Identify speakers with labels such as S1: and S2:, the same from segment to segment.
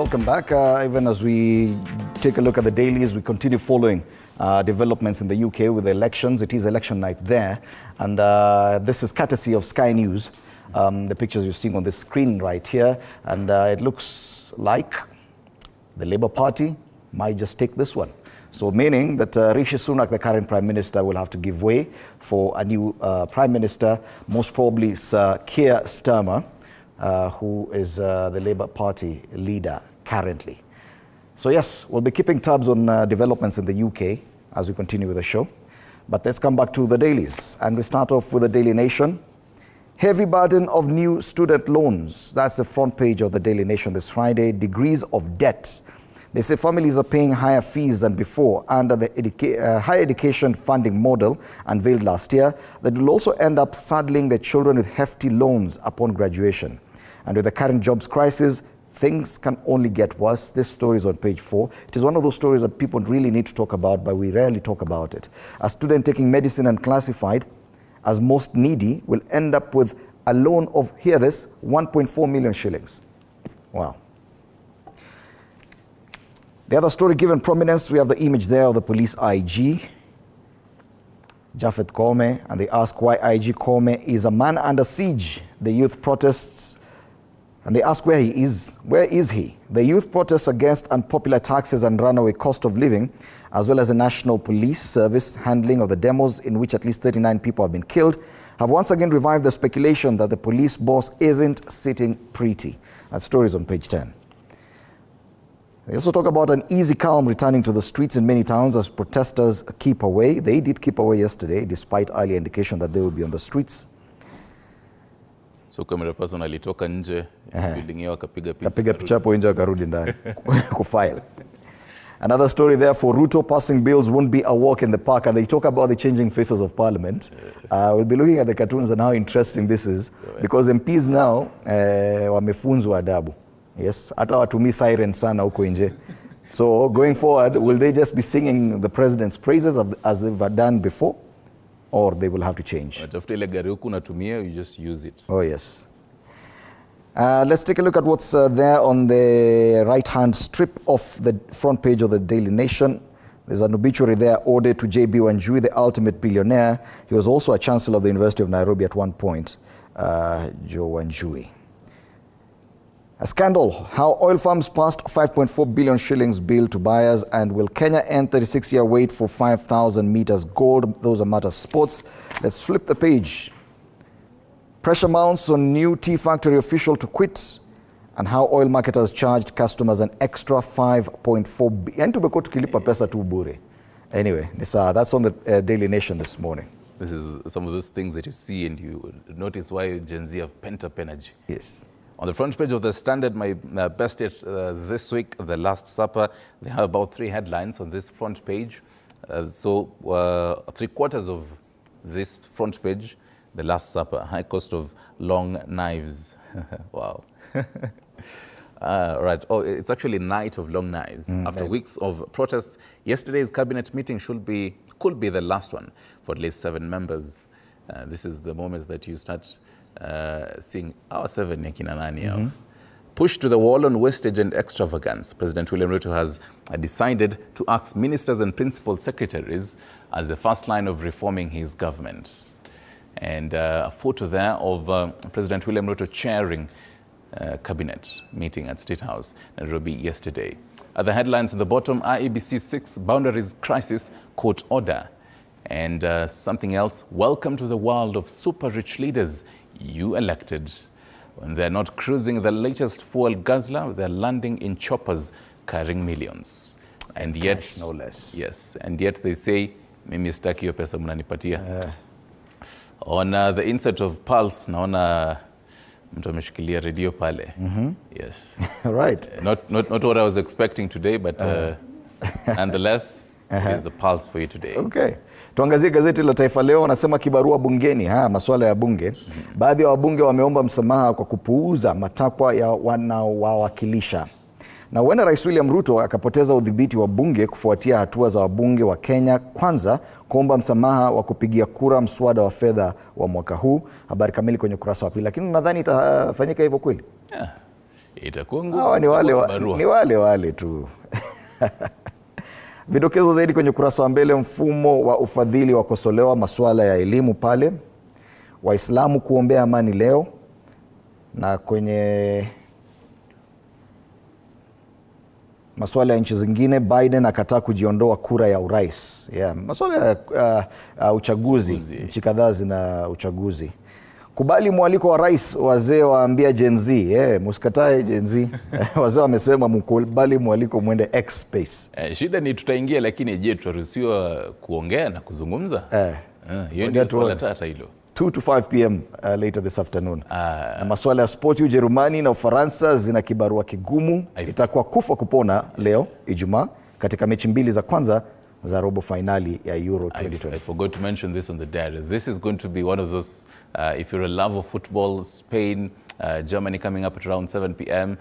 S1: welcome back. Even as we take a look at the dailies, we continue following developments in the UK with the elections. It is election night there, and this is courtesy of Sky News. The pictures you're seeing on the screen right here, and it looks like the Labour Party might just take this one. So meaning that Rishi Sunak, the current Prime Minister, will have to give way for a new Prime Minister, most probably Sir Keir Starmer, who is the Labour Party leader currently. So yes, we'll be keeping tabs on developments in the UK as we continue with the show. But let's come back to the dailies. And we start off with the Daily Nation. Heavy burden of new student loans. That's the front page of the Daily Nation this Friday. Degrees of debt. They say families are paying higher fees than before under the higher education funding model unveiled last year that will also end up saddling their children with hefty loans upon graduation. And with the current jobs crisis, things can only get worse. This story is on page 4. It is one of those stories that people really need to talk about, but we rarely talk about it. A student taking medicine and classified as most needy will end up with a loan of, hear this, 1.4 million shillings. Wow. The other story given prominence, we have the image there of the police IG, Japhet Koome, and they ask why IG Koome is a man under siege. The youth protests, and they ask where he is. Where is he? The youth protests against unpopular taxes and runaway cost of living, as well as the National Police Service handling of the demos in which at least 39 people have been killed, have once again revived the speculation that the police boss isn't sitting pretty. That story is on page 10. They also talk about an easy calm returning to the streets in many towns as protesters keep away. They did keep away yesterday, despite early indication that they will be on the streets.
S2: So camera person alitoka nje, building yao akapiga
S1: picha hapo nje akarudi ndani kufile. Another story there for Ruto, passing bills won't be a walk in the park, and they talk about the changing faces of Parliament. We'll be looking at the cartoons and how interesting this is, because MPs now wamefunzwa adabu. Yes, hata watumii siren sana huko nje. So going forward, will they just be singing the president's praises as they've done before, or they will have to change?
S2: You just use it.
S1: Oh yes. Let's take a look at what's there on the right-hand strip of the front page of the Daily Nation. There's an obituary there, ode to J.B. Wanjui, the ultimate billionaire. He was also a chancellor of the University of Nairobi at one point, Joe Wanjui. A scandal, how oil firms passed 5.4 billion shillings bill to buyers, and will Kenya end 36-year wait for 5,000 meters gold? Those are matter sports. Let's flip the page. Pressure mounts on new tea factory official to quit, and how oil marketers charged customers an extra 5.4 billion. Tumekuwa tukilipa pesa tu bure. Anyway, that's on the Daily Nation this morning.
S2: This is some of those things that you see and you notice why Gen Z have pent-up energy.
S1: Yes.
S2: On the front page of the Standard, my best hit this week, The Last Supper. They have about 3 headlines on this front page. So 3/4 of this front page, The Last Supper, high cost of long knives. Wow. Right. Oh, it's actually Night of Long Knives. After weeks of protests, yesterday's cabinet meeting could be the last one for at least 7 members. This is the moment that you start seeing our 7 yakina nani. Pushed to the wall on wastage and extravagance, President William Ruto has decided to ask ministers and principal secretaries as the first line of reforming his government. And a photo there of President William Ruto chairing cabinet meeting at State House, Nairobi yesterday. The headlines at the bottom, IEBC 6 boundaries crisis, court order. And something else, welcome to the world of super rich leaders you elected. When they're not cruising the latest fuel guzzler, they're landing in choppers carrying millions. And yet,
S1: cash, no less.
S2: Yes, and yet they say, mimi sitaki hiyo pesa mnanipatia. On the insert of Pulse, naona mtu ameshikilia radio pale. Yes.
S1: Right.
S2: Not what I was expecting today, but nonetheless, here's the Pulse for you today.
S1: Okay. Tuangazie gazeti la Taifa Leo, wanasema kibarua bungeni, masuala ya bunge. Baadhi ya wabunge wameomba msamaha kwa kupuuza matakwa ya wanaowawakilisha. Na huenda Rais William Ruto akapoteza udhibiti wa bunge kufuatia hatua za wabunge wa Kenya Kwanza kuomba msamaha wa kupigia kura mswada wa fedha wa mwaka huu. Habari kamili kwenye ukurasa wa pili. Lakini nadhani itafanyika hivyo kweli?
S2: Yeah. itakuwa ngumu.
S1: Hawa ni wale tu. Vidokezo zaidi kwenye ukurasa wa mbele. Mfumo wa ufadhili wakosolewa, masuala ya elimu pale. Waislamu kuombea amani leo. Na kwenye masuala ya nchi zingine, Biden akataa kujiondoa kura ya urais. Masuala ya uchaguzi, nchi kadhaa zina uchaguzi. Kubali mwaliko wa rais, wazee waambia Gen Z. Musikatae Gen Z. Wazee wamesema mkubali mwaliko mwende X space.
S2: Shida ni tutaingia, lakini je, tutaruhusiwa kuongea na kuzungumza? Hiyo ndio swala tata hilo. 2 to 5 p.m. Later this afternoon. Na masuala ya spoti, Ujerumani na Ufaransa zina kibarua kigumu. Itakuwa kufa kupona leo Ijumaa katika mechi mbili za kwanza za robo finali ya Euro 2020. I forgot to mention this on the diary. This is going to be one of those, if you're a lover of football, Spain, Germany coming up at around 7 p.m.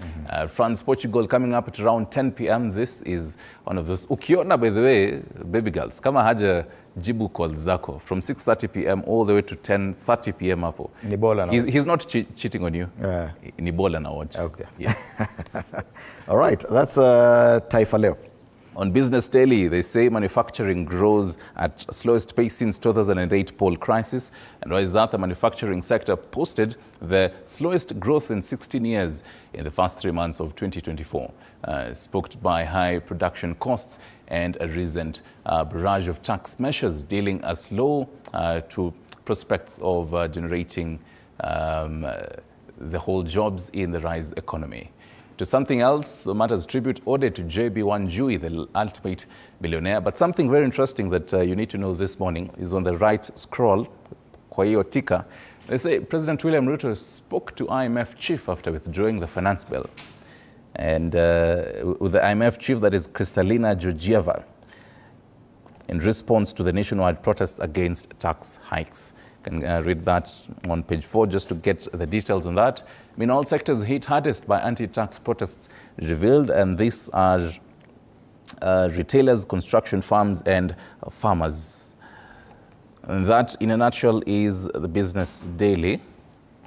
S2: France, Portugal coming up at around 10 p.m. This is one of those. Ukiona, by the way, baby girls, kama haja jibu call zako from 6:30 p.m. all the way to 10:30 p.m. hapo.
S1: Ni bola na
S2: he's not cheating on you. Ni bola na watch.
S1: Okay. Yeah. All right, that's Taifa Leo.
S2: On Business Daily, they say manufacturing grows at slowest pace since 2008 poll crisis. And why is that? The manufacturing sector posted the slowest growth in 16 years in the first 3 months of 2024, spoked by high production costs and a recent barrage of tax measures dealing a slow to prospects of generating the whole jobs in the rise economy. To something else matters, tribute ode to JB Wanjui, the ultimate billionaire. But something very interesting that you need to know this morning is on the right scroll, kwa hiyo tika. They say President William Ruto spoke to IMF chief after withdrawing the finance bill. And with the IMF chief, that is Kristalina Georgieva, in response to the nationwide protests against tax hikes. You can read that on page 4 just to get the details on that. I mean, all sectors hit hardest by anti-tax protests revealed, and these are retailers, construction firms, and farmers. And that, in a nutshell, is the Business Daily.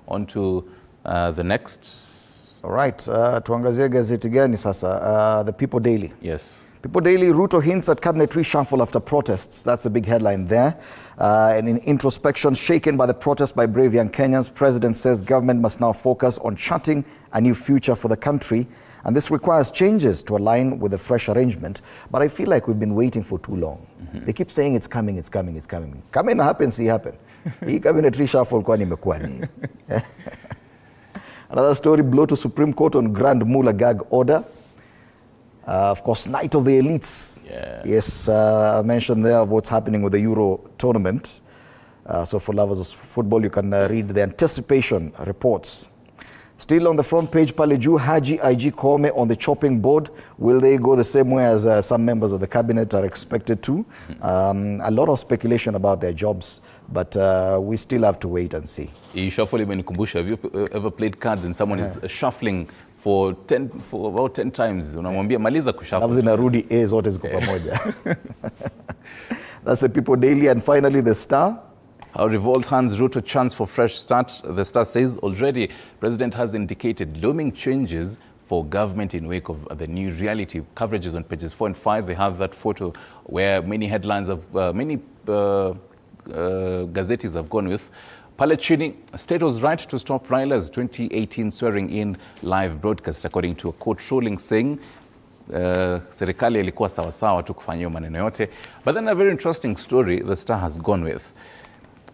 S2: On to the next.
S1: All right, tuangazie gazeti gani sasa? The People Daily.
S2: Yes.
S1: People Daily, Ruto hints at cabinet reshuffle after protests. That's a big headline there. And in introspection, shaken by the protest by brave young Kenyans, President says government must now focus on charting a new future for the country. And this requires changes to align with the fresh arrangement. But I feel like we've been waiting for too long. They keep saying it's coming, it's coming, it's coming. Coming happens, see happen. Hii cabinet reshuffle kwani imekuwa nini? Another story, blow to Supreme Court on Grand Mula gag order. Of course, night of the elites.
S2: Yeah.
S1: Yes, I mentioned there of what's happening with the Euro tournament. So for lovers of football, you can read the anticipation reports. Still on the front page, Paleju, Haji, IG, Koome on the chopping board. Will they go the same way as some members of the cabinet are expected to? A lot of speculation about their jobs, but we still have to wait and see.
S2: Shuffle imenikumbusha. Have you ever played cards and someone is shuffling for about 10 times? Unamwambia maliza kushuffle.
S1: Zinarudi A zote ziko pamoja. That's the People Daily. And finally, the Star.
S2: How revolt hands Ruto chance for fresh start. The Star says already President has indicated looming changes for government in wake of the new reality. Coverages on pages 4 and 5. They have that photo where many headlines of many gazettes have gone with. Pale chini, state was right to stop Raila's 2018 swearing-in live broadcast, according to a court ruling saying serikali ilikuwa sawasawa tu kufanyia maneno yote. But then a very interesting story the Star has gone with.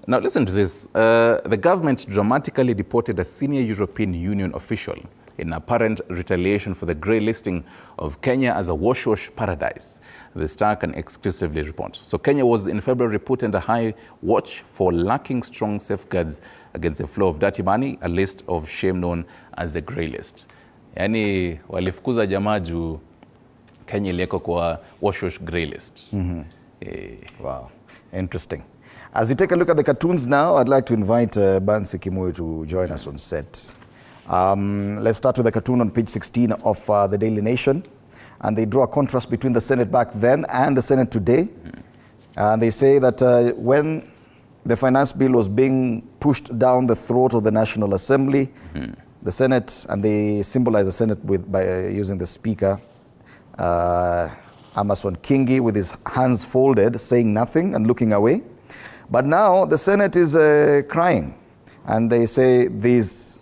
S2: Now listen to this. The government dramatically deported a senior European Union official in apparent retaliation for the grey listing of Kenya as a wash-wash paradise. The Star can exclusively report. So Kenya was in February put under high watch for lacking strong safeguards against the flow of dirty money, a list of shame known as the grey list. Yani walifukuza jamaa juu Kenya ilieko kwa wash-wash grey list.
S1: Wow, interesting. As we take a look at the cartoons now, I'd like to invite Bansi Kimoyo to join us on set. Let's start with the cartoon on page 16 of the Daily Nation. And they draw a contrast between the Senate back then and the Senate today. And they say that when the finance bill was being pushed down the throat of the National Assembly, the Senate, and they symbolize the Senate by using the Speaker, Amason Kingi, with his hands folded, saying nothing and looking away. But now the Senate is crying, and they say these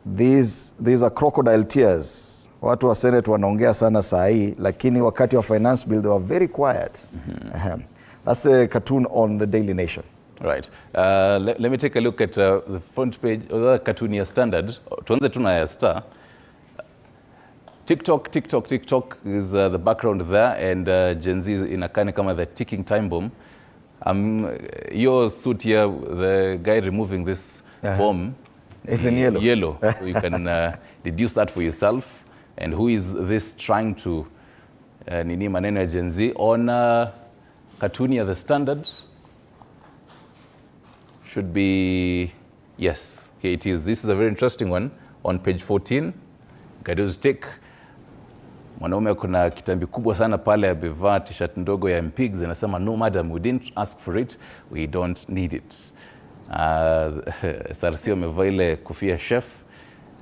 S1: are crocodile tears. Watu wa Senate wanaongea sana saa hii, lakini wakati wa finance bill they were very quiet. That's a cartoon on the Daily Nation.
S2: Right. Let me take a look at the front page of the cartoon ya Standard. Tuanze tu na ya Star. TikTok is the background there, and Gen Z inakani kama the ticking time bomb. Your suit here, the guy removing this bomb,
S1: it's in yellow.
S2: Yellow. So you can deduce that for yourself. And who is this trying to nini maneno ya Gen Z on cartoon ya The Standard? Should be, yes, here it is. This is a very interesting one on page 14. Gado's take. Mwanaume kuna kitambi kubwa sana pale amevaa t-shirt ndogo ya MPs anasema no madam, we didn't ask for it, we don't need it. SRC amevaa ile kofia chef,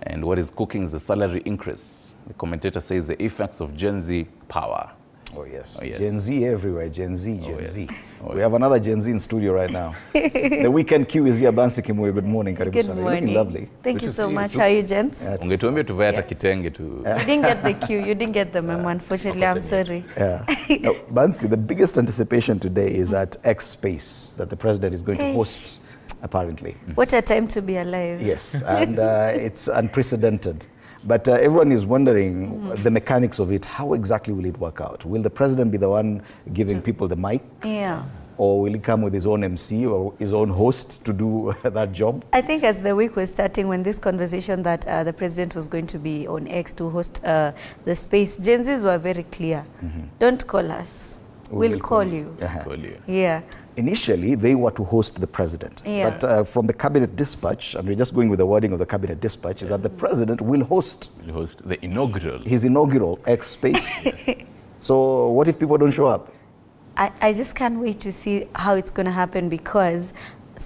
S2: and what is cooking is the salary increase. The commentator says the effects of Gen Z power.
S1: Oh yes.
S2: Oh, yes.
S1: Gen Z everywhere, Gen Z.
S2: Yes. Oh,
S1: we have another Gen Z in studio right now. The weekend queue is here. Bansi Kimwe, good morning.
S3: Good morning.
S1: Looking lovely.
S3: Thank you so much. How are you, gents?
S2: Ungetuambia tuvae hata kitenge tu.
S3: You didn't get the cue. You didn't get the memo. Unfortunately, I'm sorry.
S1: Yeah. Now, Bansi, the biggest anticipation today is at X Space that the president is going to host, apparently.
S3: What a time to be alive.
S1: Yes, and it's unprecedented. But everyone is wondering the mechanics of it. How exactly will it work out? Will the president be the one giving people the mic?
S3: Yeah.
S1: Or will he come with his own MC or his own host to do that job?
S3: I think as the week was starting, when this conversation that the president was going to be on X to host the space, Gen Zs were very clear. Don't call us. We'll call you.
S2: Call you.
S3: Yeah.
S1: Initially, they were to host the president.
S3: Yeah.
S1: But from the cabinet dispatch, and we're just going with the wording of the cabinet dispatch, is that the president will host
S2: The inaugural.
S1: his inaugural X Space. So what if people don't show up?
S3: I just can't wait to see how it's going to happen, because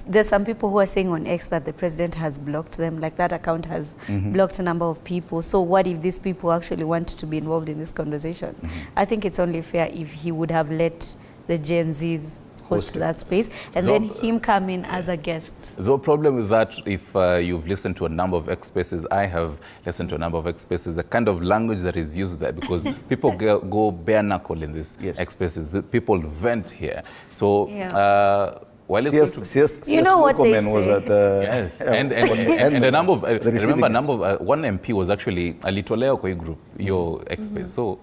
S3: there's some people who are saying on X that the president has blocked them, like that account has blocked a number of people. So what if these people actually want to be involved in this conversation? I think it's only fair if he would have let the Gen Zs host that space, and then him come in as a guest.
S2: The problem with that, if you've listened to a number of X Spaces, I have listened to a number of X Spaces, the kind of language that is used there, because people go bare knuckle in these X Spaces. The people vent here. So while it's
S3: you know what they say.
S1: Was at,
S2: yes, and a number of, I remember a number of, one MP was actually alitolewa kwa group, your X Space. So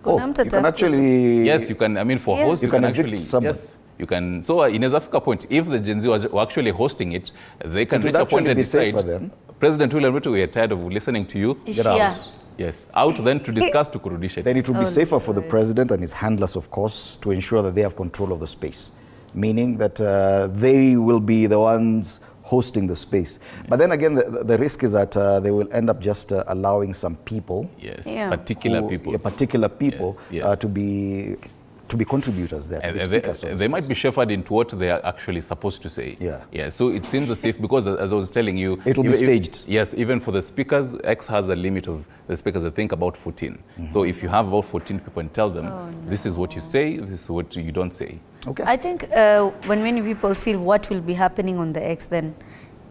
S1: you can actually...
S2: Yes, you can, I mean, for host, you can actually... Yes. You can, so in a Africa point, if the Gen Z were actually hosting it, they can reach a point and decide, President William Ruto, we are tired of listening to you, get out. Yes, out then to discuss to kurudisha.
S1: Then it would be safer for the president and his handlers, of course, to ensure that they have control of the space, meaning that they will be the ones hosting the space. But then again, the risk is that they will end up just allowing some people, particular people to be contributors there.
S2: They might be shepherded into what they are actually supposed to say. So it seems as if, because as I was telling you,
S1: it will be staged.
S2: Yes, even for the speakers, X has a limit of the speakers, I think about 14. So if you have about 14 people and tell them, this is what you say, this is what you don't say.
S3: Okay. I think when many people see what will be happening on the X, then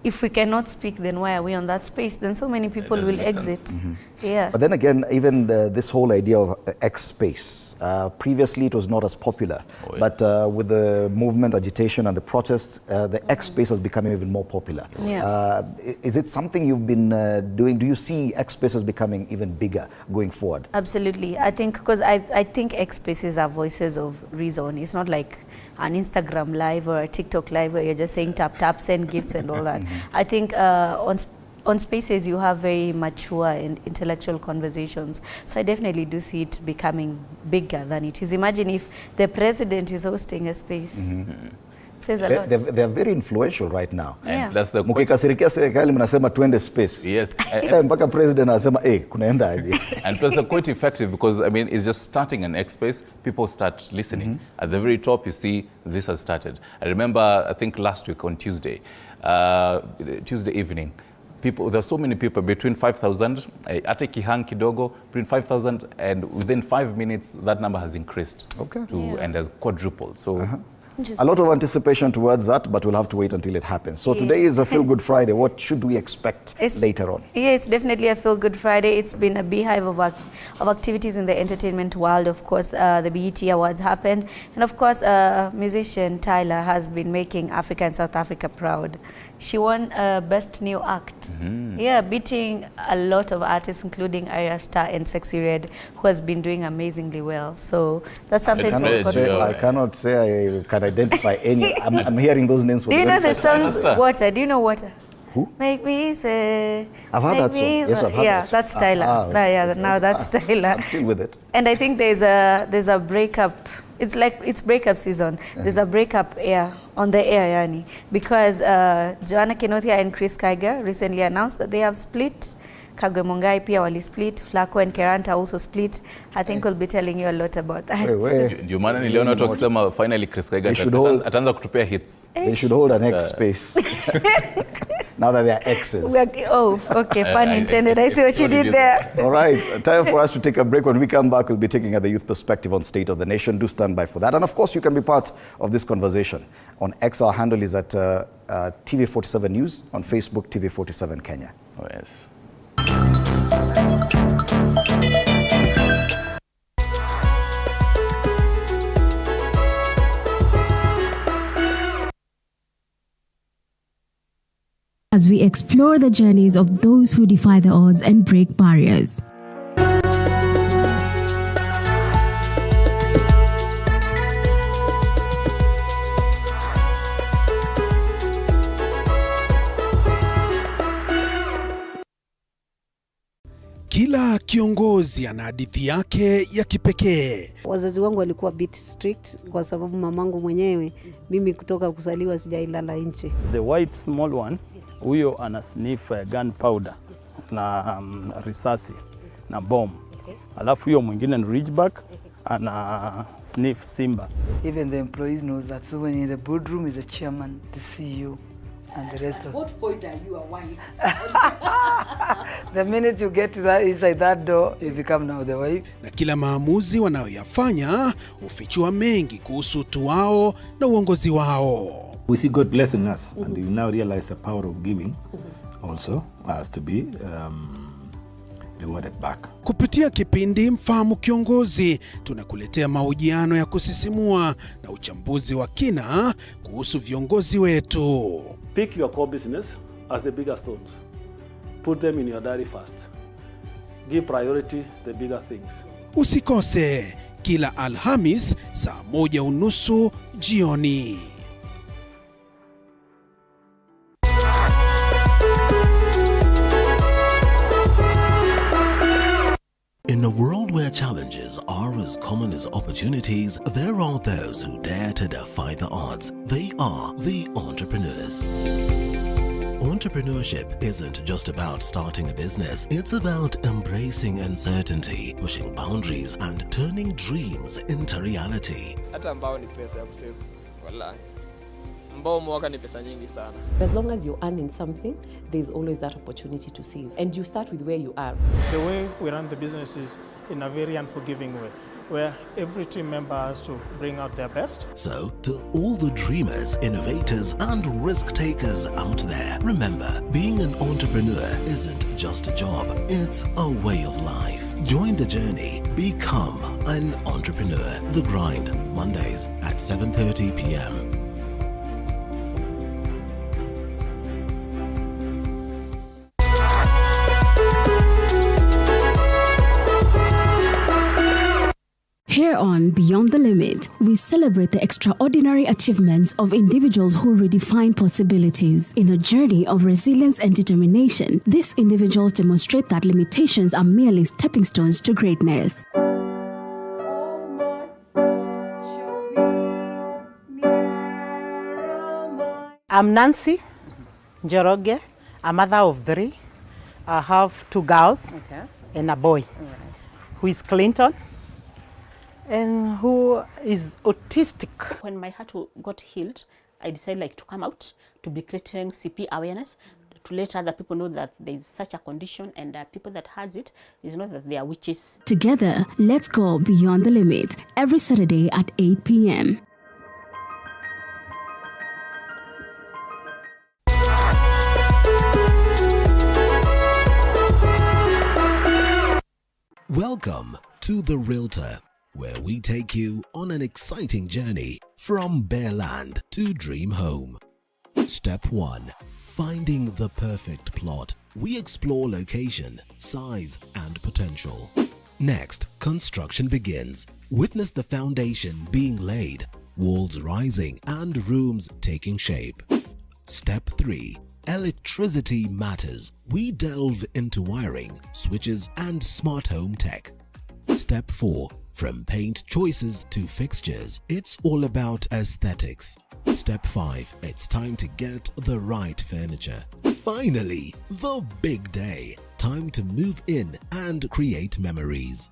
S3: if we cannot speak, then why are we on that space? Then so many people will exit.
S1: But then again, even this whole idea of X space, previously it was not as popular. But with the movement, agitation and the protests, the X space has become even more popular. Is it something you've been doing? Do you see X spaces becoming even bigger going forward?
S3: Absolutely. I think, because I think X spaces are voices of reason. It's not like an Instagram live or a TikTok live where you're just saying tap, tap, send gifts and all that. I think on spaces you have very mature and intellectual conversations. So I definitely do see it becoming bigger than it is. Imagine if the president is hosting a space. Says a lot.
S1: They're very influential right now.
S2: And that's the
S1: mukikasirikia serikali mnasema twende space.
S2: Yes.
S1: Mpaka president anasema kunaenda aje.
S2: And plus they're quite effective, because I mean it's just starting an X space, people start listening. At the very top you see this has started. I remember, I think last week on Tuesday evening, people, there's so many people, between 5,000, ate kihang kidogo, between 5,000, and within 5 minutes, that number has increased and has quadrupled. So.
S1: A lot of anticipation towards that, but we'll have to wait until it happens. So today is a Feel Good Friday. What should we expect later on?
S3: Yeah, it's definitely a Feel Good Friday. It's been a beehive of activities in the entertainment world. Of course, the BET Awards happened. And of course, musician Tyler has been making Africa and South Africa proud. She won Best New Act. Yeah, beating a lot of artists, including Arya Star and Sexy Red, who has been doing amazingly well. So that's something to look forward.
S1: I cannot say I can identify any. I'm hearing those names for
S3: Do you know the
S1: songs?
S3: Water? Do you know Water?
S1: Who?
S3: Make me say.
S1: I've heard that song. Yes, I've heard
S3: yeah,
S1: that.
S3: that's Tyler. Now that's Tyler.
S1: I'm still with it.
S3: And I think there's a breakup. It's like it's breakup season. There's a breakup on the air, yani, because Joanna Kenothia and Chris Kaiger recently announced that they have split. Kagwe Mungai pia wali split. Flacco and Keranta also split. I think we'll be telling you a lot about that.
S2: Ndio maana niliona watu wakisema finally Chris Kaiger ataanza kutupea hits.
S1: They should hold an X space. Now that they are exes.
S3: Okay, pun intended. I see what you did there.
S1: All right, time for us to take a break. When we come back, we'll be taking the youth perspective on State of the Nation. Do stand by for that. And of course, you can be part of this conversation. On X, our handle is at TV47 News. On Facebook, TV47 Kenya.
S2: Oh, yes.
S4: As we explore the journeys of those who defy the odds and break barriers.
S5: Kila kiongozi ana hadithi yake ya kipekee.
S6: Wazazi wangu walikuwa bit strict kwa sababu mamangu mwenyewe, mimi kutoka kuzaliwa sijailala nje.
S7: The white small one, huyo ana sniff gunpowder na risasi na bomb. Alafu huyo mwingine ni Ridgeback ana sniff simba.
S8: Even the employees knows that. So when in the boardroom is the chairman, the CEO, and the rest of. At what point are you a wife? The minute you get to that inside that door, you become now the wife.
S5: Na kila maamuzi wanayoyafanya hufichua mengi kuhusu utu wao na uongozi wao.
S9: We see God blessing us, and we now realize the power of giving also has to be rewarded back.
S5: Kupitia kipindi Mfahamu Kiongozi, tunakuletea mahojiano ya kusisimua na uchambuzi wa kina kuhusu viongozi wetu.
S10: Pick your core business as the bigger stones. Put them in your diary first. Give priority the bigger things.
S5: Usikose kila Alhamis saa 1:30 jioni.
S11: In a world where challenges are as common as opportunities, there are those who dare to defy the odds. They are the entrepreneurs. Entrepreneurship isn't just about starting a business. It's about embracing uncertainty, pushing boundaries, and turning dreams into reality.
S12: Hata ambao ni pesa ya kusave, wallahi. Ambao mwaka ni pesa nyingi sana.
S13: As long as you're earning something, there's always that opportunity to save. And you start with where you are.
S14: The way we run the business is in a very unforgiving way, where every team member has to bring out their best.
S11: So, to all the dreamers, innovators, and risk takers out there, remember, being an entrepreneur isn't just a job, it's a way of life. Join the journey. Become an entrepreneur. The Grind, Mondays at 7:30 p.m.
S4: Here on Beyond the Limit, we celebrate the extraordinary achievements of individuals who redefine possibilities. In a journey of resilience and determination, these individuals demonstrate that limitations are merely stepping stones to greatness.
S15: I'm Nancy Njoroge, a mother of 3. I have 2 girls and a boy who is Clinton and who is autistic.
S16: When my heart got healed, I decided to come out to be creating CP awareness
S15: to let other people know that there is such a condition, and people that has it is not that they are witches.
S4: Together, let's go beyond the limit every Saturday at 8 p.m.
S11: Welcome to The Realtor, where we take you on an exciting journey from bare land to dream home. Step 1. Finding the perfect plot. We explore location, size, and potential. Next, construction begins. Witness the foundation being laid, walls rising, and rooms taking shape. Step 3. Electricity matters. We delve into wiring, switches, and smart home tech. Step 4. From paint choices to fixtures, it's all about aesthetics. Step 5. It's time to get the right furniture. Finally, the big day. Time to move in and create memories.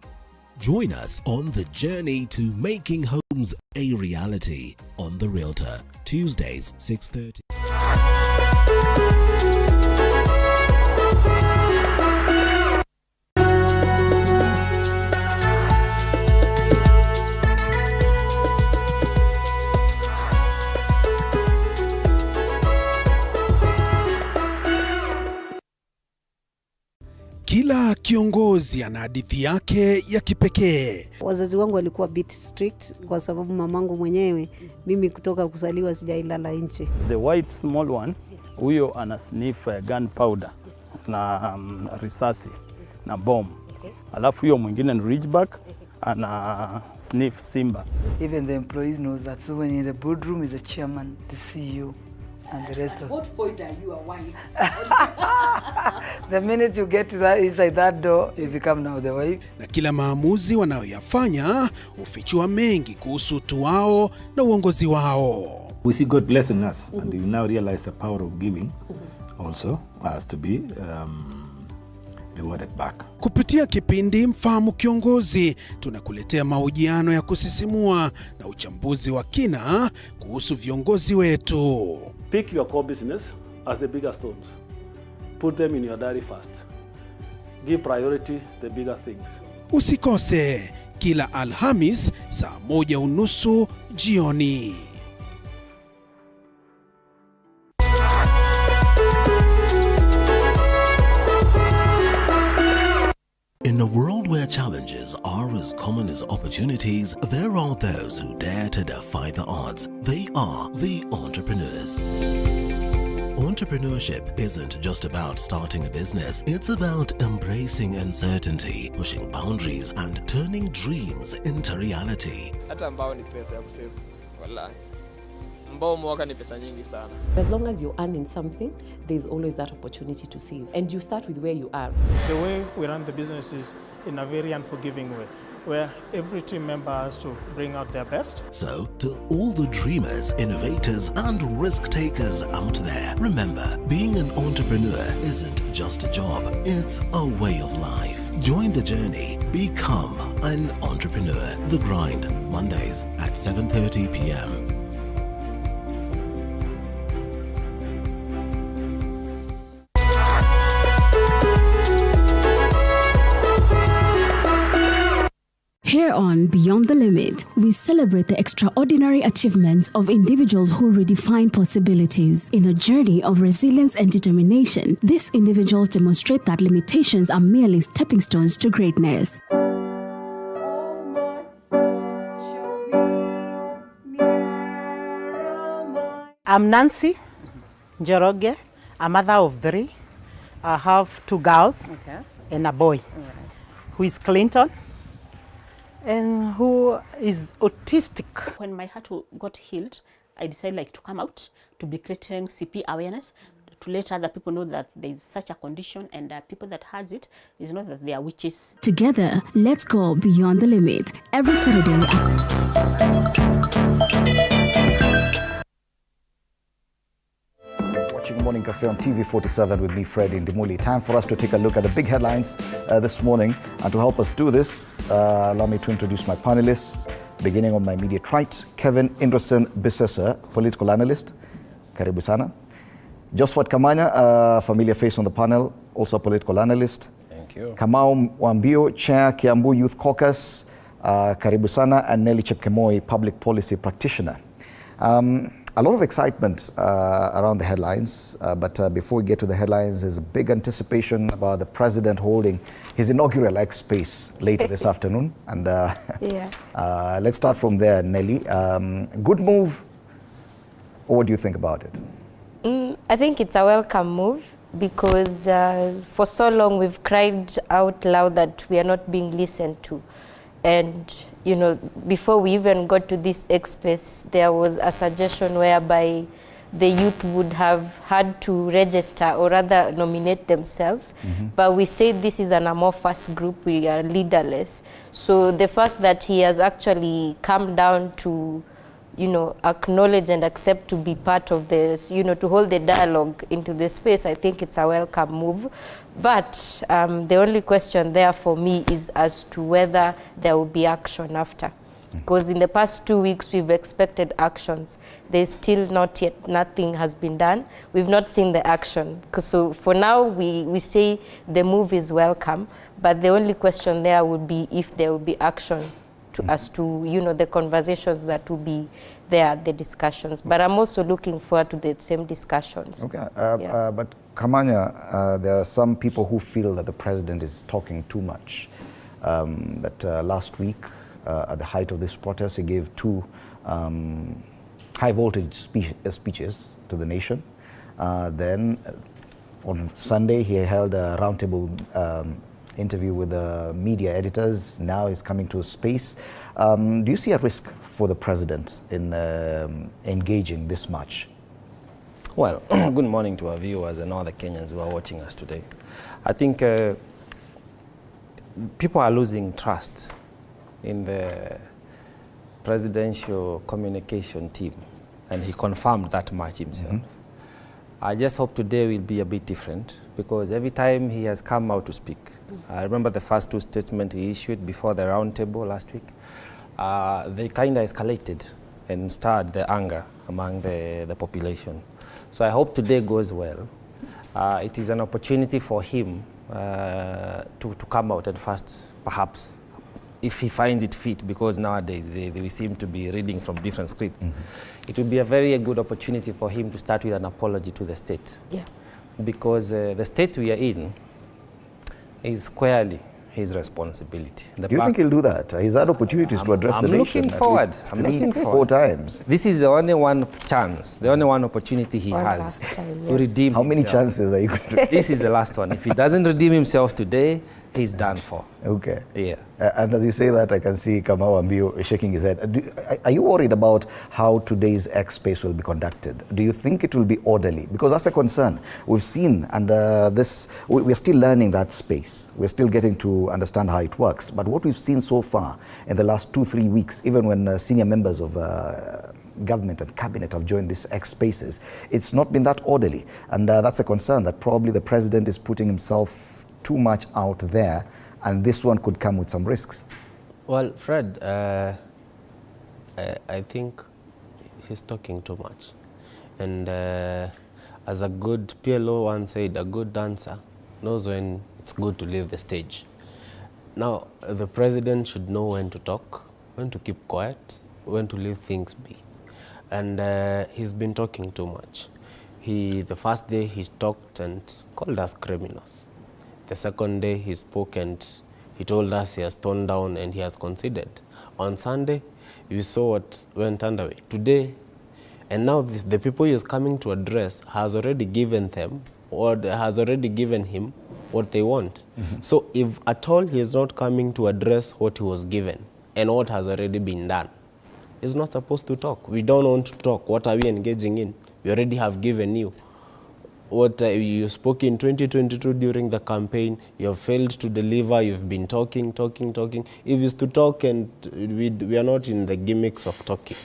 S11: Join us on the journey to making homes a reality on The Realtor, Tuesdays 6:30.
S5: Kila kiongozi ana hadithi yake ya kipekee.
S6: Wazazi wangu walikuwa bit strict kwa sababu mamangu mwenyewe, mimi kutoka kuzaliwa sijailala nje.
S7: The white small one, huyo ana sniff gunpowder na risasi na bomb. Alafu huyo mwingine ni ridgeback ana sniff simba.
S8: Even the employees knows that. So when in the boardroom is the chairman, the CEO, and the rest of.
S16: At what point are you a wife?
S8: The minute you get to that inside that door, you become now the wife.
S5: Na kila maamuzi wanayoyafanya hufichua mengi kuhusu utu wao na uongozi wao.
S9: We see God blessing us, and we now realize the power of giving also has to be rewarded back.
S5: Kupitia kipindi Mfahamu Kiongozi, tunakuletea mahojiano ya kusisimua na uchambuzi wa kina kuhusu viongozi wetu.
S10: Pick your core business as the bigger stones. Put them in your diary first. Give priority the bigger things.
S5: Usikose kila Alhamis saa 1:30 jioni.
S11: In a world where challenges are as common as opportunities, there are those who dare to defy the odds. They are the entrepreneurs. Entrepreneurship isn't just about starting a business, it's about embracing uncertainty, pushing boundaries, and turning dreams into reality.
S12: Hata ambao ni pesa ya kusave. Wallahi. Mbao mwaka ni pesa nyingi sana.
S13: As long as you're earning something, there's always that opportunity to save. And you start with where you are.
S14: The way we run the business is in a very unforgiving way, where every team member has to bring out their best.
S11: So, to all the dreamers, innovators, and risk takers out there, remember, being an entrepreneur isn't just a job, it's a way of life. Join the journey. Become an entrepreneur. The Grind, Mondays at 7:30 p.m.
S4: Here on Beyond the Limit, we celebrate the extraordinary achievements of individuals who redefine possibilities. In a journey of resilience and determination, these individuals demonstrate that limitations are merely stepping stones to greatness.
S15: I'm Nancy Njoroge, a mother of 3. I have 2 girls and a boy who is Clinton and who is autistic. When my heart got healed, I decided to come out to be creating CP awareness, to let other people know that there is such a condition, and people that has it is not that they are witches.
S4: Together, let's go beyond the limit every Saturday.
S1: Watching Morning Cafe on TV47 with me, Fred Indimuli. Time for us to take a look at the big headlines this morning. And to help us do this, allow me to introduce my panelists. Beginning on my immediate right, Kevin Inderson Bissesa, political analyst. Karibu sana. Josephat Kamanya, familiar face on the panel, also a political analyst.
S16: Thank you.
S1: Kamau Wambio, Chair, Kiambu Youth Caucus, karibu sana, and Nelly Chepkemoi, public policy practitioner. A lot of excitement around the headlines, but before we get to the headlines, there's a big anticipation about the president holding his inaugural X Space later this afternoon. And let's start from there, Nelly. Good move, or what do you think about it?
S17: I think it's a welcome move because for so long we've cried out loud that we are not being listened to. And you know, before we even got to this X Space, there was a suggestion whereby the youth would have had to register or rather nominate themselves. But we say this is an amorphous group, we are leaderless. So the fact that he has actually come down to, you know, acknowledge and accept to be part of this, you know, to hold the dialogue into the space, I think it's a welcome move. But the only question there for me is as to whether there will be action after. Because in the past 2 weeks, we've expected actions. There's still not yet, nothing has been done. We've not seen the action. So for now, we say the move is welcome, but the only question there would be if there will be action as to, you know, the conversations that will be there, the discussions. But I'm also looking forward to the same discussions.
S1: Okay, but Kamanya, there are some people who feel that the president is talking too much. That last week, at the height of this protest, he gave two high-voltage speeches to the nation. Then on Sunday, he held a roundtable interview with the media editors. Now he's coming to a space. Do you see a risk for the president in engaging this much?
S16: Well, good morning to our viewers and all the Kenyans who are watching us today. I think people are losing trust in the presidential communication team, and he confirmed that much himself. I just hope today will be a bit different, because every time he has come out to speak, I remember the first two statements he issued before the roundtable last week, they kind of escalated and stirred the anger among the population. So I hope today goes well. It is an opportunity for him to come out and first, perhaps, if he finds it fit, because nowadays they seem to be reading from different scripts. It would be a very good opportunity for him to start with an apology to the state. Because the state we are in is squarely his responsibility.
S1: Do you think he'll do that? He's had opportunities to address the nation.
S16: I'm looking forward.
S1: 4 times.
S16: This is the only one chance, the only one opportunity he has to redeem
S1: How many
S16: himself.
S1: chances are you going to
S16: This is the last one. If he doesn't redeem himself today, he's done for.
S1: Okay.
S16: Yeah.
S1: And as you say that, I can see Kamau Ambio shaking his head. Are you worried about how today's X Space will be conducted? Do you think it will be orderly? Because that's a concern. We've seen, and we're still learning that space. We're still getting to understand how it works. But what we've seen so far in the last 2-3 weeks, even when senior members of government and cabinet have joined these X Spaces, it's not been that orderly. And that's a concern that probably the president is putting himself too much out there, and this one could come with some risks.
S18: Well, Fred, I think he's talking too much. And as a good PLO once said, a good dancer knows when it's good to leave the stage. Now, the president should know when to talk, when to keep quiet, when to leave things be. And he's been talking too much. The first day he talked and called us criminals. The second day he spoke and he told us he has toned down and he has conceded. On Sunday, you saw what went underway. Today, and now the people he is coming to address has already given them, or has already given him what they want. So if at all he is not coming to address what he was given and what has already been done, he's not supposed to talk. We don't want to talk. What are we engaging in? We already have given you. What you spoke in 2022 during the campaign, you have failed to deliver, you've been talking. If it's to talk, and we are not in the gimmicks of talking.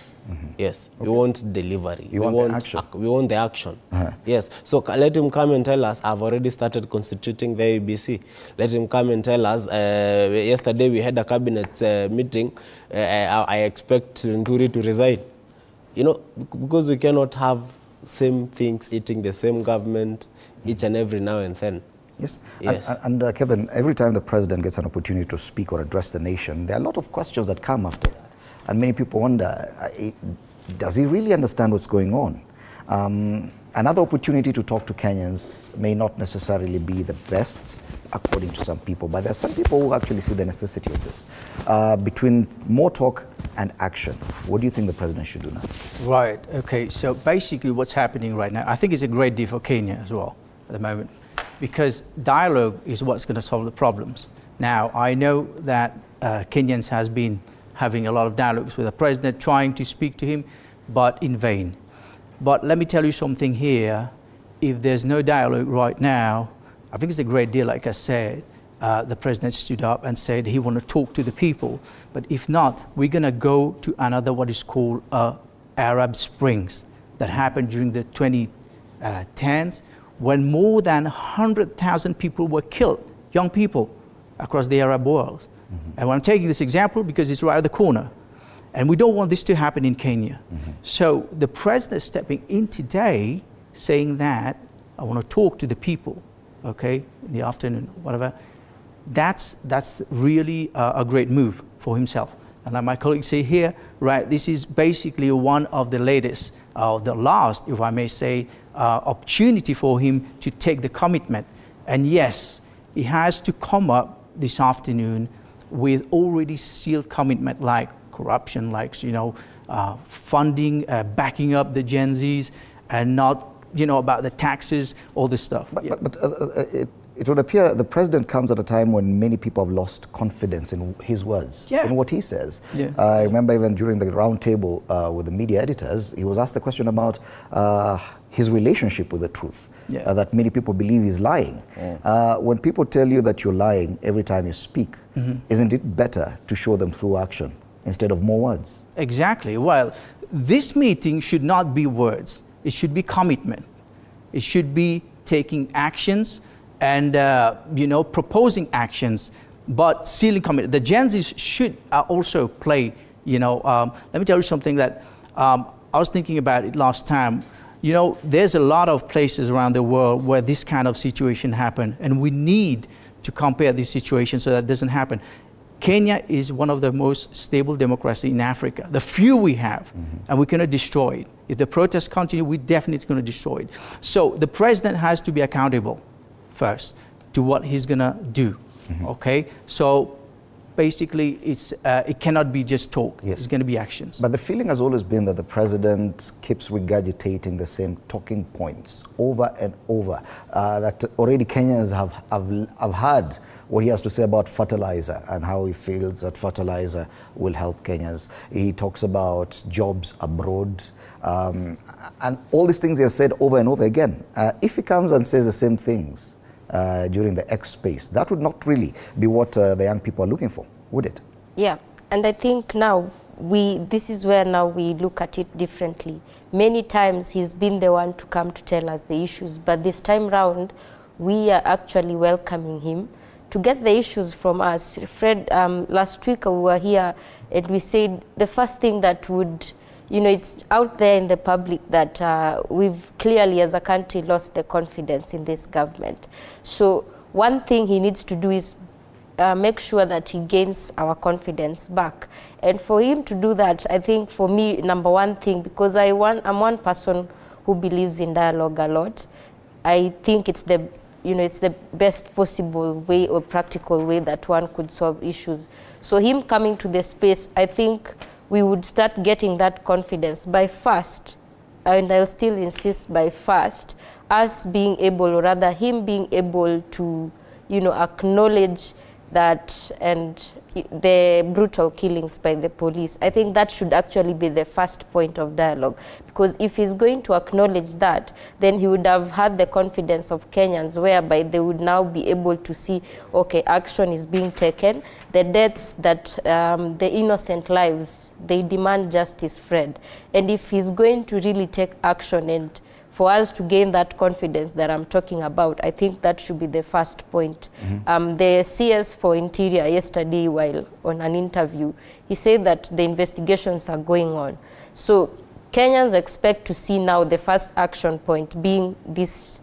S18: Yes, we want delivery.
S1: We want the action.
S18: We want the action. Yes, so let him come and tell us, I've already started constituting the ABC. Let him come and tell us, yesterday we had a cabinet meeting, I expect Nturi to resign. You know, because we cannot have same things, eating the same government each and every now and then.
S1: Yes.
S18: Yes.
S1: And Kevin, every time the president gets an opportunity to speak or address the nation, there are a lot of questions that come after that. And many people wonder, does he really understand what's going on? Another opportunity to talk to Kenyans may not necessarily be the best, according to some people, but there are some people who actually see the necessity of this. Between more talk and action, what do you think the president should do now?
S19: Right, okay, so basically what's happening right now, I think it's a great deal for Kenya as well at the moment, because dialogue is what's going to solve the problems. Now, I know that Kenyans has been having a lot of dialogues with the president, trying to speak to him, but in vain. But let me tell you something here. If there's no dialogue right now, I think it's a great deal, like I said. The president stood up and said he want to talk to the people. But if not, we're going to go to another what is called Arab Springs that happened during the 2010s, when more than 100,000 people were killed, young people, across the Arab world. And I'm taking this example because it's right at the corner. And we don't want this to happen in Kenya. So the president stepping in today saying that, I want to talk to the people, okay, in the afternoon, whatever, that's really a great move for himself. And like my colleagues say here, right, this is basically one of the latest, the last, if I may say, opportunity for him to take the commitment. And yes, he has to come up this afternoon with already sealed commitment like corruption, like, you know, funding, backing up the Gen Zs, and not, you know, about the taxes, all this stuff.
S1: But it would appear the president comes at a time when many people have lost confidence in his words, in what he says. I remember even during the round table with the media editors, he was asked a question about his relationship with the truth, that many people believe he's lying. When people tell you that you're lying every time you speak, isn't it better to show them through action instead of more words?
S19: Exactly. Well, this meeting should not be words. It should be commitment. It should be taking actions and, you know, proposing actions, but sealing commitment. The Gen Zs should also play, you know, let me tell you something that I was thinking about it last time. You know, there's a lot of places around the world where this kind of situation happen, and we need to compare this situation so that doesn't happen. Kenya is one of the most stable democracies in Africa, the few we have, and we're going to destroy it. If the protests continue, we're definitely going to destroy it. So the president has to be accountable first to what he's going to do, okay? So basically, it cannot be just talk. It's going to be actions.
S1: But the feeling has always been that the president keeps regurgitating the same talking points over and over, that already Kenyans have heard what he has to say about fertilizer and how he feels that fertilizer will help Kenyans. He talks about jobs abroad, and all these things he has said over and over again. If he comes and says the same things during the X space, that would not really be what the young people are looking for, would it?
S17: Yeah, and I think now this is where now we look at it differently. Many times he's been the one to come to tell us the issues, but this time round, we are actually welcoming him to get the issues from us. Fred, last week we were here and we said the first thing that would, you know, it's out there in the public that we've clearly as a country lost the confidence in this government. So one thing he needs to do is make sure that he gains our confidence back. And for him to do that, I think for me, number one thing, because I'm one person who believes in dialogue a lot, I think it's the best possible way or practical way that one could solve issues. So him coming to the space, I think we would start getting that confidence by first, and I'll still insist by first, us being able, or rather him being able to, you know, acknowledge that and the brutal killings by the police. I think that should actually be the first point of dialogue, because if he's going to acknowledge that, then he would have had the confidence of Kenyans, whereby they would now be able to see, okay, action is being taken. The deaths that, the innocent lives, they demand justice, Fred. And if he's going to really take action and for us to gain that confidence that I'm talking about, I think that should be the first point. The CS for Interior yesterday, while on an interview, he said that the investigations are going on. So Kenyans expect to see now the first action point being these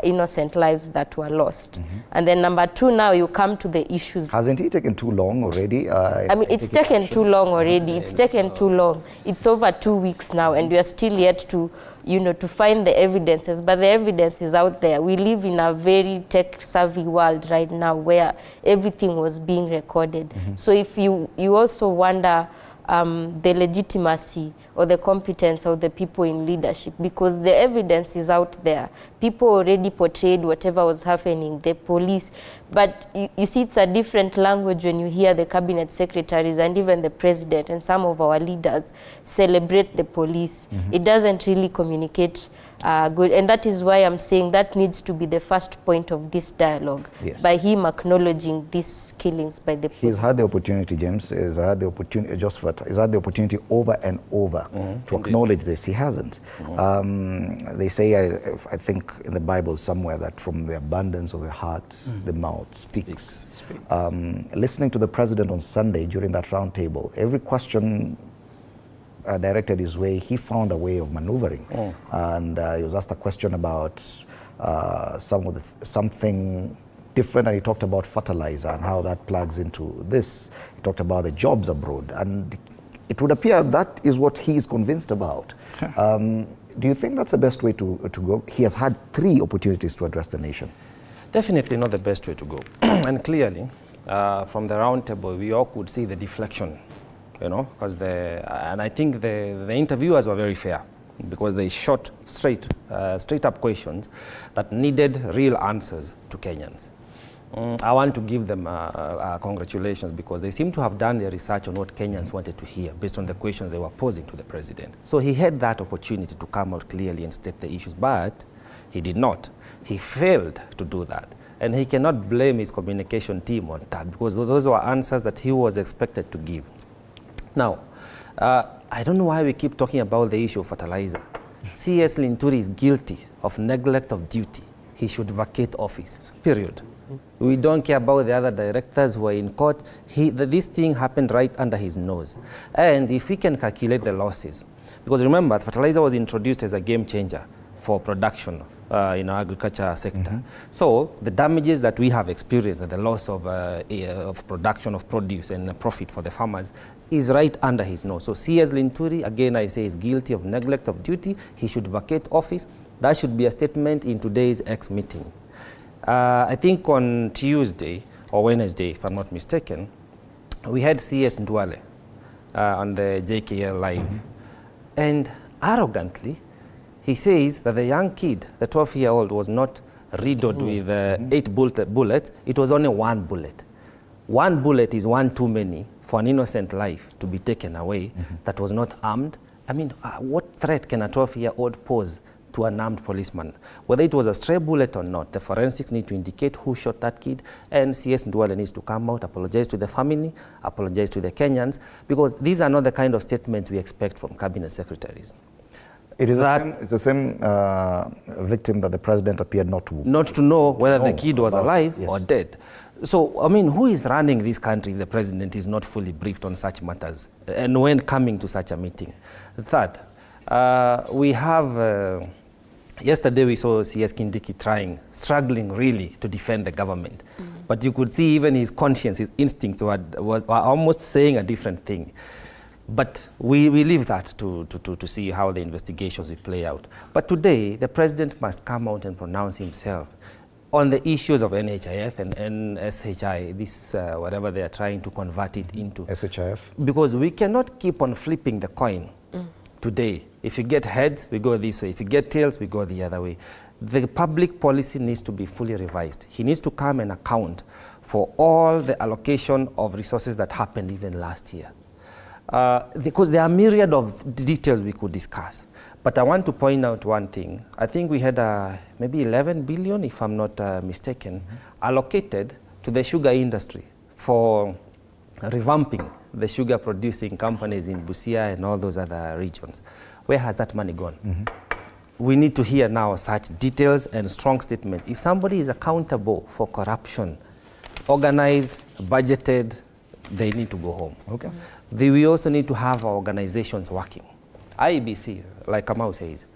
S17: innocent lives that were lost. And then number two, now you come to the issues.
S1: Hasn't it taken too long already?
S17: I mean, it's taken too long already. It's taken too long. It's over 2 weeks now, and we are still yet to, you know, to find the evidences. But the evidence is out there. We live in a very tech-savvy world right now where everything was being recorded. So if you also wonder the legitimacy or the competence of the people in leadership, because the evidence is out there. People already portrayed whatever was happening, the police. But you see, it's a different language when you hear the cabinet secretaries and even the president and some of our leaders celebrate the police. It doesn't really communicate good. And that is why I'm saying that needs to be the first point of this dialogue, by him acknowledging these killings by the police.
S1: He's had the opportunity, James, he's had the opportunity over and over to acknowledge this. He hasn't. They say, I think in the Bible somewhere, that from the abundance of the heart, the mouth speaks. Listening to the president on Sunday during that round table, every question directed his way, he found a way of maneuvering. And he was asked a question about something different, and he talked about fertilizer and how that plugs into this. He talked about the jobs abroad, and it would appear that is what he is convinced about. Do you think that's the best way to go? He has had 3 opportunities to address the nation.
S16: Definitely not the best way to go. And clearly, from the round table, we all could see the deflection, you know, because and I think the interviewers were very fair, because they shot straight up questions that needed real answers to Kenyans. I want to give them congratulations, because they seem to have done their research on what Kenyans wanted to hear based on the questions they were posing to the president. So he had that opportunity to come out clearly and state the issues, but he did not. He failed to do that. And he cannot blame his communication team on that, because those were answers that he was expected to give. Now, I don't know why we keep talking about the issue of fertilizer. CS Linturi is guilty of neglect of duty. He should vacate office, period. We don't care about the other directors who are in court. This thing happened right under his nose. And if we can calculate the losses, because remember, fertilizer was introduced as a game changer for production in our agriculture sector. So the damages that we have experienced, the loss of production of produce and profit for the farmers, is right under his nose. So CS Linturi, again I say, is guilty of neglect of duty. He should vacate office. That should be a statement in today's X meeting. I think on Tuesday or Wednesday, if I'm not mistaken, we had CS Ndwale on the JKL Live. And arrogantly, he says that the young kid, the 12-year-old, was not riddled with 8 bullets. It was only 1 bullet. 1 bullet is one too many for an innocent life to be taken away that was not armed. I mean, what threat can a 12-year-old pose to an armed policeman? Whether it was a stray bullet or not, the forensics need to indicate who shot that kid, and CS Ndwale needs to come out, apologize to the family, apologize to the Kenyans, because these are not the kind of statements we expect from cabinet secretaries.
S1: It is it's the same victim that the president appeared not to
S16: know whether the kid was alive or dead. So, I mean, who is running this country if the president is not fully briefed on such matters, and when coming to such a meeting? Third, we have, yesterday we saw CS Kindiki struggling really to defend the government. But you could see even his conscience, his instinct was almost saying a different thing. But we leave that to see how the investigations will play out. But today, the president must come out and pronounce himself on the issues of NHIF and SHI, this whatever they are trying to convert it into.
S1: SHIF?
S16: Because we cannot keep on flipping the coin today. If you get heads, we go this way. If you get tails, we go the other way. The public policy needs to be fully revised. He needs to come and account for all the allocation of resources that happened even last year. Because there are a myriad of details we could discuss. But I want to point out one thing. I think we had maybe 11 billion, if I'm not mistaken, allocated to the sugar industry for revamping the sugar producing companies in Busia and all those other regions. Where has that money gone? We need to hear now such details and strong statements. If somebody is accountable for corruption, organized, budgeted, they need to go home.
S1: Okay.
S16: We also need to have our organizations working. IEBC, like Kamau says,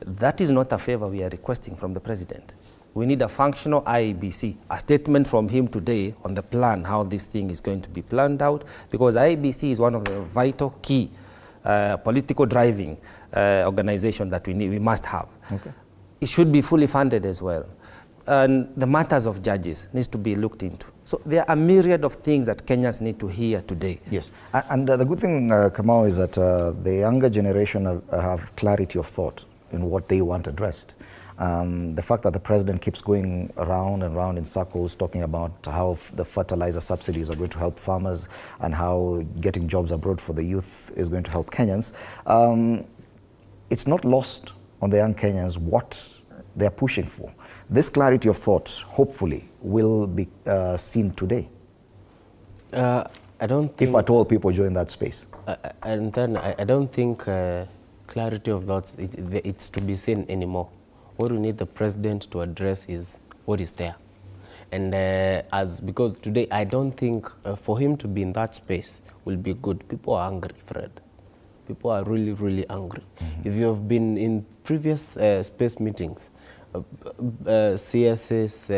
S16: that is not a favor we are requesting from the president. We need a functional IEBC, a statement from him today on the plan, how this thing is going to be planned out, because IEBC is one of the vital key political driving organization that we must have.
S1: Okay.
S16: It should be fully funded as well. And the matters of judges needs to be looked into. So there are a myriad of things that Kenyans need to hear today.
S1: Yes, and the good thing, Kamau, is that the younger generation have clarity of thought in what they want addressed. The fact that the president keeps going around and around in circles talking about how the fertilizer subsidies are going to help farmers and how getting jobs abroad for the youth is going to help Kenyans, it's not lost on the young Kenyans what they're pushing for. This clarity of thought, hopefully, will be seen today.
S18: I don't think...
S1: If at all people join that space.
S18: And then I don't think clarity of thoughts, it's to be seen anymore. What we need the president to address is what is there. And because today I don't think for him to be in that space will be good. People are angry, Fred. People are really, really angry. Mm-hmm. If you have been in previous space meetings, CSs,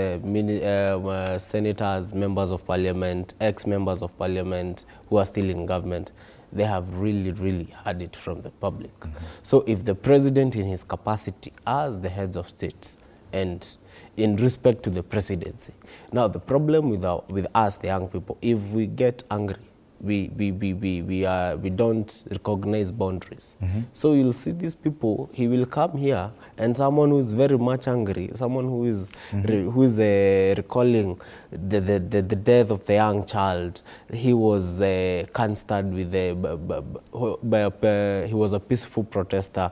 S18: senators, members of parliament, ex-members of parliament who are still in government, they have really, really had it from the public. Mm-hmm. So if the president in his capacity as the heads of states and in respect to the presidency. Now the problem with us, the young people, if we get angry, we don't recognize boundaries. Mm-hmm. So you'll see these people, he will come here and someone who is very much angry, someone who is recalling the death of the young child. He was cancered with he was a peaceful protester.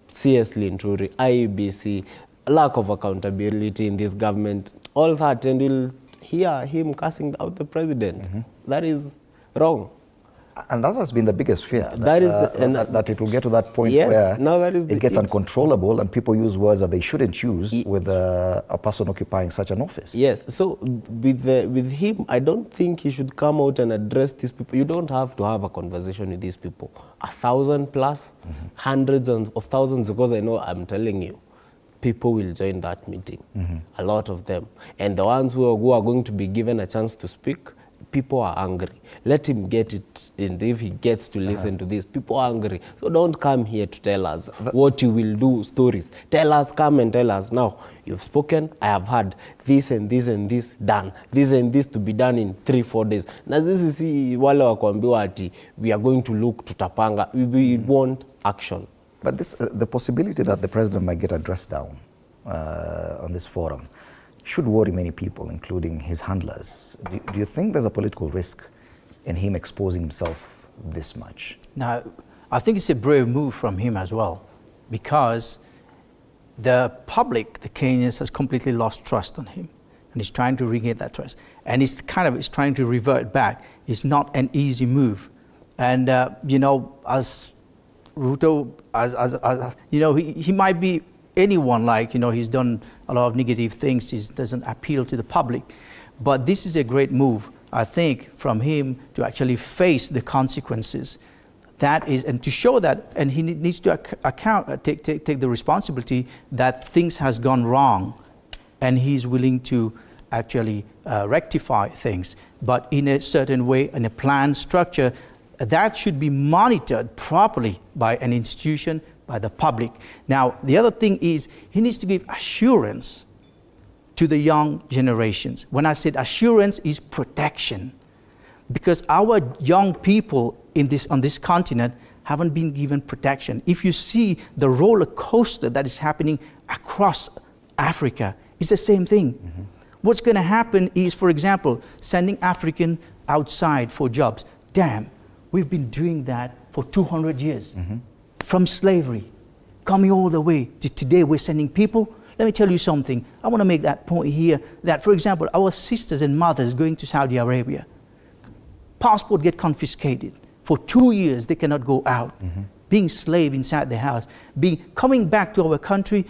S18: Seriously, Nturi, IEBC, lack of accountability in this government, all that, and you'll hear him cussing out the president. Mm-hmm. That is wrong.
S1: And that has been the biggest fear,
S18: that
S1: it will get to that point where it gets uncontrollable and people use words that they shouldn't use with a person occupying such an office.
S18: Yes, so with him, I don't think he should come out and address these people. You don't have to have a conversation with these people. 1,000 plus, mm-hmm. hundreds of thousands, because I know, I'm telling you, people will join that meeting, mm-hmm. a lot of them. And the ones who are going to be given a chance to speak, people are angry. Let him get it, and if he gets to listen to this, people are angry. So don't come here to tell us what you will do, stories. Tell us, come and tell us, now, you've spoken, I have heard this and this and this done, this and this to be done in 3-4 days. Na sisi wale wakuambiwa ati, we are going to look tutapanga, we want action.
S1: But this, the possibility that the president might get addressed down on this forum should worry many people, including his handlers. Do you think there's a political risk in him exposing himself this much?
S19: Now, I think it's a brave move from him as well, because the public, the Kenyans, has completely lost trust on him, and he's trying to regain that trust. And he's trying to revert back. It's not an easy move. And, you know, as Ruto, you know, he might be anyone, like, you know, he's done a lot of negative things, he doesn't appeal to the public. But this is a great move, I think, from him to actually face the consequences. That is, and to show that, and he needs to take the responsibility that things has gone wrong, and he's willing to actually rectify things, but in a certain way, in a planned structure, that should be monitored properly by an institution, by the public. Now, the other thing is he needs to give assurance to the young generations. When I said assurance, is protection, because our young people on this continent haven't been given protection. If you see the roller coaster that is happening across Africa, it's the same thing. Mm-hmm. What's going to happen is, for example, sending African outside for jobs. Damn, we've been doing that for 200 years. Mm-hmm. From slavery, coming all the way to today, we're sending people. Let me tell you something. I want to make that point here, that, for example, our sisters and mothers going to Saudi Arabia, passport get confiscated. For 2 years, they cannot go out. Mm-hmm. Being slave inside the house, coming back to our country,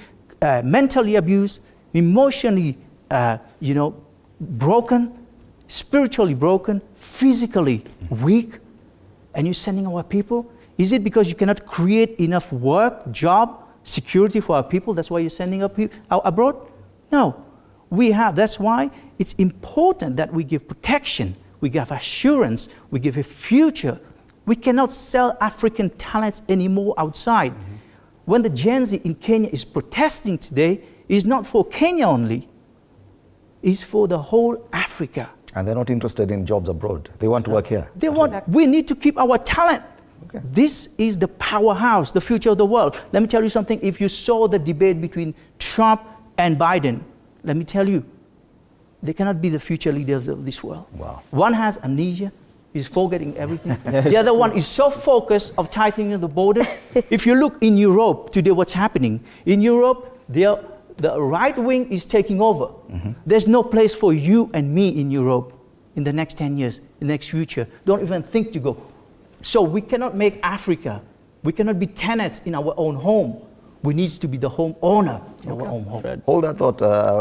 S19: mentally abused, emotionally, you know, broken, spiritually broken, physically weak, and you're sending our people. Is it because you cannot create enough work, job, security for our people? That's why you're sending up abroad? No. We have. That's why it's important that we give protection, we give assurance, we give a future. We cannot sell African talents anymore outside. When the Gen Z in Kenya is protesting today, it's not for Kenya only, it's for the whole Africa.
S1: And they're not interested in jobs abroad. They want to work here.
S19: They want, we need to keep our talent. Okay. This is the powerhouse, the future of the world. Let me tell you something. If you saw the debate between Trump and Biden, let me tell you, they cannot be the future leaders of this world.
S1: Wow.
S19: One has amnesia, is forgetting everything. The other one is so focused of tightening the borders. If you look in Europe today, what's happening? In Europe, the right wing is taking over. There's no place for you and me in Europe in the next 10 years, in the next future. Don't even think to go. So we cannot make Africa, we cannot be tenants in our own home. We need to be the home owner in our own home.
S1: Hold that thought.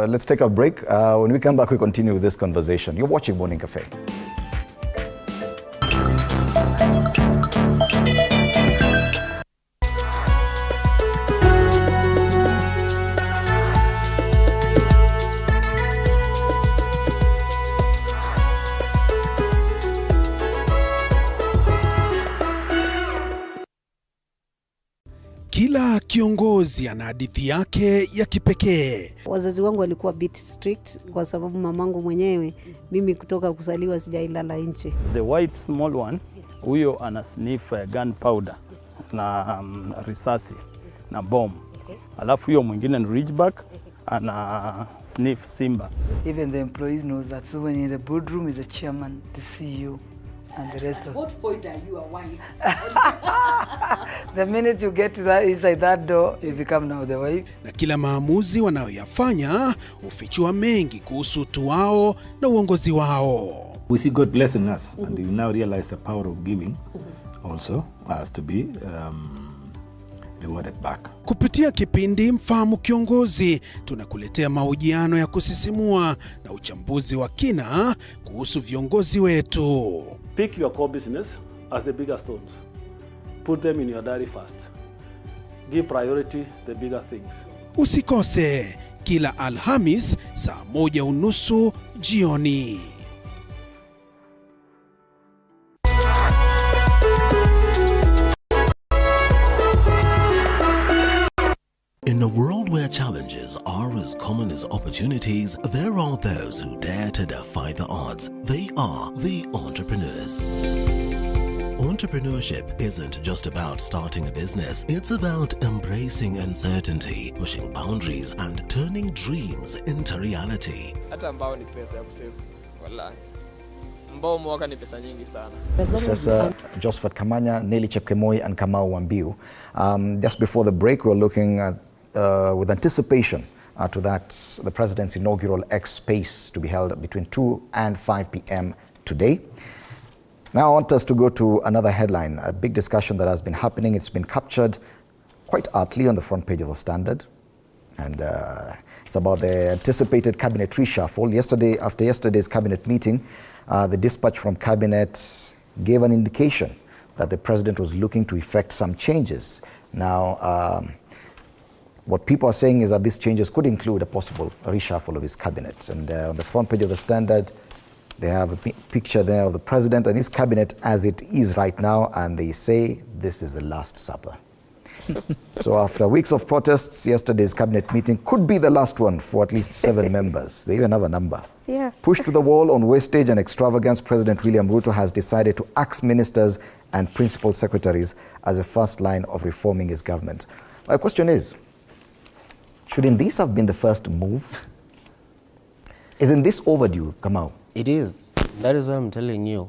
S1: Let's take a break. When we come back, we continue with this conversation. You're watching Morning Cafe.
S5: Kila kiongozi ana hadithi yake ya kipekee.
S6: Wazazi wangu walikuwa bit strict kwa sababu mamangu mwenyewe, mimi kutoka kuzaliwa sijailala nje.
S7: The white small one, huyo ana sniff gunpowder na risasi na bomb. Alafu huyo mwingine ni ridgeback ana sniff simba.
S8: Even the employees knows that. So when in the boardroom is the chairman, the CEO, and the rest of.
S20: At what point are you a wife?
S8: The minute you get to that inside that door, you become now the wife.
S5: Na kila maamuzi wanayoyafanya hufichua mengi kuhusu utu wao na uongozi wao.
S9: We see God blessing us, and we now realize the power of giving also has to be rewarded back.
S5: Kupitia kipindi Mfahamu Kiongozi, tunakuletea mahojiano ya kusisimua na uchambuzi wa kina kuhusu viongozi wetu.
S10: Pick your core business as the bigger stones. Put them in your diary first. Give priority the bigger things.
S5: Usikose kila Alhamis saa 1:30 jioni.
S11: In a world where challenges are as common as opportunities, there are those who dare to defy the odds. They are the entrepreneurs. Entrepreneurship isn't just about starting a business, it's about embracing uncertainty, pushing boundaries and turning dreams into reality.
S12: Hata mbao ni pesa ya kusave. Wallahi. Mbao mwaka ni pesa nyingi sana.
S1: Professor Josephat Kamanya, Nelly Chepkemoi and Kamau Wambiu. Just before the break, we were looking at with anticipation to the President's inaugural X Space to be held between 2 and 5 p.m. today. Now I want us to go to another headline, a big discussion that has been happening. It's been captured quite artly on the front page of the Standard. And it's about the anticipated cabinet reshuffle. Yesterday, after yesterday's cabinet meeting, the dispatch from cabinet gave an indication that the president was looking to effect some changes. Now, what people are saying is that these changes could include a possible reshuffle of his cabinet. And on the front page of the Standard, they have a picture there of the president and his cabinet as it is right now, and they say this is the last supper. So after weeks of protests, yesterday's cabinet meeting could be the last one for at least 7 members. They even have a number.
S17: Yeah.
S1: Pushed to the wall on wastage and extravagance, President William Ruto has decided to axe ministers and principal secretaries as a first line of reforming his government. My question is, shouldn't this have been the first move? Isn't this overdue, Kamau?
S18: It is. That is why I'm telling you.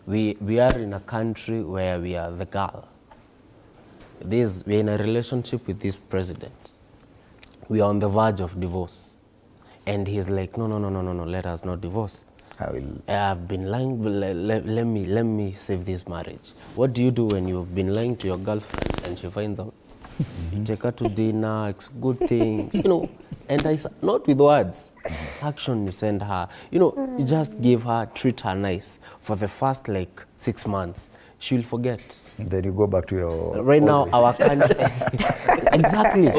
S18: We are in a country where we are the girl. We're in a relationship with this president. We are on the verge of divorce. And he's like, no, let us not divorce. I've been lying, let me save this marriage. What do you do when you've been lying to your girlfriend and she finds out? You take her to dinner, it's good things, and not with words. action you send her, you know, you just give her, treat her nice for the first like 6 months. She'll forget.
S1: Then you go back to your...
S18: Right now, our country... Exactly.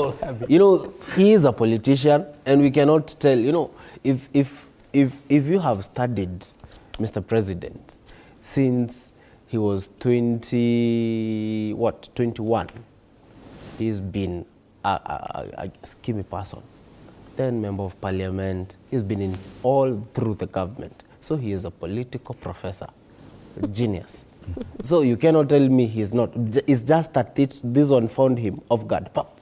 S18: You know, he is a politician, and we cannot tell, you know, if you have studied Mr. President since he was 21, he's been a schemy person. Then member of parliament, he's been in all through the government. So he is a political professor, a genius. So you cannot tell me he's not. It's just that this one found him off guard. Pop.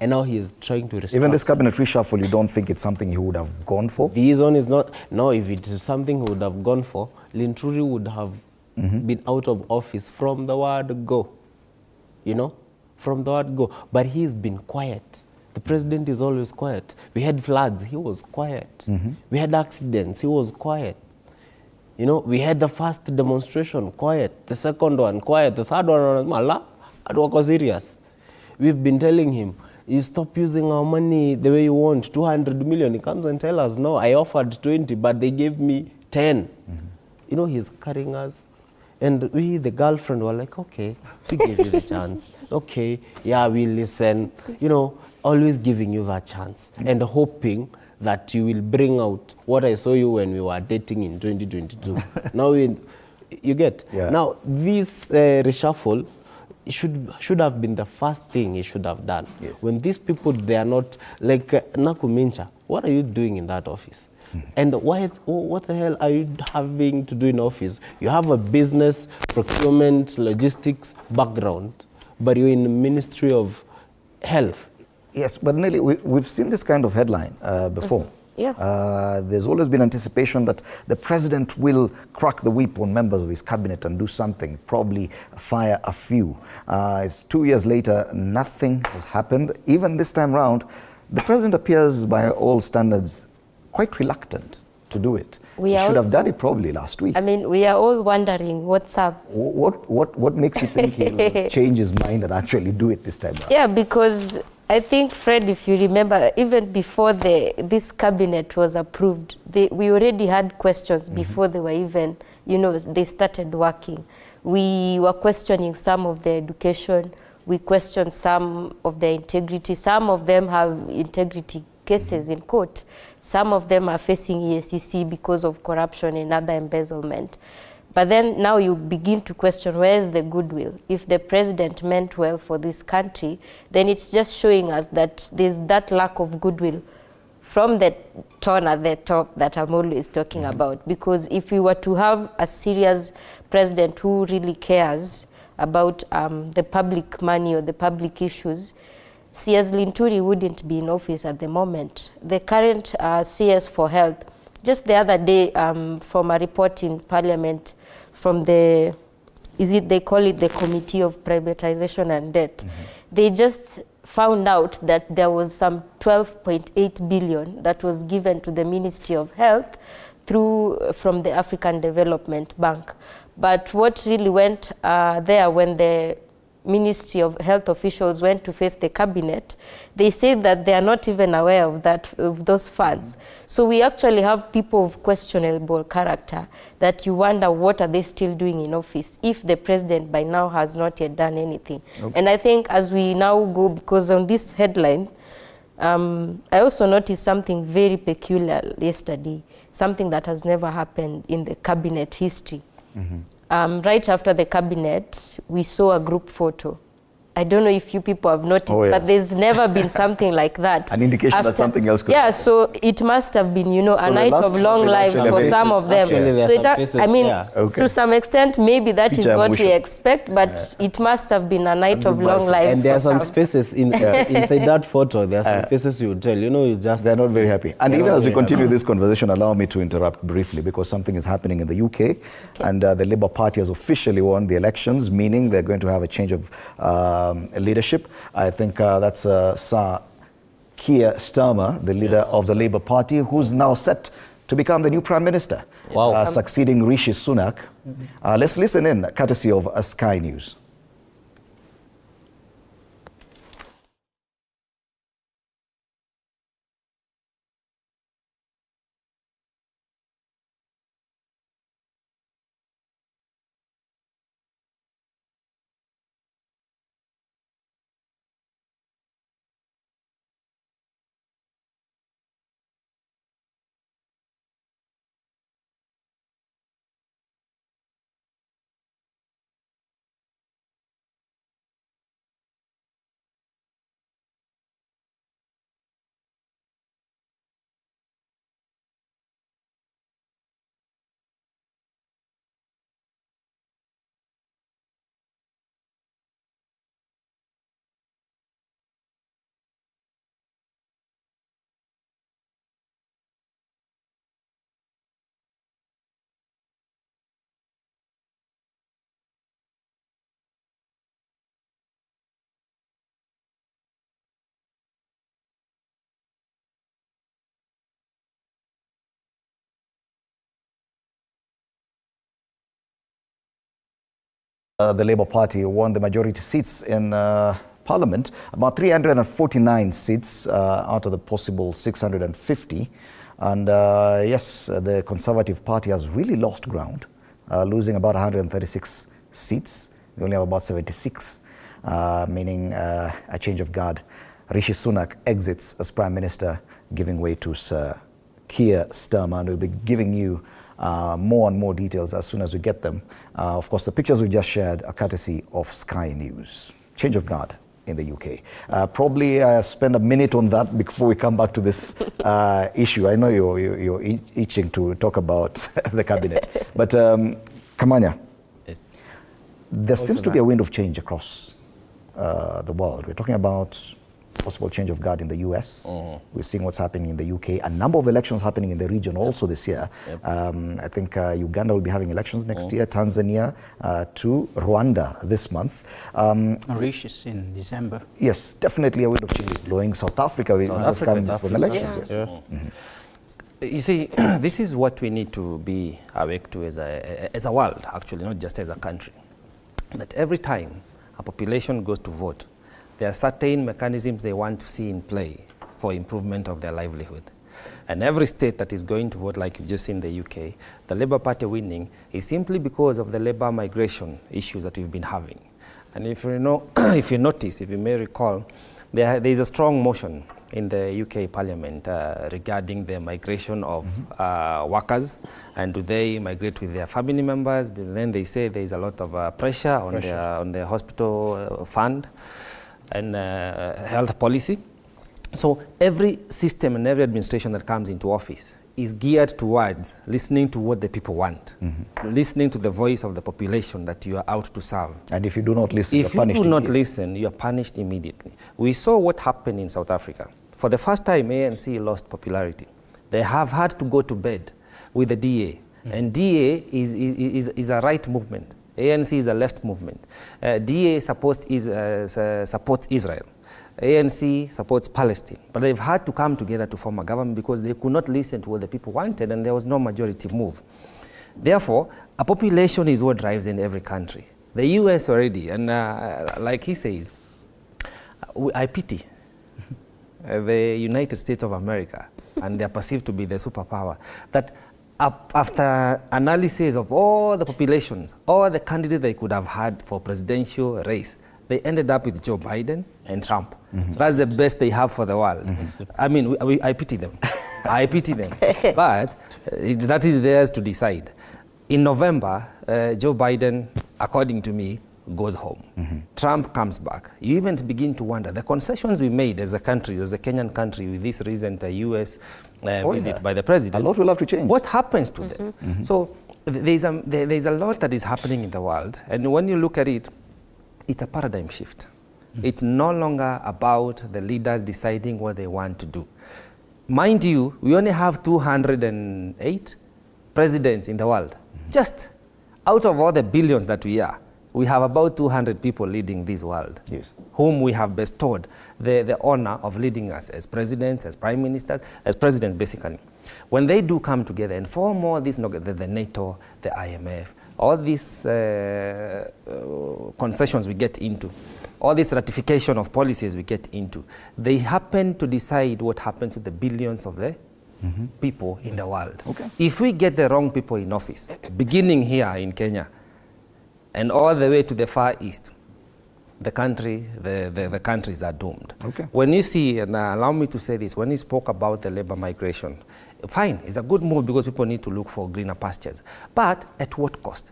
S18: And now he is trying to restructure.
S1: Even this cabinet reshuffle, you don't think it's something he would have gone for?
S18: This one is not. No, if it is something he would have gone for, Linturi would have been out of office from the word go. You know? From the word go. But he's been quiet. The president is always quiet. We had floods, he was quiet. We had accidents, he was quiet. You know, we had the first demonstration, quiet. The second one, quiet. The third one, mala, and wako serious. We've been telling him, you stop using our money the way you want, 200 million. He comes and tells us, no, I offered 20, but they gave me 10. You know, he's carrying us. And we, the girlfriend, were like, okay, we give you the chance. Okay, yeah, we listen. You know, always giving you that chance and hoping that you will bring out what I saw you when we were dating in 2022. Now, you get. Yeah. Now, this reshuffle should have been the first thing he should have done. Yes. When these people, they are not, like Nakumincha, what are you doing in that office? And what the hell are you having to do in office? You have a business, procurement, logistics background, but you're in the Ministry of Health.
S1: Yes, but Nelly, we've seen this kind of headline before.
S17: Yeah.
S1: There's always been anticipation that the president will crack the whip on members of his cabinet and do something, probably fire a few. It's 2 years later, nothing has happened. Even this time round, the president appears by all standards quite reluctant to do it. He should have done it probably last week.
S17: I mean, we are all wondering what's up.
S1: What makes you think he'll change his mind and actually do it this time around?
S17: Yeah, because I think, Fred, if you remember, even before this cabinet was approved, we already had questions before they were even, you know, they started working. We were questioning some of their education. We questioned some of their integrity. Some of them have integrity cases in court. Some of them are facing EACC because of corruption and other embezzlement. But then now you begin to question, where is the goodwill? If the president meant well for this country, then it's just showing us that there's that lack of goodwill from the tone at the top that I'm always talking about. Because if we were to have a serious president who really cares about the public money or the public issues, CS Linturi wouldn't be in office at the moment. The current CS for Health, just the other day from a report in Parliament from they call it the Committee of Privatization and Debt, they just found out that there was some 12.8 billion that was given to the Ministry of Health from the African Development Bank. But what really went there when the Ministry of Health officials went to face the cabinet, they said that they are not even aware of those funds. So we actually have people of questionable character that you wonder what are they still doing in office if the president by now has not yet done anything. Okay. And I think as we now go, because on this headline, I also noticed something very peculiar yesterday, something that has never happened in the cabinet history. Right after the cabinet, we saw a group photo. I don't know if you people have noticed, but there's never been something like that.
S1: An indication that something else could happen.
S17: So it must have been, you know, a night of long lives for some of them. So I mean, to some extent, maybe that is what we expect, but it must have been a night of long lives.
S18: And there are some faces inside that photo. There are some faces you tell, you know, they're not very happy.
S1: And even as we continue this conversation, allow me to interrupt briefly because something is happening in the UK, and the Labour Party has officially won the elections, meaning they're going to have a change of leadership. I think that's Sir Keir Starmer, the leader of the Labour Party, who's now set to become the new Prime Minister, succeeding Rishi Sunak. Let's listen in, courtesy of Sky News. The Labour Party won the majority seats in Parliament, about 349 seats out of the possible 650. And yes, the Conservative Party has really lost ground, losing about 136 seats. They only have about 76, meaning a change of guard. Rishi Sunak exits as Prime Minister, giving way to Sir Keir Starmer, and we'll be giving you more and more details as soon as we get them. Of course, the pictures we just shared are courtesy of Sky News. Change of guard in the UK. Probably spend a minute on that before we come back to this issue. I know you're itching to talk about the cabinet. But Kamanya, there seems to be a wind of change across the world. We're talking about possible change of guard in the US. We're seeing what's happening in the UK. A number of elections happening in the region also this year. I think Uganda will be having elections next year, Tanzania to Rwanda this month.
S19: Mauritius in December.
S1: Yes, definitely a wind of change is blowing. South Africa has come from elections.
S16: Yeah. You see, this is what we need to be awake to as a world, actually, not just as a country. That every time a population goes to vote, there are certain mechanisms they want to see in play for improvement of their livelihood. And every state that is going to vote, like you've just seen the UK, the Labour Party winning is simply because of the labour migration issues that we've been having. And if you know, if you notice, if you may recall, there is a strong motion in the UK Parliament regarding the migration of workers, and do they migrate with their family members? But then they say there is a lot of pressure on their hospital fund and health policy. So every system and every administration that comes into office is geared towards listening to what the people want, listening to the voice of the population that you are out to serve.
S1: And if you do not listen,
S16: if you do not listen, you are punished immediately. We saw what happened in South Africa. For the first time, ANC lost popularity. They have had to go to bed with the DA, and DA is a right movement. ANC is a left movement. DA supports Israel. ANC supports Palestine. But they've had to come together to form a government because they could not listen to what the people wanted, and there was no majority move. Therefore, a population is what drives in every country. The US already, and like he says, I pity the United States of America, and they're perceived to be the superpower, that after analysis of all the populations, all the candidates they could have had for presidential race, they ended up with Joe Biden and Trump. So that's the best they have for the world. I mean, I pity them. I pity them. But that is theirs to decide. In November, Joe Biden, according to me, goes home. Trump comes back. You even begin to wonder, the concessions we made as a country, as a Kenyan country, with this recent US visit by the president.
S1: A lot will have to change.
S16: What happens to them? So there's a lot that is happening in the world. And when you look at it, it's a paradigm shift. It's no longer about the leaders deciding what they want to do. Mind you, we only have 208 presidents in the world. Just out of all the billions that we are, we have about 200 people leading this world, whom we have bestowed the honor of leading us as presidents, as prime ministers, as presidents basically. When they do come together and form all these, the NATO, the IMF, all these concessions we get into, all this ratification of policies we get into, they happen to decide what happens to the billions of the people in the world. If we get the wrong people in office, beginning here in Kenya, and all the way to the Far East, the countries are doomed. When you see, and allow me to say this, when he spoke about the labor migration, fine, it's a good move because people need to look for greener pastures. But at what cost?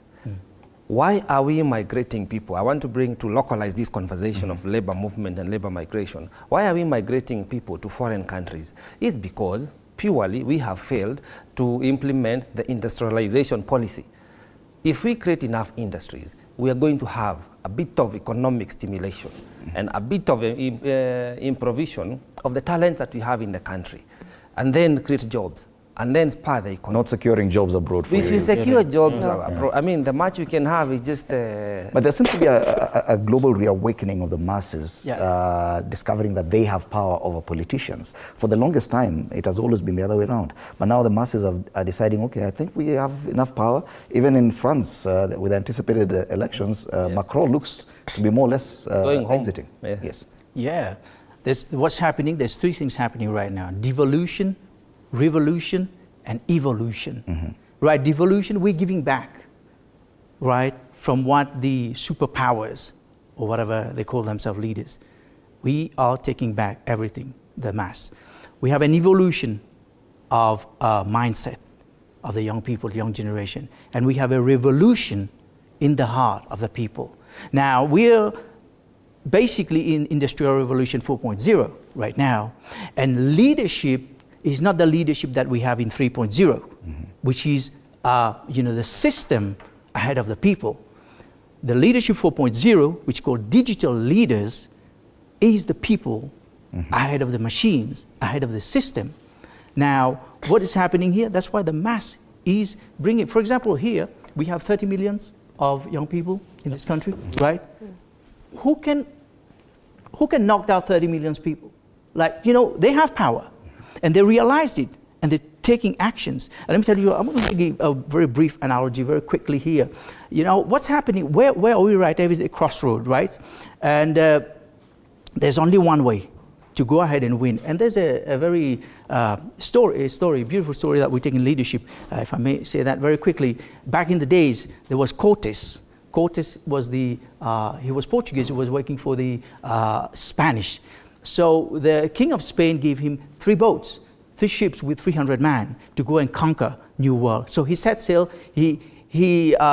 S16: Why are we migrating people? I want to localize this conversation of labor movement and labor migration. Why are we migrating people to foreign countries? It's because purely we have failed to implement the industrialization policy. If we create enough industries, we are going to have a bit of economic stimulation and a bit of improvisation of the talents that we have in the country, and then create jobs. and then spur the economy.
S1: Not securing jobs abroad for
S16: If you secure jobs abroad, I mean, the much you can have is just...
S1: But there seems to be a global reawakening of the masses, discovering that they have power over politicians. For the longest time, it has always been the other way around. But now the masses are deciding, okay, I think we have enough power. Even in France, with anticipated elections, Macron looks to be more or less
S16: going home.
S1: exiting.
S19: Yes. Yeah. What's happening? There's three things happening right now. Devolution, revolution, and evolution. Right, devolution, we're giving back, right, from what the superpowers, or whatever they call themselves, leaders. We are taking back everything, the mass. We have an evolution of mindset of the young people, young generation, and we have a revolution in the heart of the people. Now, we're basically in Industrial Revolution 4.0 right now, and leadership is not the leadership that we have in 3.0, which is the system ahead of the people. The leadership 4.0, which is called digital leaders, is the people ahead of the machines, ahead of the system. Now, what is happening here? That's why the mass is bringing. For example, here we have 30 millions of young people in this country, right? Who can knock down 30 million people? Like, they have power. And they realized it, and they're taking actions. And let me tell you, I'm going to give a very brief analogy very quickly here. What's happening, where are we right there is a crossroad, right? And there's only one way to go ahead and win. And there's a very beautiful story that we take in leadership, if I may say that very quickly. Back in the days, there was Cortes. Cortes was he was Portuguese, he was working for the Spanish. So the king of Spain gave him 3 boats, 3 ships with 300 men to go and conquer New World. So he set sail, he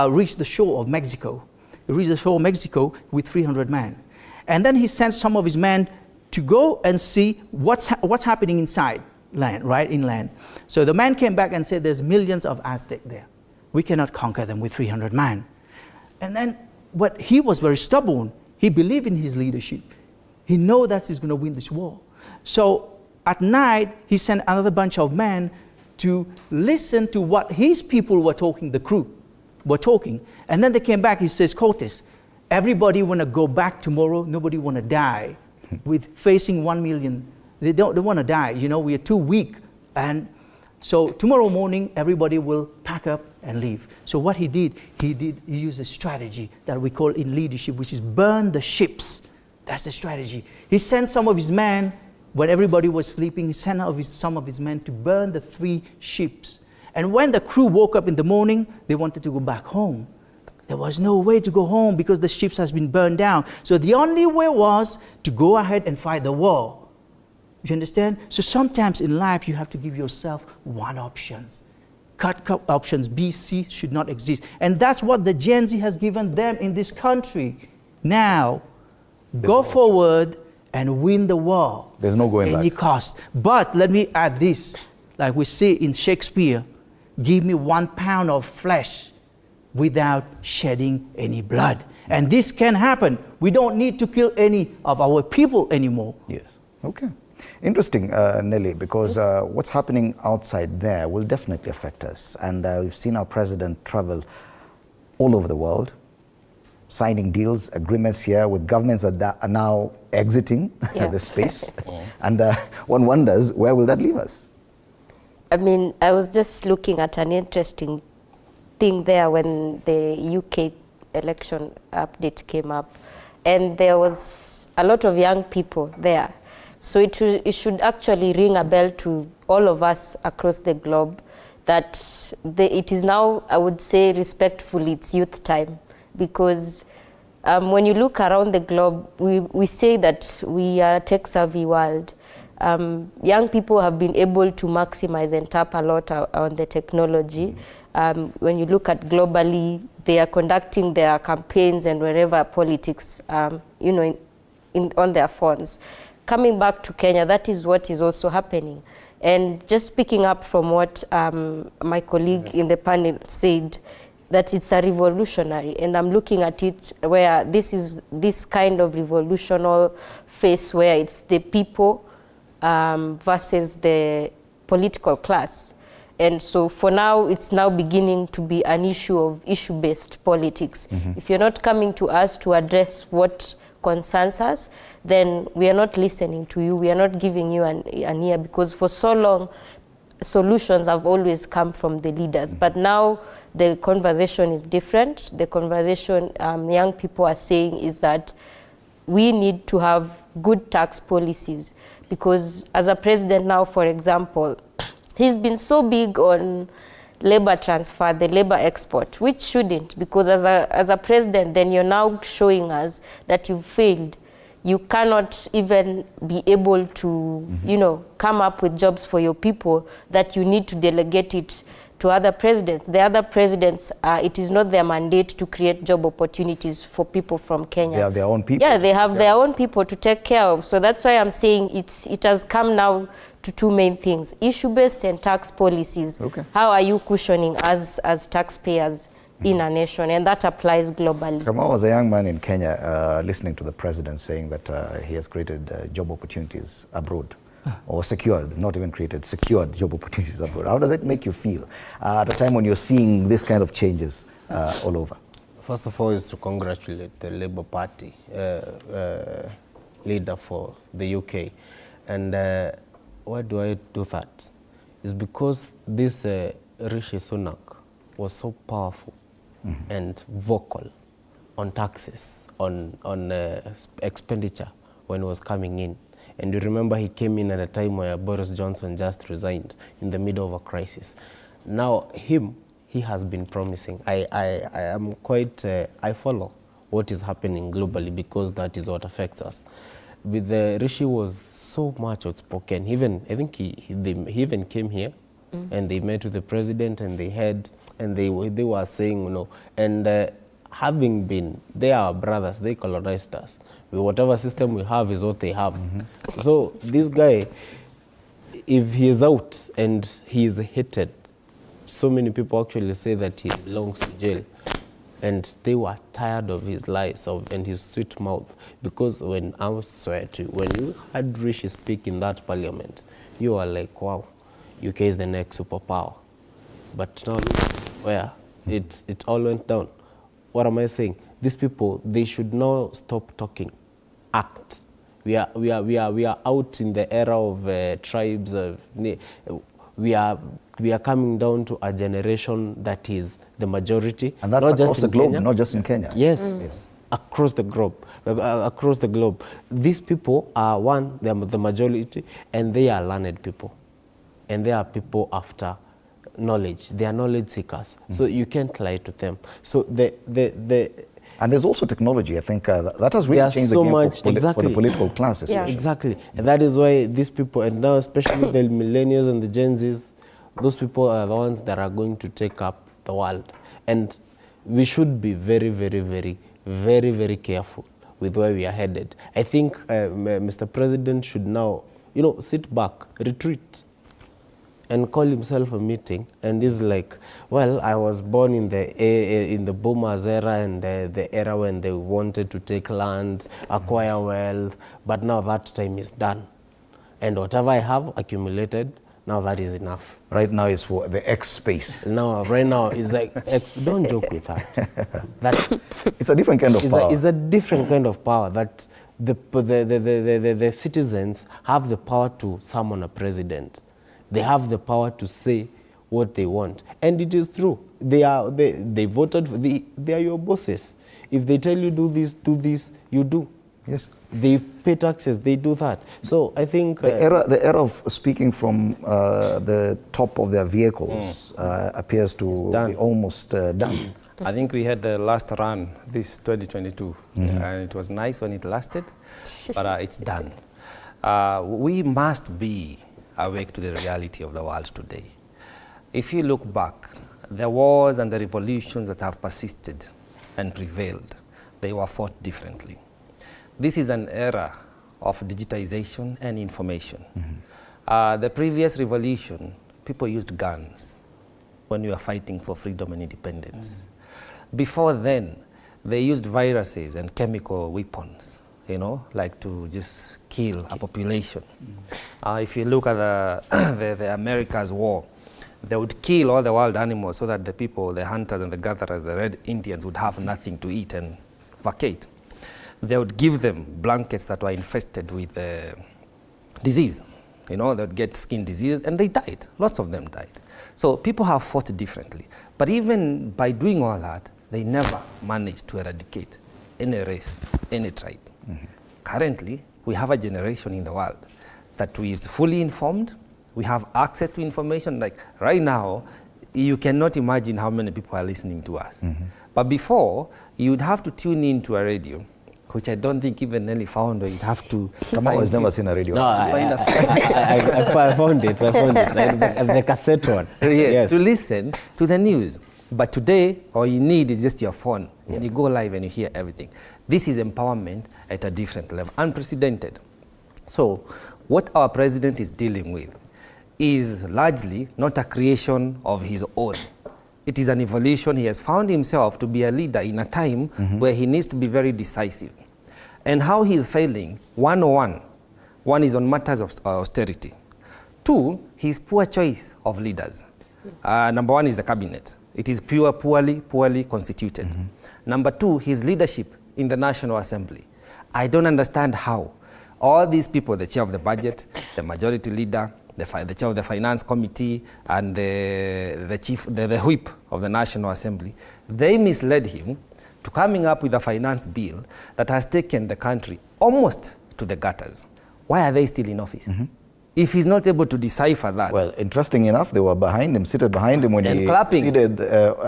S19: reached the shore of Mexico. He reached the shore of Mexico with 300 men. And then he sent some of his men to go and see what's happening inside land, right, inland. So the man came back and said, there's millions of Aztecs there. We cannot conquer them with 300 men. And then he was very stubborn. He believed in his leadership. He knew that he's going to win this war. So at night, he sent another bunch of men to listen to what his people were talking, the crew were talking. And then they came back, he says, Cortes, everybody want to go back tomorrow, nobody want to die with facing 1 million. They want to die, we are too weak. And so tomorrow morning, everybody will pack up and leave. So what he used a strategy that we call in leadership, which is burn the ships. That's the strategy. He sent some of his men, when everybody was sleeping, he sent some of his men to burn the 3 ships. And when the crew woke up in the morning, they wanted to go back home. There was no way to go home because the ships has been burned down. So the only way was to go ahead and fight the war. You understand? So sometimes in life, you have to give yourself one option. Cut options, B, C should not exist. And that's what the Gen Z has given them in this country. Now, go forward and win the war.
S1: There's no going back.
S19: Any cost. But let me add this, like we say in Shakespeare, give me 1 pound of flesh without shedding any blood. And this can happen. We don't need to kill any of our people anymore.
S1: Yes. Okay. Interesting, Nelly, because what's happening outside there will definitely affect us. And we've seen our president travel all over the world, signing deals, agreements here with governments that are now exiting the space. And one wonders, where will that leave us?
S17: I mean, I was just looking at an interesting thing there when the UK election update came up. And there was a lot of young people there. So it should actually ring a bell to all of us across the globe that it is now, I would say respectfully, it's youth time. Because when you look around the globe, we say that we are a tech-savvy world. Young people have been able to maximize and tap a lot on the technology. When you look at globally, they are conducting their campaigns and wherever politics, on their phones. Coming back to Kenya, that is what is also happening. And just picking up from what my colleague in the panel said, that it's a revolutionary, and I'm looking at it where this is this kind of revolutionary phase where it's the people versus the political class. And so for now, it's now beginning to be an issue of issue-based politics. If you're not coming to us to address what concerns us, then we are not listening to you. We are not giving you an ear, because for so long, solutions have always come from the leaders. But now the conversation is different. The conversation young people are saying is that we need to have good tax policies, because as a president now, for example, he's been so big on labor transfer, the labor export, which shouldn't, because as a president, then you're now showing us that you've failed. You cannot even be able to, you know, come up with jobs for your people, that you need to delegate it to other presidents. The other presidents, it is not their mandate to create job opportunities for people from Kenya.
S1: They have their own people.
S17: Yeah, they have their own people to take care of. So that's why I'm saying it has come now to two main things: issue-based and tax policies.
S1: Okay.
S17: How are you cushioning as taxpayers in a nation? And that applies globally.
S1: Kamau was a young man in Kenya listening to the president saying that he has created job opportunities abroad. Or secured, not even created, secured job opportunities abroad. How does it make you feel at a time when you're seeing this kind of changes all over?
S18: First of all, is to congratulate the Labour Party leader for the UK. And why do I do that? It's because this Rishi Sunak was so powerful and vocal on taxes, on expenditure when he was coming in. And you remember he came in at a time where Boris Johnson just resigned in the middle of a crisis. Now he has been promising. I am quite, I follow what is happening globally, because that is what affects us. With Rishi was so much outspoken. I think he even came here and they met with the president and they were saying, you know, and having been, they are our brothers, they colonized us. Whatever system we have is what they have. So this guy, if he is out and he is hated, so many people actually say that he belongs to jail. And they were tired of his lies and his sweet mouth. Because when I swear to you, when you had Rishi speak in that parliament, you are like, wow, UK is the next superpower. But now, where it all went down. What am I saying? These people, they should now stop talking, act. We are out in the era of tribes. We are coming down to a generation that is the majority.
S1: And that's
S18: not
S1: across
S18: just
S1: the
S18: in
S1: globe,
S18: Kenya.
S1: not just in Kenya.
S18: Yes, across the globe. Across the globe. These people are they are the majority, and they are learned people, and they are people after knowledge. They are knowledge seekers. So you can't lie to them. So
S1: and there's also technology. I think that has really changed the game for the political classes.
S18: Yeah, exactly. And that is why these people, and now especially the millennials and the Gen Zs, those people are the ones that are going to take up the world. And we should be very, very, very, very, very careful with where we are headed. I think Mr. President should now, you know, sit back, retreat, and call himself a meeting, and is like, well, I was born in the boomers era and the era when they wanted to take land, acquire wealth, but now that time is done. And whatever I have accumulated, now that is enough.
S1: Right now is for the X space.
S18: No, right now is like, don't joke with that.
S1: It's a different kind of power.
S18: It's a different kind of power that the citizens have the power to summon a president. They have the power to say what they want. And it is true. They voted for, they are your bosses. If they tell you do this, you do.
S1: Yes.
S18: They pay taxes, they do that. So I think
S1: the era of speaking from the top of their vehicles appears to be almost done.
S16: I think we had the last run this 2022, and it was nice when it lasted, but it's done. We must be awake to the reality of the world today. If you look back, the wars and the revolutions that have persisted and prevailed, they were fought differently. This is an era of digitization and information. The previous revolution, people used guns when we were fighting for freedom and independence. Before then, they used viruses and chemical weapons, you know, like to just kill a population. If you look at the America's war, They would kill all the wild animals so that the people, the hunters and the gatherers, the Red Indians, would have nothing to eat and vacate. They would give them blankets that were infested with disease. You know, they would get skin disease, and they died. Lots of them died. So people have fought differently. But even by doing all that, they never managed to eradicate any race, any tribe. Currently, we have a generation in the world that is fully informed. We have access to information. Like right now, you cannot imagine how many people are listening to us. But before, you would have to tune in to a radio, which I don't think even Nelly found, or you'd have to...
S1: Someone has never seen a radio.
S9: No, I found it. The cassette one.
S16: Yes. To listen to the news. But today, all you need is just your phone. And you go live and you hear everything. This is empowerment at a different level, unprecedented. So what our president is dealing with is largely not a creation of his own. It is an evolution. He has found himself to be a leader in a time where he needs to be very decisive. And how he is failing, one is on matters of austerity. 2, his poor choice of leaders. Number 1 is the cabinet. It is poorly constituted. Number 2, his leadership in the National Assembly. I don't understand how all these people, the chair of the budget, the majority leader, the chair of the finance committee, and the whip of the National Assembly, they misled him to coming up with a finance bill that has taken the country almost to the gutters. Why are they still in office? If he's not able to decipher that.
S1: Well, interesting enough, they were behind him, seated behind him when he seated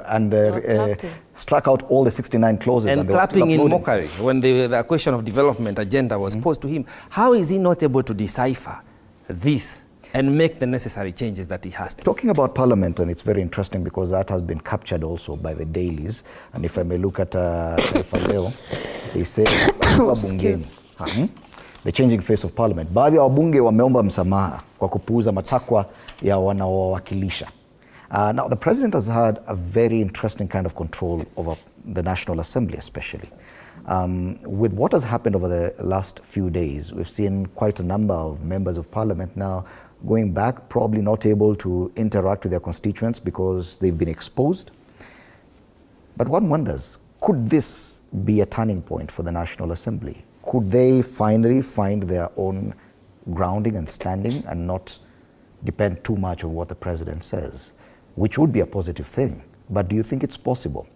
S1: and struck out all the 69 clauses.
S16: And clapping in mockery when the question of development agenda was posed to him. How is he not able to decipher this and make the necessary changes that he has to?
S1: Talking about Parliament, and it's very interesting because that has been captured also by the dailies. And if I may look at Leo, they say the changing face of Parliament. Baadhi ya wabunge wameomba msamaha kwa kupuuza matakwa ya wanaowakilisha. Now, the president has had a very interesting kind of control over the National Assembly, especially. With what has happened over the last few days, we've seen quite a number of members of Parliament now going back, probably not able to interact with their constituents because they've been exposed. But one wonders, could this be a turning point for the National Assembly? Could they finally find their own grounding and standing and not depend too much on what the president says, which would be a positive thing? But do you think it's possible,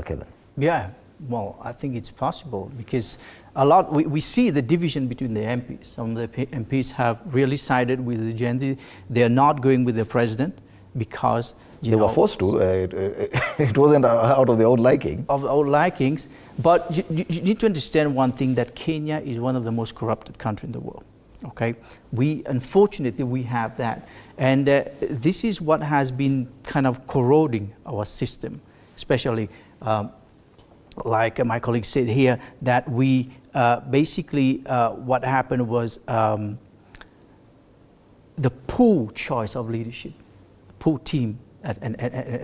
S1: Kevin?
S19: Yeah, well, I think it's possible because we see the division between the MPs. Some of the MPs have really sided with the Gen Z. They're not going with the president because
S1: they were forced to. It wasn't out of their own liking.
S19: Of their own likings. But you need to understand one thing, that Kenya is one of the most corrupted countries in the world. Okay, unfortunately we have that, and this is what has been kind of corroding our system, especially like my colleague said here, that we basically what happened was the poor choice of leadership, poor team, and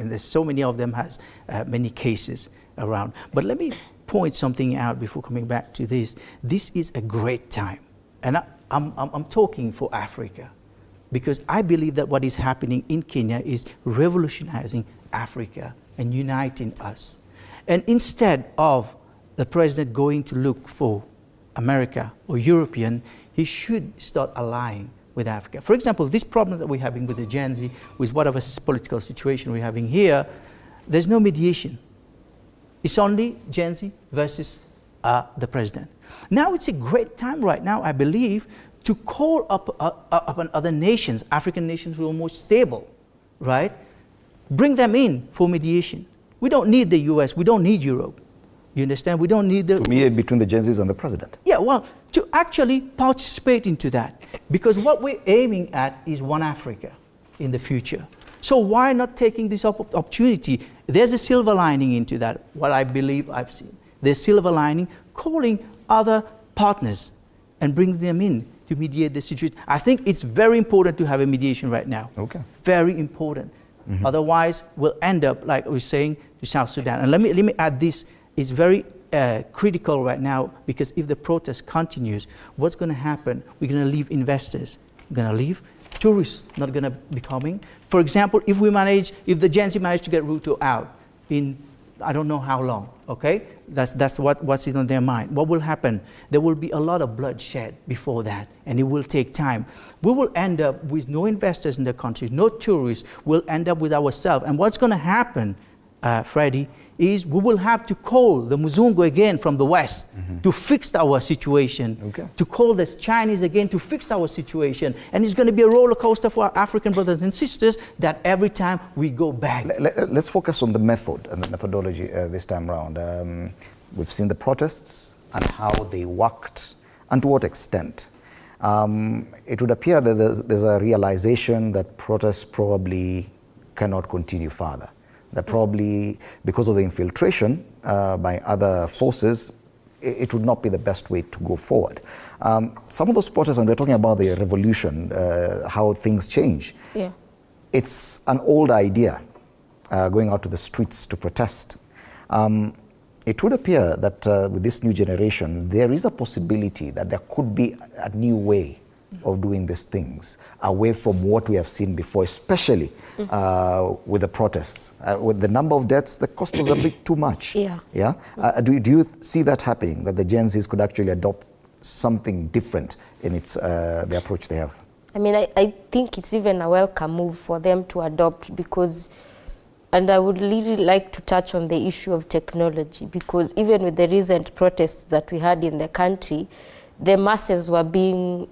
S19: there's so many of them has many cases around. But let me point something out before coming back to this. This is a great time, and I'm talking for Africa, because I believe that what is happening in Kenya is revolutionizing Africa and uniting us. And instead of the president going to look for America or European, he should start allying with Africa. For example, this problem that we're having with the Gen Z, with whatever political situation we're having here, there's no mediation. It's only Gen Z versus the president. Now it's a great time right now, I believe, to call upon other nations, African nations who are more stable, right? Bring them in for mediation. We don't need the US, we don't need Europe. You understand? We don't need the...
S1: To mediate between the Gen Zs and the president.
S19: Yeah, well, to actually participate into that. Because what we're aiming at is one Africa in the future. So why not taking this opportunity? There's a silver lining into that, what I believe I've seen. There's silver lining, calling other partners and bring them in to mediate the situation. I think it's very important to have a mediation right now.
S1: Okay.
S19: Very important. Otherwise, we'll end up, like we're saying, to South Sudan. And let me add this. It's very critical right now, because if the protest continues, what's going to happen? We're going to leave investors. We're going to leave tourists not going to be coming. For example, if the Gen Z manage to get Ruto out in I don't know how long, okay? That's what's in their mind. What will happen? There will be a lot of bloodshed before that, and it will take time. We will end up with no investors in the country, no tourists. We'll end up with ourselves. And what's going to happen, Freddie, is we will have to call the Muzungu again from the West to fix our situation, to call the Chinese again to fix our situation. And it's going to be a roller coaster for our African brothers and sisters that every time we go back.
S1: Let's focus on the method and the methodology this time around. We've seen the protests and how they worked and to what extent. It would appear that there's a realization that protests probably cannot continue further. That probably, because of the infiltration by other forces, it would not be the best way to go forward. Some of those protests, and we're talking about the revolution, how things change.
S17: Yeah.
S1: It's an old idea, going out to the streets to protest. It would appear that with this new generation, there is a possibility that there could be a new way of doing these things, away from what we have seen before, especially with the protests. With the number of deaths, the cost was a bit too much.
S17: Yeah.
S1: Do you see that happening, that the Gen Zs could actually adopt something different in the approach they have?
S17: I mean, I think it's even a welcome move for them to adopt, because, and I would really like to touch on the issue of technology, because even with the recent protests that we had in the country, the masses were being,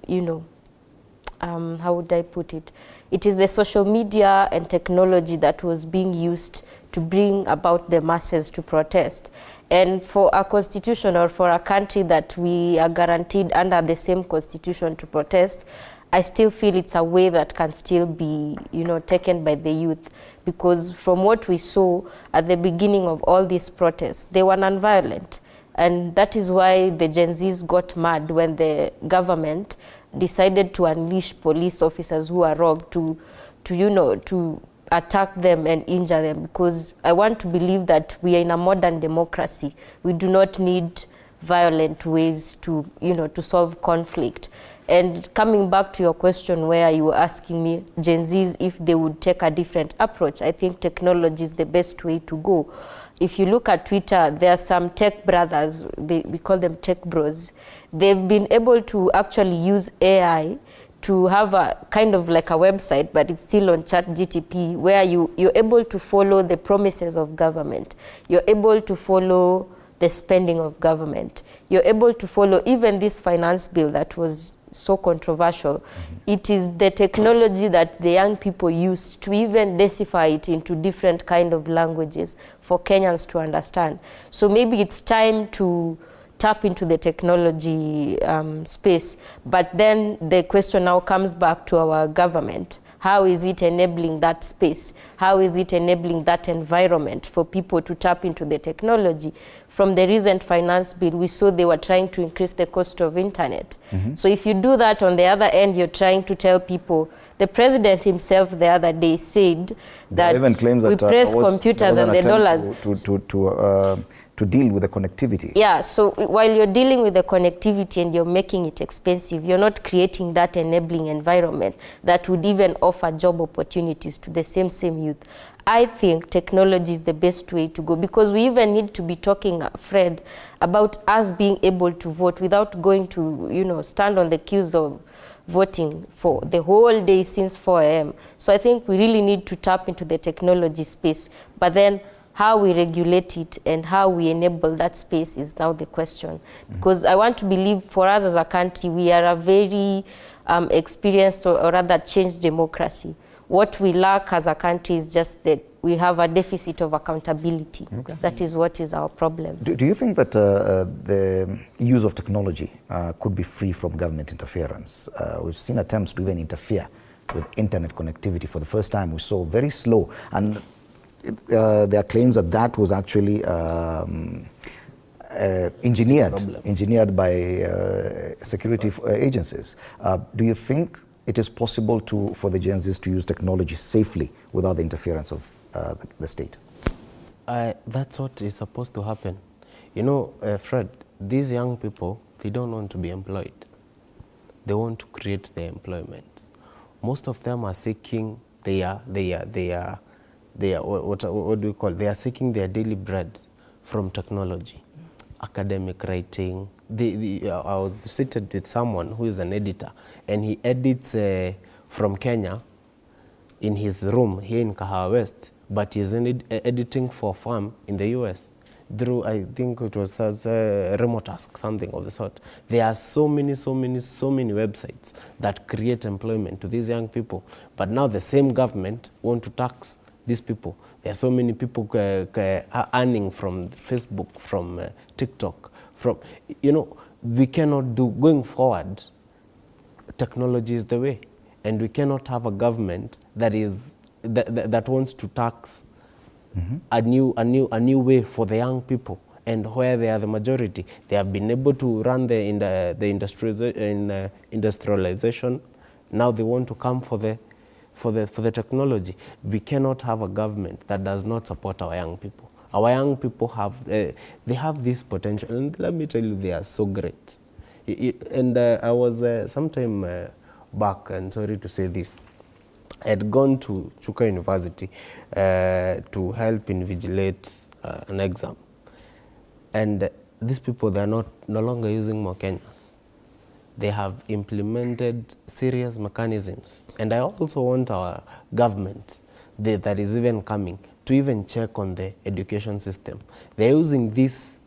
S17: how would I put it? It is the social media and technology that was being used to bring about the masses to protest. And for a constitution, or for a country that we are guaranteed under the same constitution to protest, I still feel it's a way that can still be, taken by the youth. Because from what we saw at the beginning of all these protests, they were non-violent. And that is why the Gen Zs got mad when the government decided to unleash police officers who are rogue to attack them and injure them. Because I want to believe that we are in a modern democracy. We do not need violent ways to solve conflict. And coming back to your question where you were asking me, Gen Zs, if they would take a different approach, I think technology is the best way to go. If you look at Twitter, there are some tech brothers, we call them tech bros. They've been able to actually use AI to have a kind of like a website, but it's still on ChatGTP, where you're able to follow the promises of government. You're able to follow the spending of government. You're able to follow even this finance bill that was so controversial. It is the technology that the young people used to even decipher it into different kind of languages for Kenyans to understand. So maybe it's time to tap into the technology space. But then the question now comes back to our government. How is it enabling that space? How is it enabling that environment for people to tap into the technology? From the recent finance bill, we saw they were trying to increase the cost of internet. So if you do that, on the other end, you're trying to tell people, the president himself the other day said that
S1: even claims that
S17: we press computers and the dollars.
S1: To deal with the connectivity.
S17: Yeah, so while you're dealing with the connectivity and you're making it expensive, you're not creating that enabling environment that would even offer job opportunities to the same youth. I think technology is the best way to go, because we even need to be talking, Fred, about us being able to vote without going to, stand on the queues of voting for the whole day since 4 a.m. So I think we really need to tap into the technology space, but then how we regulate it and how we enable that space is now the question. Because I want to believe for us as a country, we are a very experienced or rather changed democracy. What we lack as a country is just that we have a deficit of accountability. That is what is our problem.
S1: Do you think that the use of technology could be free from government interference? We've seen attempts to even interfere with internet connectivity. For the first time, we saw very slow, and there are claims that was actually engineered by security agencies. Do you think it is possible for the Gen Zs to use technology safely without the interference of the state?
S18: That's what is supposed to happen. Fred, these young people, they don't want to be employed. They want to create their employment. most of them are seeking what do we call? They are seeking their daily bread from technology, academic writing. I was seated with someone who is an editor, and he edits from Kenya in his room here in Kahawa West, but he's editing for a firm in the US through, I think it was as a remote task, something of the sort. There are so many websites that create employment to these young people, but now the same government want to tax these people. There are so many people earning from Facebook, from TikTok, from, we cannot do, going forward, technology is the way, and we cannot have a government that wants to tax a new way for the young people, and where they are the majority. They have been able to run the industrialization. Now they want to come for the technology. We cannot have a government that does not support our young people. Our young people have they have this potential, and let me tell you, they are so great. I was sometime back, and sorry to say this, I had gone to Chuka University to help invigilate an exam. And these people, they are no longer using Mokenyas. They have implemented serious mechanisms. And I also want our government that is even coming to even check on the education system. They're using these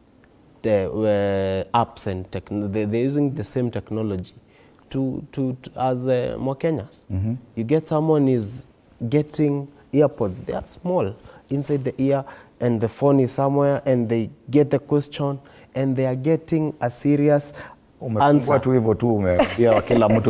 S18: apps and they're using the same technology as Mokenyas. You get someone is getting earpods, they are small, inside the ear, and the phone is somewhere, and they get the question, and they are getting a serious answer.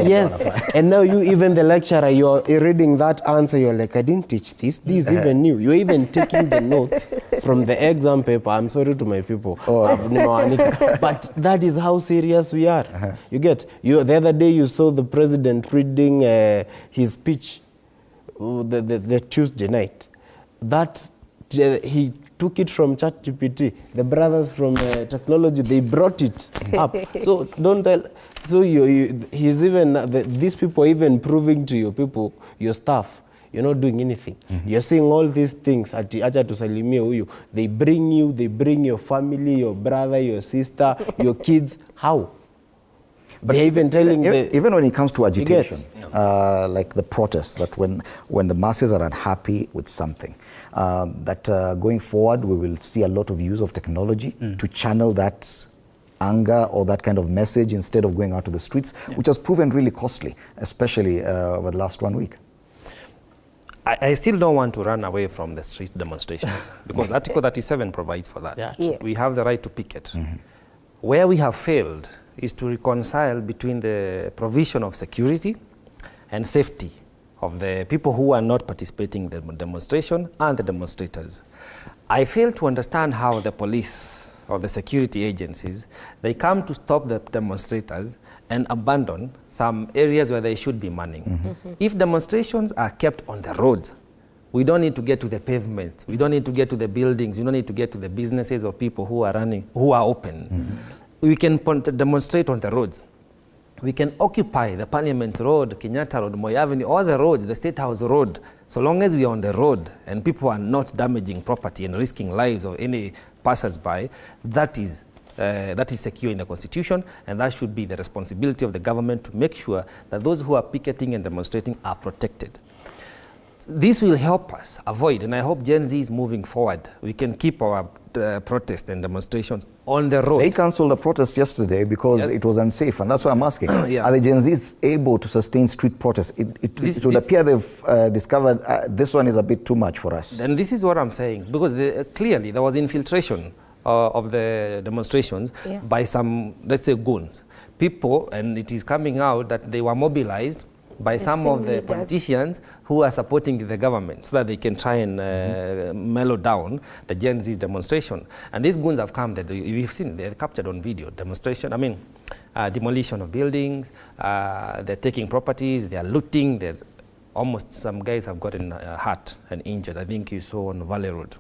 S18: Yes, and now you, even the lecturer, you're reading that answer, you're like, I didn't teach this, this is even new. You're even taking the notes from the exam paper. I'm sorry to my people, but that is how serious we are. You get, the other day you saw the president reading his speech the Tuesday night. That he took it from ChatGPT. The brothers from technology, they brought it up. So don't tell. So he's even these people are even proving to your people, your staff, you're not doing anything. You're saying all these things. They bring you, they bring your family, your brother, your sister, your kids. How? But they're even telling
S1: even when it comes to agitation, like the protests, that when the masses are unhappy with something, that going forward we will see a lot of use of technology to channel that anger or that kind of message instead of going out to the streets, which has proven really costly, especially over the last 1 week.
S16: I still don't want to run away from the street demonstrations because Article 37 provides for that.
S3: Yes.
S16: We have the right to picket. Where we have failed is to reconcile between the provision of security and safety of the people who are not participating in the demonstration and the demonstrators. I fail to understand how the police or the security agencies, they come to stop the demonstrators and abandon some areas where they should be manning. If demonstrations are kept on the roads, we don't need to get to the pavement, we don't need to get to the buildings, we don't need to get to the businesses of people who are running, who are open. We can demonstrate on the roads. We can occupy the Parliament Road, Kenyatta Road, Moi Avenue, all the roads, the State House Road. So long as we are on the road and people are not damaging property and risking lives of any passers-by, that is secure in the Constitution, and that should be the responsibility of the government to make sure that those who are picketing and demonstrating are protected. This will help us avoid, and I hope Gen Z is moving forward. We can keep our protests and demonstrations on the road.
S1: They cancelled the protest yesterday because it was unsafe, and that's why I'm asking. Are the Gen Zs able to sustain street protests? It would appear they've discovered this one is a bit too much for us.
S16: And this is what I'm saying, because clearly there was infiltration of the demonstrations by some, let's say, goons. People, and it is coming out that they were mobilized by some of the politicians who are supporting the government so that they can try and mellow down the Gen Z demonstration. And these goons have come, you've seen, they're captured on video, demolition of buildings, they're taking properties, they're looting, almost some guys have gotten hurt and injured. I think you saw on Valley Road.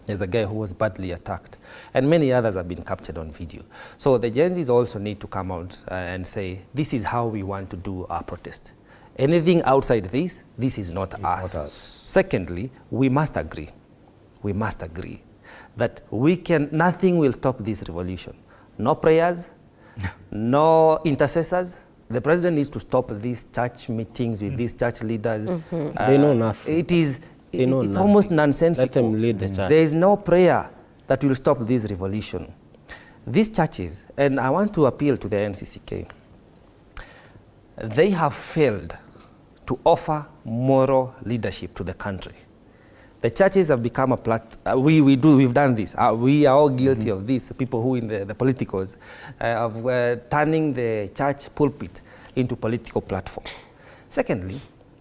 S16: There's a guy who was badly attacked, and many others have been captured on video. So the Gen Zs also need to come out and say, this is how we want to do our protest. Anything outside this is not us. Secondly, we must agree that nothing will stop this revolution. No prayers, no intercessors. The president needs to stop these church meetings with these church leaders.
S18: They know nothing.
S16: It's almost nonsensical.
S18: Let them lead the church.
S16: There is no prayer that will stop this revolution. These churches, and I want to appeal to the NCCK, they have failed to offer moral leadership to the country. The churches have become we've done this. We are all guilty of this, people who in the politicals, of turning the church pulpit into political platform. Secondly,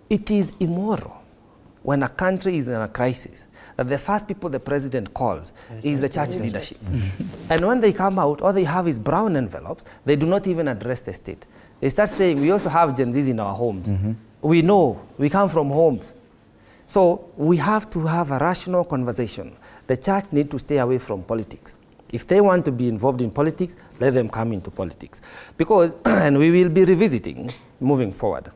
S16: it is immoral when a country is in a crisis that the first people the president calls is the church leadership. And when they come out, all they have is brown envelopes. They do not even address the state. They start saying, we also have Gen Zs in our homes. We know, we come from homes. So we have to have a rational conversation. The church needs to stay away from politics. If they want to be involved in politics, let them come into politics. Because, and we will be revisiting moving forward,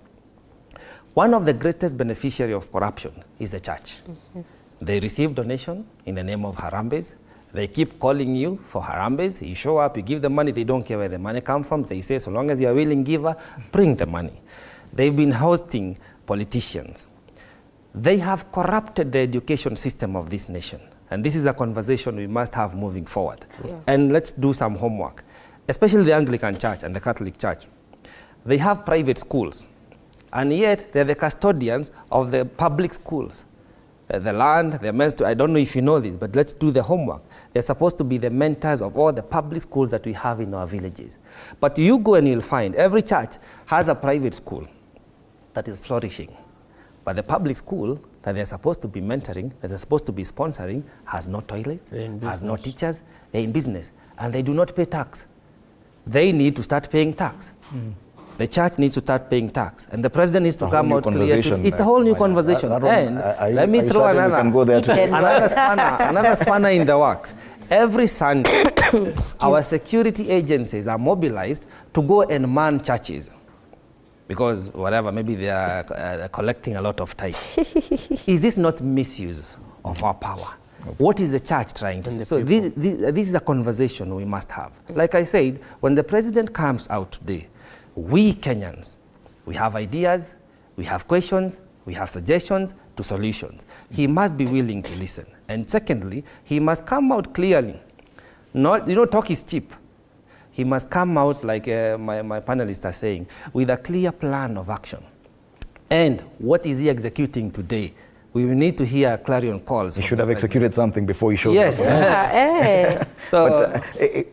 S16: one of the greatest beneficiaries of corruption is the church. They receive donation in the name of Harambes. They keep calling you for Harambes. You show up, you give the money, they don't care where the money comes from. They say, so long as you're a willing giver, bring the money. They've been hosting politicians. They have corrupted the education system of this nation. And this is a conversation we must have moving forward. And let's do some homework, especially the Anglican Church and the Catholic Church. They have private schools, and yet they're the custodians of the public schools. The land, they're meant to, I don't know if you know this, but let's do the homework. They're supposed to be the mentors of all the public schools that we have in our villages. But you go and you'll find every church has a private school that is flourishing. But the public school that they're supposed to be mentoring, that they're supposed to be sponsoring, has no toilets, has no teachers, they're in business, and they do not pay tax. They need to start paying tax. The church needs to start paying tax, and the president needs to come out clear. It's a whole new conversation. And let me throw another spanner in the works. Every Sunday, our security agencies are mobilized to go and man churches. Because whatever, maybe they are collecting a lot of tithes. Is this not misuse of our power? What is the church trying to say? So this is a conversation we must have. Like I said, when the president comes out today, we Kenyans, we have ideas, we have questions, we have suggestions to solutions. He must be willing to listen. And secondly, he must come out clearly. Not, talk is cheap. He must come out, like my panelists are saying, with a clear plan of action. And what is he executing today? We will need to hear clarion calls.
S1: He should have executed something before he showed
S16: up.
S1: Yes. But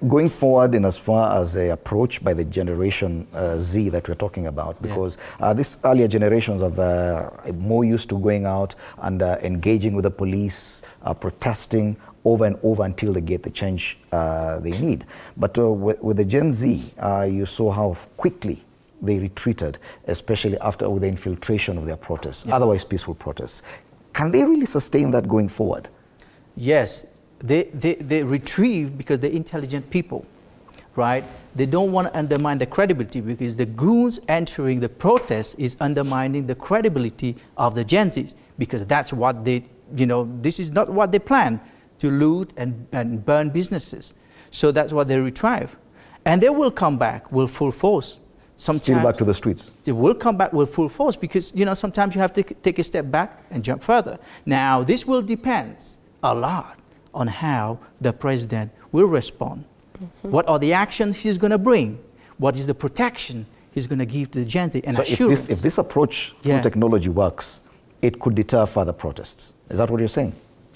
S1: going forward in as far as the approach by the Generation Z that we're talking about, because these earlier generations are more used to going out and engaging with the police, protesting over and over until they get the change they need. But with the Gen Z, you saw how quickly they retreated, especially after the infiltration of their protests, otherwise peaceful protests. Can they really sustain that going forward?
S19: Yes, they retrieve because they're intelligent people, right? They don't want to undermine the credibility because the goons entering the protest is undermining the credibility of the Gen Zs, because that's what they, this is not what they plan, to loot and burn businesses. So that's what they retrieve. And they will come back with full force. Sometimes
S1: still back to the streets.
S19: They will come back with full force because, sometimes you have to take a step back and jump further. Now, this will depend a lot on how the president will respond. What are the actions he's going to bring? What is the protection he's going to give to the Gen Z and assurance?
S1: If this approach through technology works, it could deter further protests. Is that what you're saying?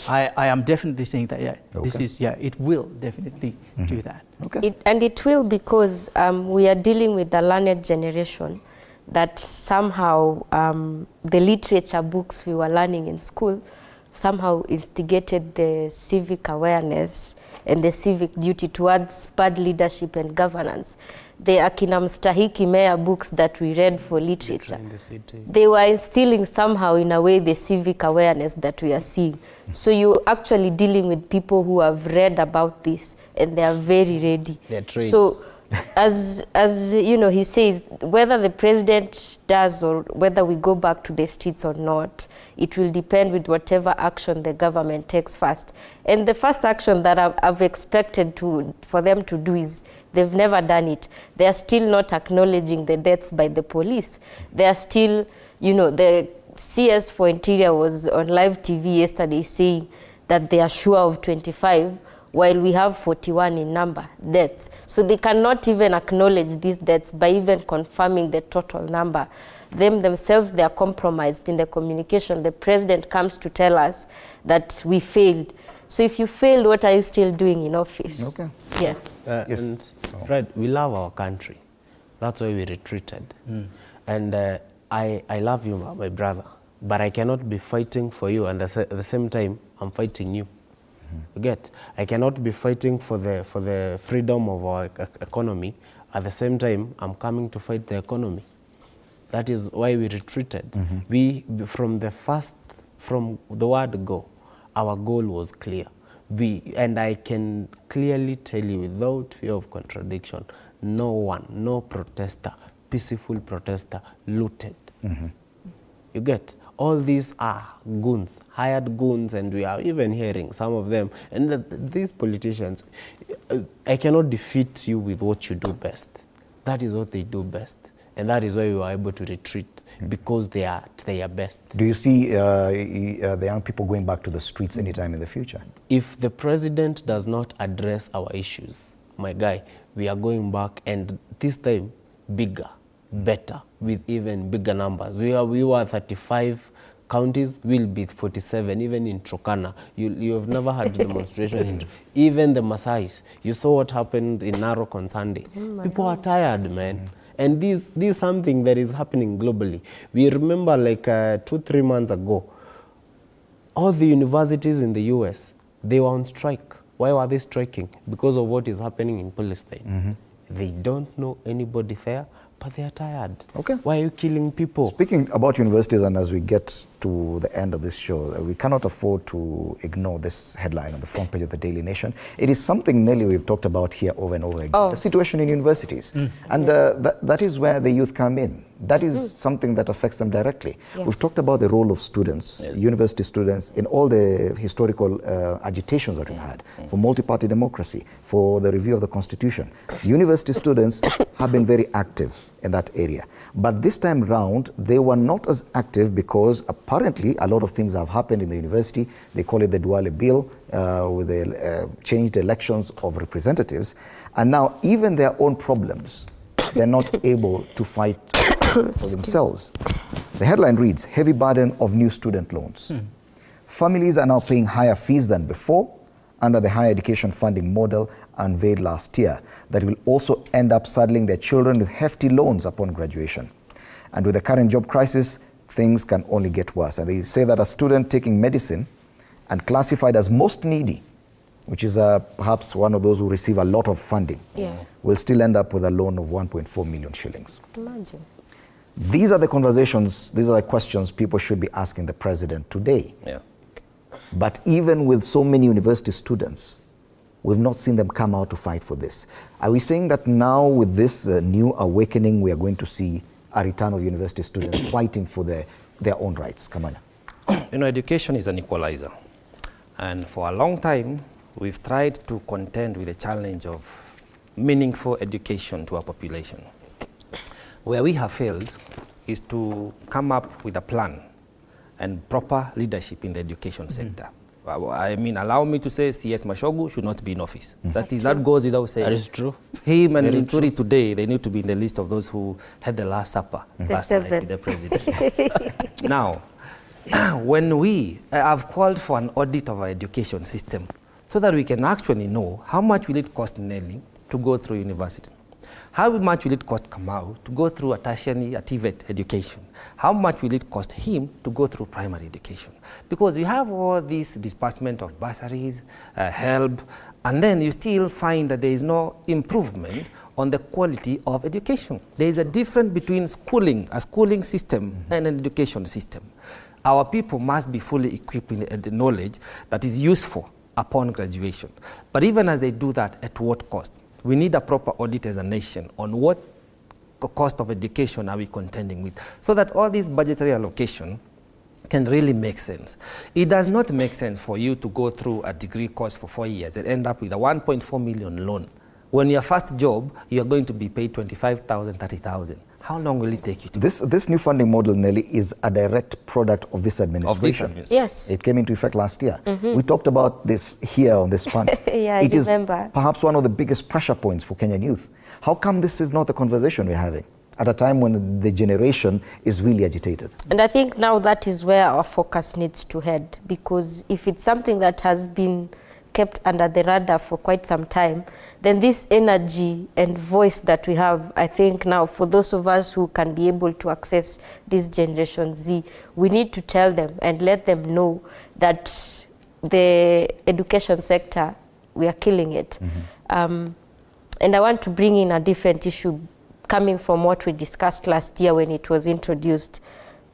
S19: I am definitely saying that, This is, it will definitely do that.
S17: It will, because we are dealing with the learned generation that somehow the literature books we were learning in school somehow instigated the civic awareness and the civic duty towards bad leadership and governance. The Akina Mstahiki Meya books that we read for literature, they were instilling somehow in a way the civic awareness that we are seeing. So you're actually dealing with people who have read about this and they are very ready.
S18: They're trained.
S17: So as you know, he says, whether the president does or whether we go back to the streets or not, it will depend with whatever action the government takes first. And the first action that I've expected for them to do is they've never done it. They are still not acknowledging the deaths by the police. They are still, you know, the CS for Interior was on live TV yesterday saying that they are sure of 25, while we have 41 in number deaths. So they cannot even acknowledge these deaths by even confirming the total number. Themselves, they are compromised in the communication. The president comes to tell us that we failed. So if you failed, what are you still doing in office?
S1: Okay.
S17: Yeah.
S18: Yes. And Fred, we love our country. That's why we retreated. And I love you, my brother, but I cannot be fighting for you and at the same time, I'm fighting you. You get? I cannot be fighting for the freedom of our economy. At the same time, I'm coming to fight the economy. That is why we retreated. We, from the word go, our goal was clear. And I can clearly tell you without fear of contradiction, no protester, peaceful protester looted. You get? All these are goons, hired goons, and we are even hearing some of them. And these politicians, I cannot defeat you with what you do best. That is what they do best. And that is why we were able to retreat, because they are best.
S1: Do you see the young people going back to the streets anytime in the future?
S18: If the president does not address our issues, my guy, we are going back, and this time bigger, better, with even bigger numbers. We were 35 counties, we'll be 47, even in Turkana. You have never had a demonstration. Even the Maasais, you saw what happened in Narok on Sunday. People are tired, man. And this is something that is happening globally. We remember like 2-3 months ago, all the universities in the US, they were on strike. Why were they striking? Because of what is happening in Palestine. They don't know anybody there, but they are tired.
S1: Okay.
S18: Why are you killing people?
S1: Speaking about universities, and as we get to the end of this show, we cannot afford to ignore this headline on the front page of the Daily Nation. It is something, Nelly, we've talked about here over and over again. The situation in universities. And that is where the youth come in. That is something that affects them directly.
S17: Yeah.
S1: We've talked about the role of students, university students, in all the historical agitations that we've had for multi-party democracy, for the review of the Constitution. University students have been very active in that area. But this time round, they were not as active because apparently a lot of things have happened in the university. They call it the Duale Bill, with the changed elections of representatives. And now even their own problems, they're not able to fight for themselves. The headline reads, heavy burden of new student loans. Families are now paying higher fees than before under the higher education funding model unveiled last year that will also end up saddling their children with hefty loans upon graduation. And with the current job crisis, things can only get worse. And they say that a student taking medicine and classified as most needy, which is perhaps one of those who receive a lot of funding, will still end up with a loan of 1.4 million shillings.
S17: Imagine.
S1: These are the conversations, these are the questions people should be asking the president today. But even with so many university students, we've not seen them come out to fight for this. Are we saying that now with this new awakening, we are going to see a return of university students fighting for their own rights? Kamala.
S16: You know, education is an equalizer. And for a long time, we've tried to contend with the challenge of meaningful education to our population. Where we have failed is to come up with a plan and proper leadership in the education sector. I mean, allow me to say CS Mashogu should not be in office. That goes without saying.
S18: That is true.
S16: Him and Linturi today, they need to be in the list of those who had the Last Supper last night with the president. Now, when we have called for an audit of our education system so that we can actually know how much will it cost Nelly to go through university. How much will it cost Kamau to go through a tertiary, a TVET education? How much will it cost him to go through primary education? Because we have all this disbursement of bursaries, help, and then you still find that there is no improvement on the quality of education. There is a difference between schooling, a schooling system, and an education system. Our people must be fully equipped with the knowledge that is useful upon graduation. But even as they do that, at what cost? We need a proper audit as a nation on what cost of education are we contending with, so that all this budgetary allocation can really make sense. It does not make sense for you to go through a degree course for 4 years and end up with a 1.4 million loan. When your first job, you're going to be paid 25,000, 30,000. How long will it take you to?
S1: This new funding model, Nelly, is a direct product of this administration.
S17: Yes.
S1: It came into effect last year. We talked about this here on this panel.
S17: Yeah, I remember.
S1: Perhaps one of the biggest pressure points for Kenyan youth. How come this is not the conversation we're having at a time when the generation is really agitated?
S17: And I think now that is where our focus needs to head, because if it's something that has been kept under the radar for quite some time, then this energy and voice that we have, I think now for those of us who can be able to access this Generation Z, we need to tell them and let them know that the education sector, we are killing it. And I want to bring in a different issue coming from what we discussed last year when it was introduced.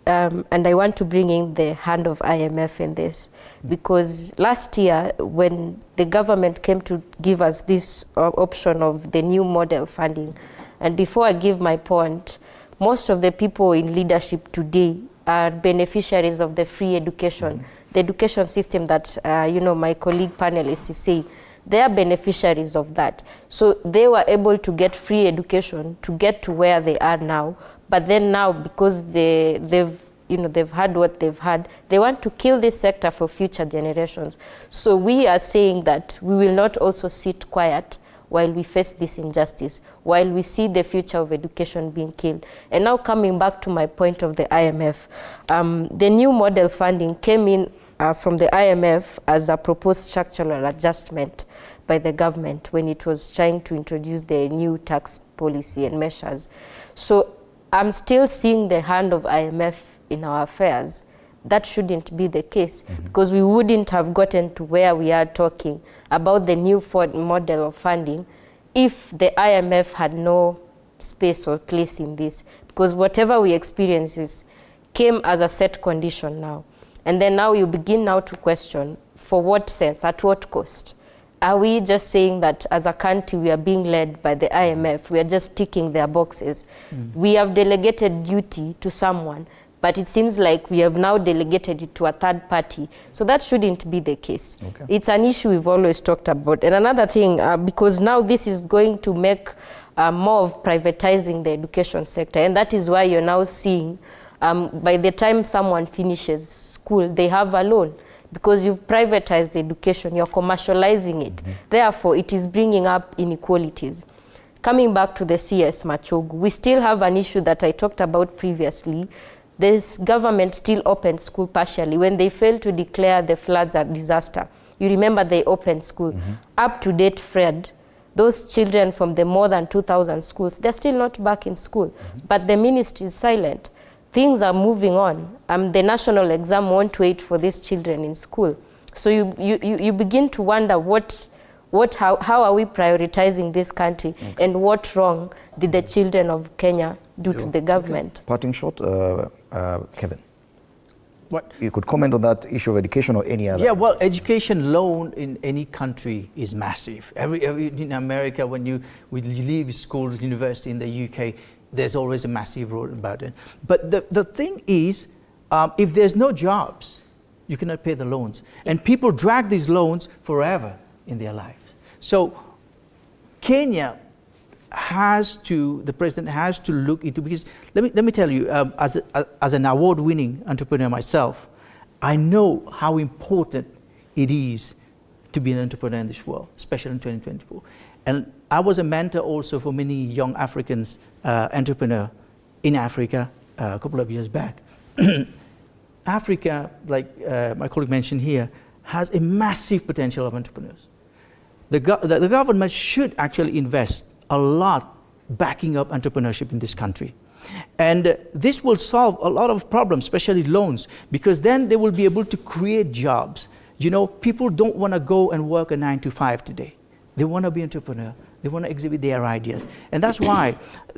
S17: And I want to bring in the hand of IMF in this, because last year when the government came to give us this option of the new model funding, and before I give my point, most of the people in leadership today are beneficiaries of the free education, the education system that my colleague panelist is saying. They are beneficiaries of that. So they were able to get free education to get to where they are now. But then now, because they've had what they've had, they want to kill this sector for future generations. So we are saying that we will not also sit quiet while we face this injustice, while we see the future of education being killed. And now coming back to my point of the IMF, the new model funding came in from the IMF as a proposed structural adjustment by the government when it was trying to introduce the new tax policy and measures. So I'm still seeing the hand of IMF in our affairs. That shouldn't be the case, because we wouldn't have gotten to where we are talking about the new model of funding if the IMF had no space or place in this, because whatever we experience came as a set condition now. And then now you begin now to question, for what sense, at what cost? Are we just saying that as a country we are being led by the IMF, we are just ticking their boxes? We have delegated duty to someone, but it seems like we have now delegated it to a third party. So that shouldn't be the case. Okay. It's an issue we've always talked about. And another thing, because now this is going to make more of privatizing the education sector, and that is why you're now seeing by the time someone finishes school, they have a loan. Because you've privatized the education, you're commercializing it. Therefore, it is bringing up inequalities. Coming back to the CS Machogu, we still have an issue that I talked about previously. This government still opened school partially when they failed to declare the floods a disaster. You remember they opened school. Up to date, Fred, those children from the more than 2,000 schools, they're still not back in school. But the ministry is silent. Things are moving on. The national exam won't wait for these children in school. So you begin to wonder how are we prioritizing this country, and what wrong did the children of Kenya do to the government?
S1: Parting shot, Kevin.
S19: What?
S1: You could comment on that issue of education or any other.
S19: Yeah, well, education loan in any country is massive. In America, when you leave schools, university in the UK, there's always a massive role about it. But the thing is, if there's no jobs, you cannot pay the loans. And people drag these loans forever in their lives. So Kenya the president has to look into, because let me tell you, as an award-winning entrepreneur myself, I know how important it is to be an entrepreneur in this world, especially in 2024. And I was a mentor also for many young Africans, entrepreneur in Africa a couple of years back. Africa, like my colleague mentioned here, has a massive potential of entrepreneurs. The government should actually invest a lot backing up entrepreneurship in this country. And this will solve a lot of problems, especially loans, because then they will be able to create jobs. You know, people don't want to go and work a 9 to 5 today. They want to be entrepreneur. They want to exhibit their ideas. And that's why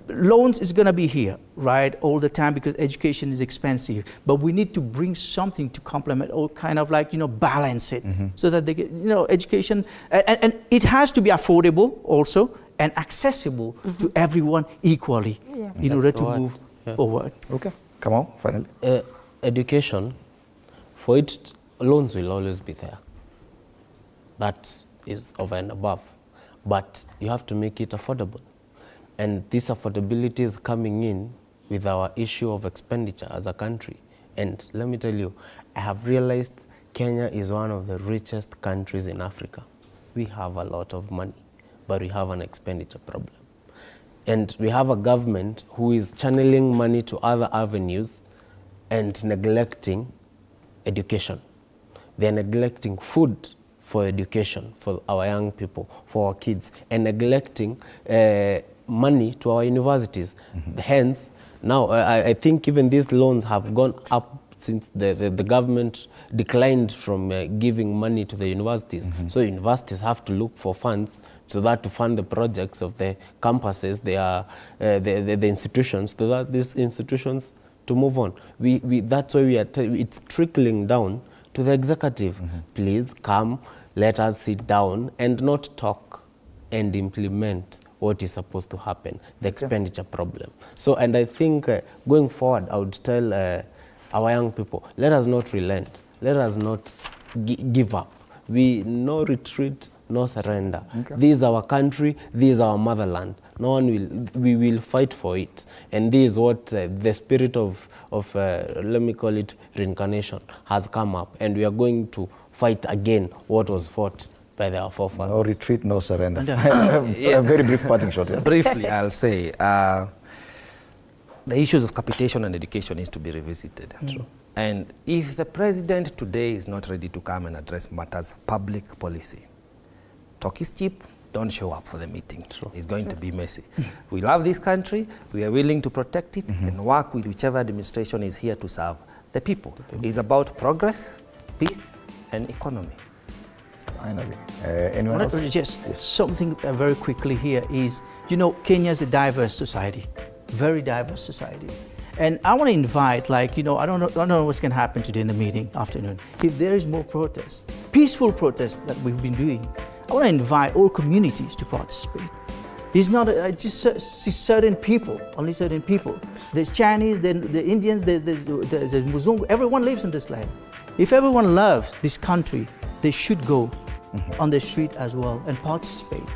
S19: loans is going to be here, right, all the time, because education is expensive. But we need to bring something to complement or kind of like, balance it so that they get, education. And it has to be affordable also. and accessible to everyone equally in order to move forward.
S1: Okay, come on, finally.
S18: Education, for it, loans will always be there. That is over and above. But you have to make it affordable. And this affordability is coming in with our issue of expenditure as a country. And let me tell you, I have realized Kenya is one of the richest countries in Africa. We have a lot of money, but we have an expenditure problem. And we have a government who is channeling money to other avenues and neglecting education. They're neglecting food for education, for our young people, for our kids, and neglecting money to our universities. Hence, now I think even these loans have gone up since the government declined from giving money to the universities. So universities have to look for funds so that to fund the projects of the campuses, the institutions, so that these institutions to move on. That's why it's trickling down to the executive. Please come, let us sit down and not talk and implement what is supposed to happen, the expenditure problem. So, and I think going forward, I would tell our young people, let us not relent, let us not give up. No retreat, no surrender. This is our country, this is our motherland. We will fight for it. And this is what the spirit of let me call it reincarnation, has come up. And we are going to fight again what was fought by our forefathers.
S1: No retreat, no surrender. A very brief parting shot. Yeah?
S16: Briefly, I'll say, the issues of capitation and education needs to be revisited. And if the president today is not ready to come and address matters public policy, talk is cheap, don't show up for the meeting. It's going to be messy. We love this country, we are willing to protect it and work with whichever administration is here to serve the people. It's about progress, peace and economy.
S1: Finally. Anyone else?
S19: Just something very quickly here is, you know, Kenya is a diverse society, very diverse society. And I want to invite, like, you know, I don't know what's going to happen today in the meeting afternoon. If there is more protest, peaceful protest that we've been doing, I want to invite all communities to participate. It's not just certain people, only certain people. There's Chinese, the Indians, there's Muzungu, everyone lives in this land. If everyone loves this country, they should go on the street as well and participate.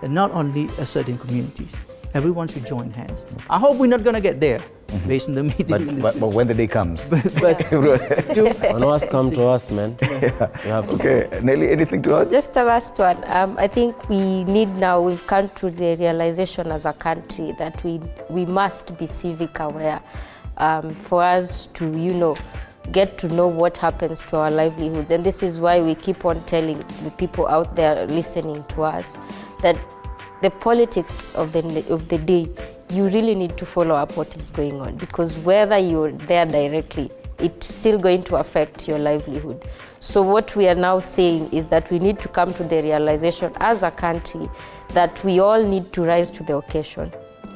S19: And not only certain communities. Everyone should join hands. I hope we're not going to get there based on the meeting.
S1: But when the day comes.
S18: When us come to us, man.
S1: Okay, Nelly, anything to add?
S17: Just the last one. I think we need now, we've come to the realization as a country that we must be civic aware for us to, you know, get to know what happens to our livelihoods. And this is why we keep on telling the people out there listening to us that the politics of the day, you really need to follow up what is going on, because whether you're there directly, it's still going to affect your livelihood. So what we are now saying is that we need to come to the realization as a country that we all need to rise to the occasion.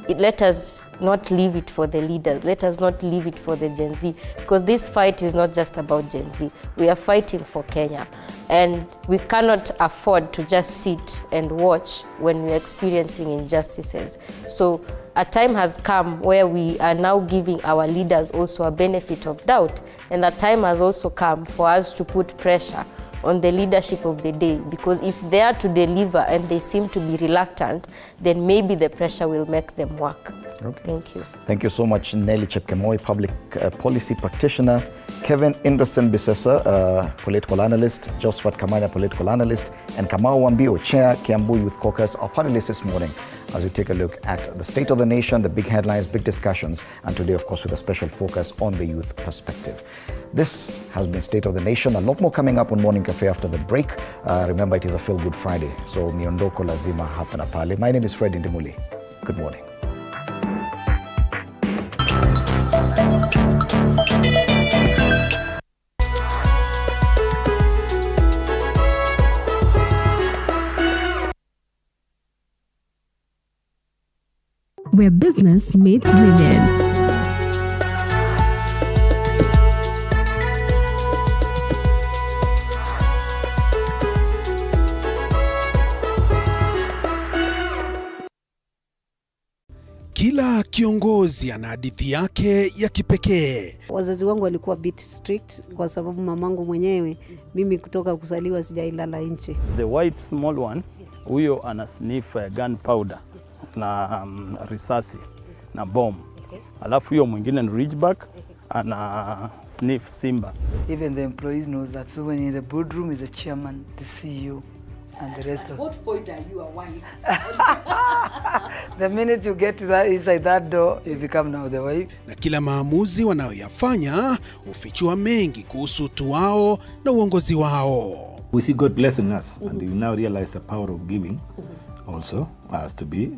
S17: Let us not leave it for the leaders. Let us not leave it for the Gen Z, because this fight is not just about Gen Z. We are fighting for Kenya, and we cannot afford to just sit and watch when we're experiencing injustices. So a time has come where we are now giving our leaders also a benefit of doubt, and a time has also come for us to put pressure on the leadership of the day, because if they are to deliver and they seem to be reluctant, then maybe the pressure will make them work.
S1: Okay.
S17: Thank you.
S1: Thank you so much, Nelly Chepkemoi, public policy practitioner, Kevin Inderson Bisesa, political analyst, Josephat Kamanya, political analyst, and Kamau Wambio, Chair, Kiambu Youth Caucus, our panelists this morning, as we take a look at the state of the nation, the big headlines, big discussions, and today, of course, with a special focus on the youth perspective. This has been State of the Nation. A lot more coming up on Morning Cafe after the break. Remember, it is a Feel Good Friday, so miondoko lazima hapa na pale. My name is Fred Indimuli. Good morning.
S4: Where business meets brilliance.
S5: Kila kiongozi ana hadithi yake ya kipekee.
S6: Wazazi wangu walikuwa bit strict kwa sababu mamangu mwenyewe, mimi kutoka kuzaliwa sijailala nje.
S7: The white small one, huyo ana sniff gunpowder na risasi na bomb. Alafu huyo mwingine ni ridgeback ana sniff simba.
S8: Even the employees knows that. So when in the boardroom is the chairman, the CEO, and the rest of.
S20: At what point are you a wife?
S8: The minute you get to that inside that door, you become now the wife.
S5: Na kila maamuzi wanayoyafanya hufichua mengi kuhusu utu wao na uongozi wao.
S9: We see God blessing us, and we now realize the power of giving also has to be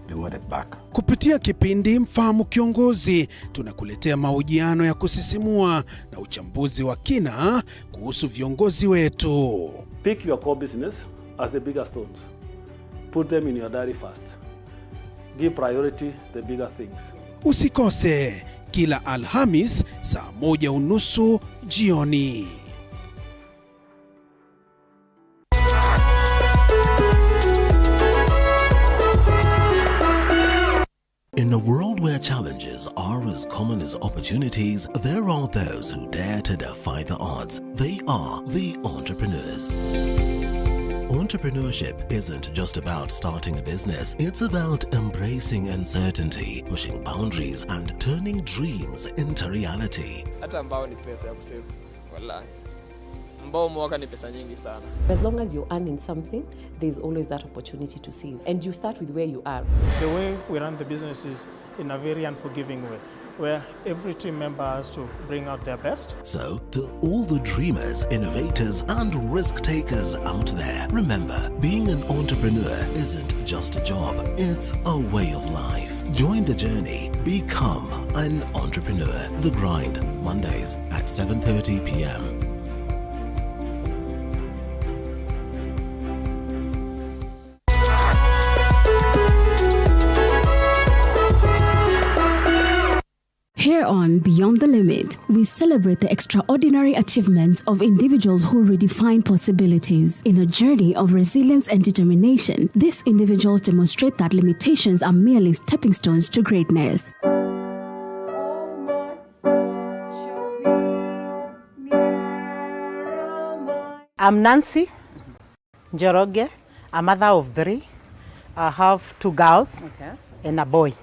S9: rewarded back.
S5: Kupitia kipindi Mfahamu Kiongozi, tunakuletea mahojiano ya kusisimua na uchambuzi wa kina kuhusu viongozi wetu.
S10: Pick your core business as the bigger stones. Put them in your diary first. Give priority the bigger things.
S5: Usikose kila Alhamis saa 1:30 jioni.
S11: In a world where challenges are as common as opportunities, there are those who dare to defy the odds. They are the entrepreneurs. Entrepreneurship isn't just about starting a business, it's about embracing uncertainty, pushing boundaries, and turning dreams into reality.
S12: Hata ambao ni pesa ya kusave, wallahi. Ambao mwaka ni pesa nyingi sana.
S13: As long as you're earning something, there's always that opportunity to save. And you start with where you are.
S14: The way we run the business is in a very unforgiving way, where every team member has to bring out their best.
S11: So, to all the dreamers, innovators, and risk takers out there, remember, being an entrepreneur isn't just a job, it's a way of life. Join the journey. Become an entrepreneur. The Grind, Mondays at 7:30 p.m.
S4: Here on Beyond the Limit, we celebrate the extraordinary achievements of individuals who redefine possibilities. In a journey of resilience and determination, these individuals demonstrate that limitations are merely stepping stones to greatness.
S15: I'm Nancy Njoroge, a mother of 3. I have 2 girls and a boy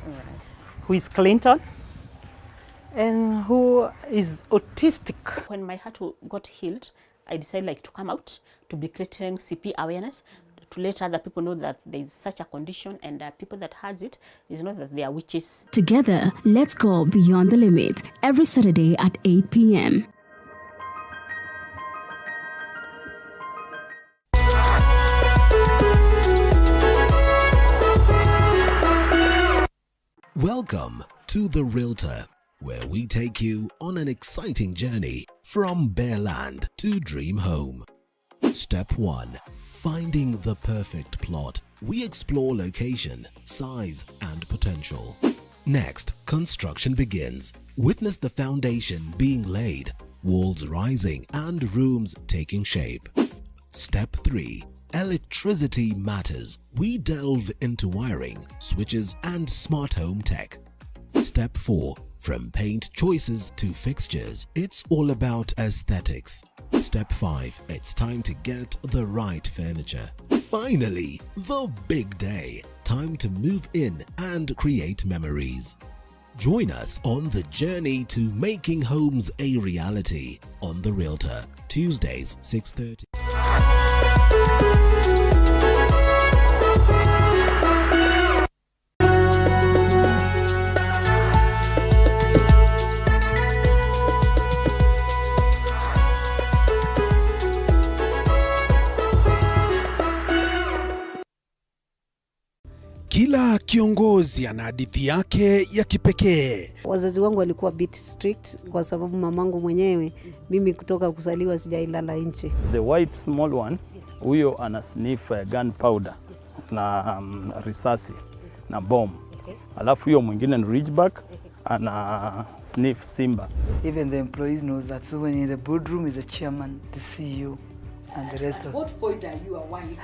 S15: who is Clinton and who is autistic.
S21: When my heart got healed, I decided to come out to be creating CP awareness, to let other people know that there is such a condition, and people that has it is not that they are witches.
S4: Together, let's go beyond the limit every Saturday at 8 p.m.
S11: Welcome to The Realtor, where we take you on an exciting journey from bare land to dream home. Step 1. Finding the perfect plot. We explore location, size, and potential. Next, construction begins. Witness the foundation being laid, walls rising, and rooms taking shape. Step 3. Electricity matters. We delve into wiring, switches, and smart home tech. Step 4. From paint choices to fixtures, it's all about aesthetics. Step 5. It's time to get the right furniture. Finally, the big day. Time to move in and create memories. Join us on the journey to making homes a reality on The Realtor, Tuesdays 6:30.
S5: Kila kiongozi ana hadithi yake ya kipekee.
S6: Wazazi wangu walikuwa bit strict kwa sababu mamangu mwenyewe, mimi kutoka kuzaliwa sijailala nje.
S7: The white small one, huyo ana sniff gunpowder na risasi na bomb. Alafu huyo mwingine ni ridgeback ana sniff simba.
S8: Even the employees knows that. So when in the boardroom is the chairman, the CEO, and the rest
S20: At
S8: of...
S20: what point are you a wife?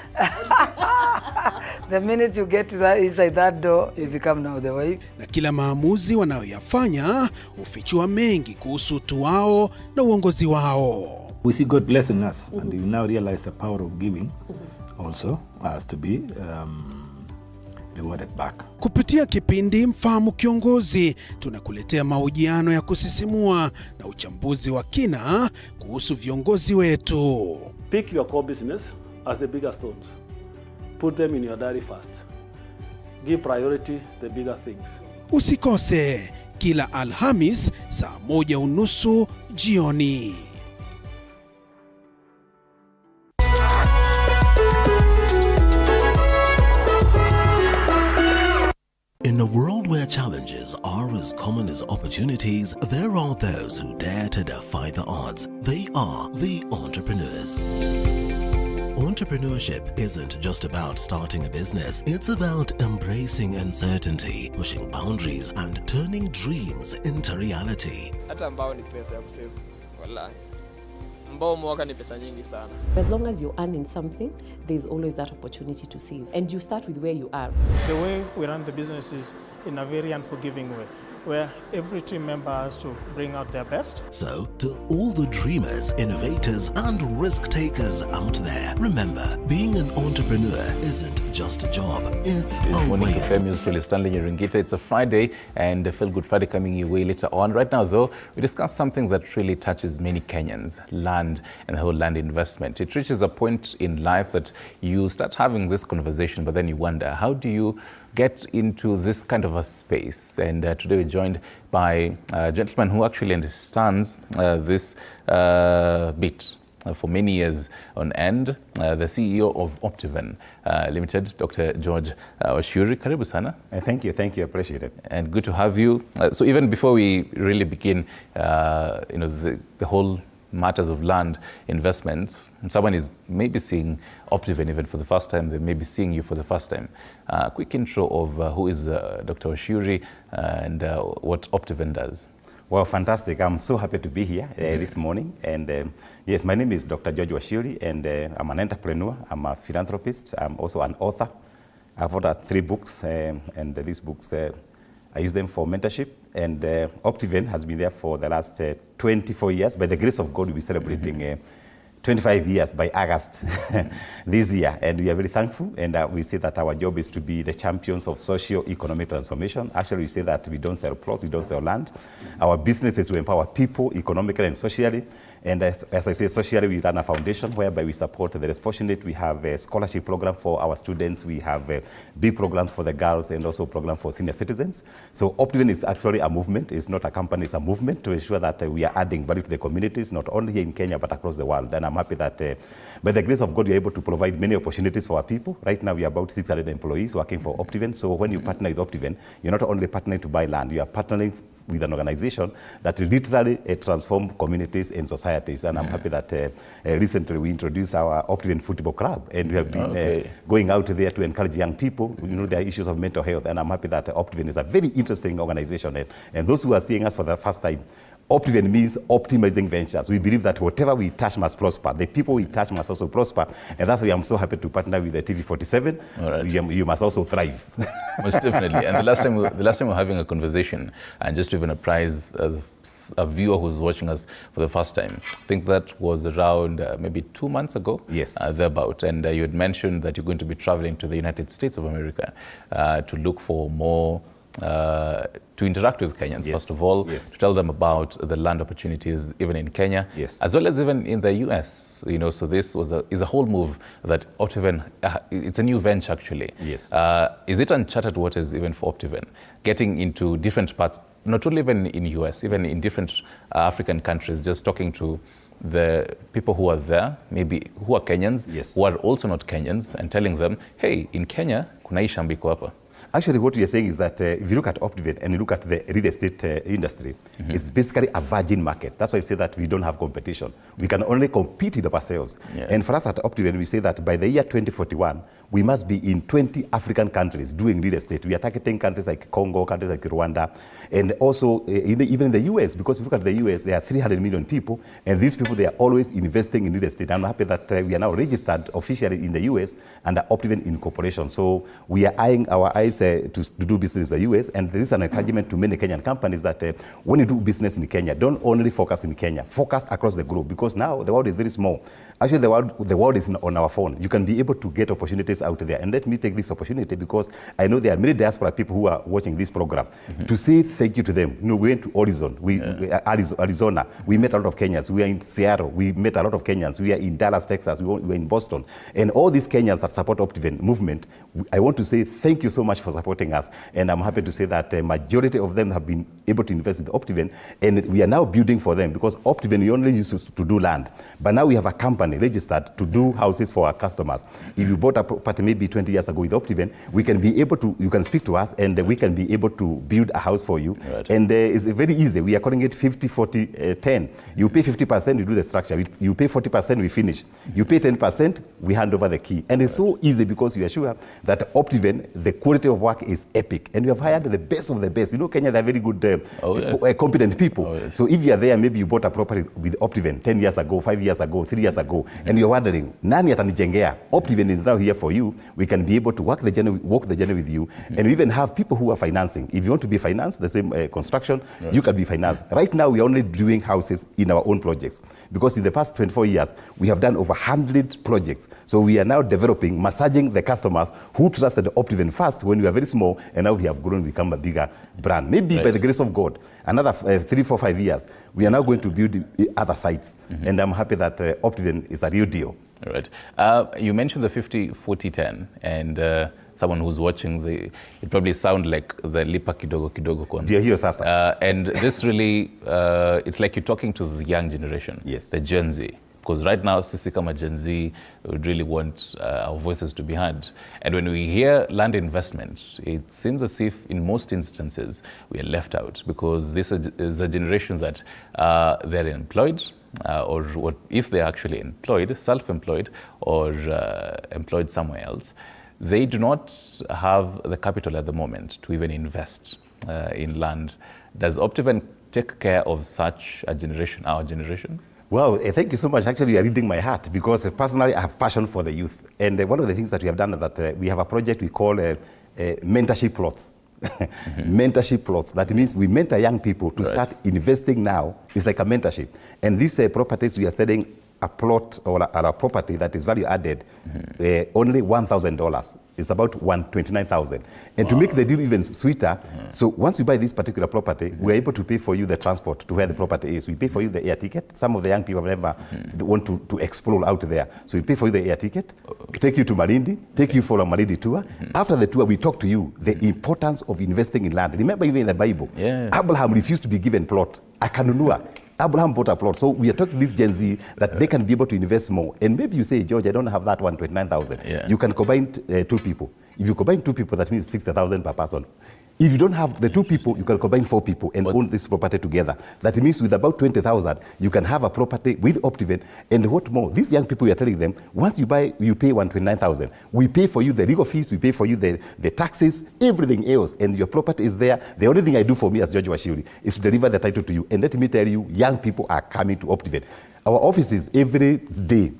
S8: The minute you get to that inside that door, you become now the wife.
S5: Na kila maamuzi wanayoyafanya hufichua mengi kuhusu utu wao na uongozi wao.
S9: We see God blessing us, and we now realize the power of giving also has to be rewarded back.
S5: Kupitia kipindi Mfahamu Kiongozi, tunakuletea mahojiano ya kusisimua na uchambuzi wa kina kuhusu viongozi wetu.
S10: Pick your core business as the bigger stones. Put them in your diary first. Give priority the bigger things.
S5: Usikose kila Alhamis saa 1:30 jioni.
S11: In a world where challenges are as common as opportunities, there are those who dare to defy the odds. They are the entrepreneurs. Entrepreneurship isn't just about starting a business, it's about embracing uncertainty, pushing boundaries and turning dreams into reality.
S12: Hata ambao ni pesa ya kusave, wallahi. Mbao mwaka ni pesa nyingi sana.
S13: As long as you're earning something, there's always that opportunity to save. And you start with where you are.
S14: The way we run the business is in a very unforgiving way, where every team member has to bring out their best.
S11: So, to all the dreamers, innovators, and risk takers out there, remember, being an entrepreneur isn't just a job, it's a way of
S2: life. Stanley Ringita. It's a Friday, and a Feel Good Friday coming your way later on. Right now, though, we discuss something that really touches many Kenyans, land and the whole land investment. It reaches a point in life that you start having this conversation, but then you wonder, how do you get into this kind of a space? And today we're joined by a gentleman who actually understands this bit for many years on end, the CEO of Optiven Limited, Dr. George Washuri. Karibu sana.
S22: Thank you, I appreciate it.
S2: And good to have you. So even before we really begin, the whole matters of land investments, someone is maybe seeing Optiven even for the first time, they may be seeing you for the first time. Quick intro of who is Dr. Washuri and what Optiven does.
S22: Well, fantastic. I'm so happy to be here this morning. And yes, my name is Dr. George Washuri, and I'm an entrepreneur, I'm a philanthropist, I'm also an author. I've authored 3 books, and these books, I use them for mentorship. And Optiven has been there for the last 24 years. By the grace of God, we'll be celebrating 25 years by August this year. And we are very thankful. And we say that our job is to be the champions of socio-economic transformation. Actually, we say that we don't sell plots, we don't sell land. Our business is to empower people economically and socially. And as I say, socially, we run a foundation whereby we support the less fortunate. We have a scholarship program for our students. We have big programs for the girls and also a program for senior citizens. So Optiven is actually a movement. It's not a company, it's a movement to ensure that we are adding value to the communities, not only here in Kenya, but across the world. And I'm happy that by the grace of God, we are able to provide many opportunities for our people. Right now, we are about 600 employees working for Optiven. So when you partner with Optiven, you're not only partnering to buy land, you are partnering with an organization that will literally transform communities and societies. And I'm happy that recently we introduced our Optiven Football Club, and we have been going out there to encourage young people. There are issues of mental health, and I'm happy that Optiven is a very interesting organization. And those who are seeing us for the first time, Optiven means optimizing ventures. We believe that whatever we touch must prosper. The people we touch must also prosper. And that's why I'm so happy to partner with the TV47. Right. You must also thrive.
S2: Most definitely. And the last time we were having a conversation, and just to even apprise a viewer who's watching us for the first time, I think that was around maybe 2 months ago.
S22: Yes.
S2: Thereabout. And you had mentioned that you're going to be traveling to the United States of America to look for more to interact with Kenyans, first of all, to tell them about the land opportunities even in Kenya, as well as even in the US. So this is a whole move that Optiven, it's a new venture actually.
S22: Yes.
S2: Is it uncharted waters even for Optiven, getting into different parts, not only even in US, even in different African countries, just talking to the people who are there, maybe who are Kenyans, who are also not Kenyans, and telling them, hey, in Kenya, kuna hii shamba iko hapa.
S22: Actually, what we are saying is that if you look at Optiven and you look at the real estate industry, it's basically a virgin market. That's why I say that we don't have competition. We can only compete with ourselves. And for us at Optiven, we say that by the year 2041, we must be in 20 African countries doing real estate. We are targeting countries like Congo, countries like Rwanda, and also even in the US, because if you look at the US, there are 300 million people, and these people, they are always investing in real estate. I'm happy that we are now registered officially in the US under Optiven Incorporation. So we are eyeing our eyes to do business in the US, and there is an encouragement to many Kenyan companies that when you do business in Kenya, don't only focus in Kenya, focus across the globe, because now the world is very small. Actually, the world is on our phone. You can be able to get opportunities out there. And let me take this opportunity, because I know there are many diaspora people who are watching this program, to say thank you to them. You know, we went to Arizona. We met a lot of Kenyans. We are in Seattle. We met a lot of Kenyans. We are in Dallas, Texas. We were in Boston. And all these Kenyans that support Optiven movement, I want to say thank you so much for supporting us. And I'm happy to say that the majority of them have been able to invest with Optiven. And we are now building for them, because Optiven, we only used to do land. But now we have a company registered to do houses for our customers. If you bought a property maybe 20 years ago with Optiven, we can be able to, you can speak to us, and we can be able to build a house for you. Right. And it's very easy. We are calling it 50-40-10. You pay 50%, you do the structure. You pay 40%, we finish. You pay 10%, we hand over the key. And it's so easy, because you are sure that Optiven, the quality of work is epic. And we have hired the best of the best. You know, Kenya, they're very good, competent people. So if you are there, maybe you bought a property with Optiven 10 years ago, 5 years ago, 3 years ago, and you're wondering, nani atanijengea? Optiven is now here for you. We can be able to walk the journey with you, and we even have people who are financing. If you want to be financed, the same construction, you can be financed. Right now, we are only doing houses in our own projects, because in the past 24 years, we have done over 100 projects. So we are now developing, massaging the customers who trusted Optiven first when we were very small, and now we have grown, become a bigger brand. Maybe by the grace of God, another 3, 4, 5 years, we are now going to build other sites. And I'm happy that Optiven is a real deal.
S2: All right. You mentioned the 50-40-10, and someone who's watching, it probably sound like the lipa kidogo kidogo concept. And this really, it's like you're talking to the young generation, the Gen Z. Because right now, sisi kama Gen Z, would really want our voices to be heard. And when we hear land investment, it seems as if in most instances, we are left out, because this is a generation that they're employed, or what, if they're actually employed, self-employed, or employed somewhere else, they do not have the capital at the moment to even invest in land. Does Optiven take care of such a generation, our generation?
S22: Well, thank you so much. Actually, you are reading my heart, because personally, I have passion for the youth. And one of the things that we have done is that we have a project we call mentorship plots. Mentorship plots. That means we mentor young people to start investing now. It's like a mentorship. And these properties, we are selling a plot or a property that is value added, only $1,000. It's about $129,000. And to make the deal even sweeter, so once you buy this particular property, we're able to pay for you the transport to where the property is. We pay for you the air ticket. Some of the young people never want to explore out there. So we pay for you the air ticket, take you to Malindi, take you for a Malindi tour. After the tour, we talk to you the importance of investing in land. Remember, even in the Bible, Abraham refused to be given plot. Akanunua. Abraham bought a plot. So we are talking to this Gen Z that they can be able to invest more. And maybe you say, George, I don't have that 129,000. You can combine 2 people. If you combine 2 people, that means 60,000 per person. If you don't have the 2 people, you can combine 4 people and own this property together. That means with about 20,000, you can have a property with Optiven. And what more, these young people, we are telling them, once you buy, you pay 129,000. We pay for you the legal fees, we pay for you the taxes, everything else, and your property is there. The only thing I do for me as George Washiri is to deliver the title to you. And let me tell you, young people are coming to Optiven. Our offices every day,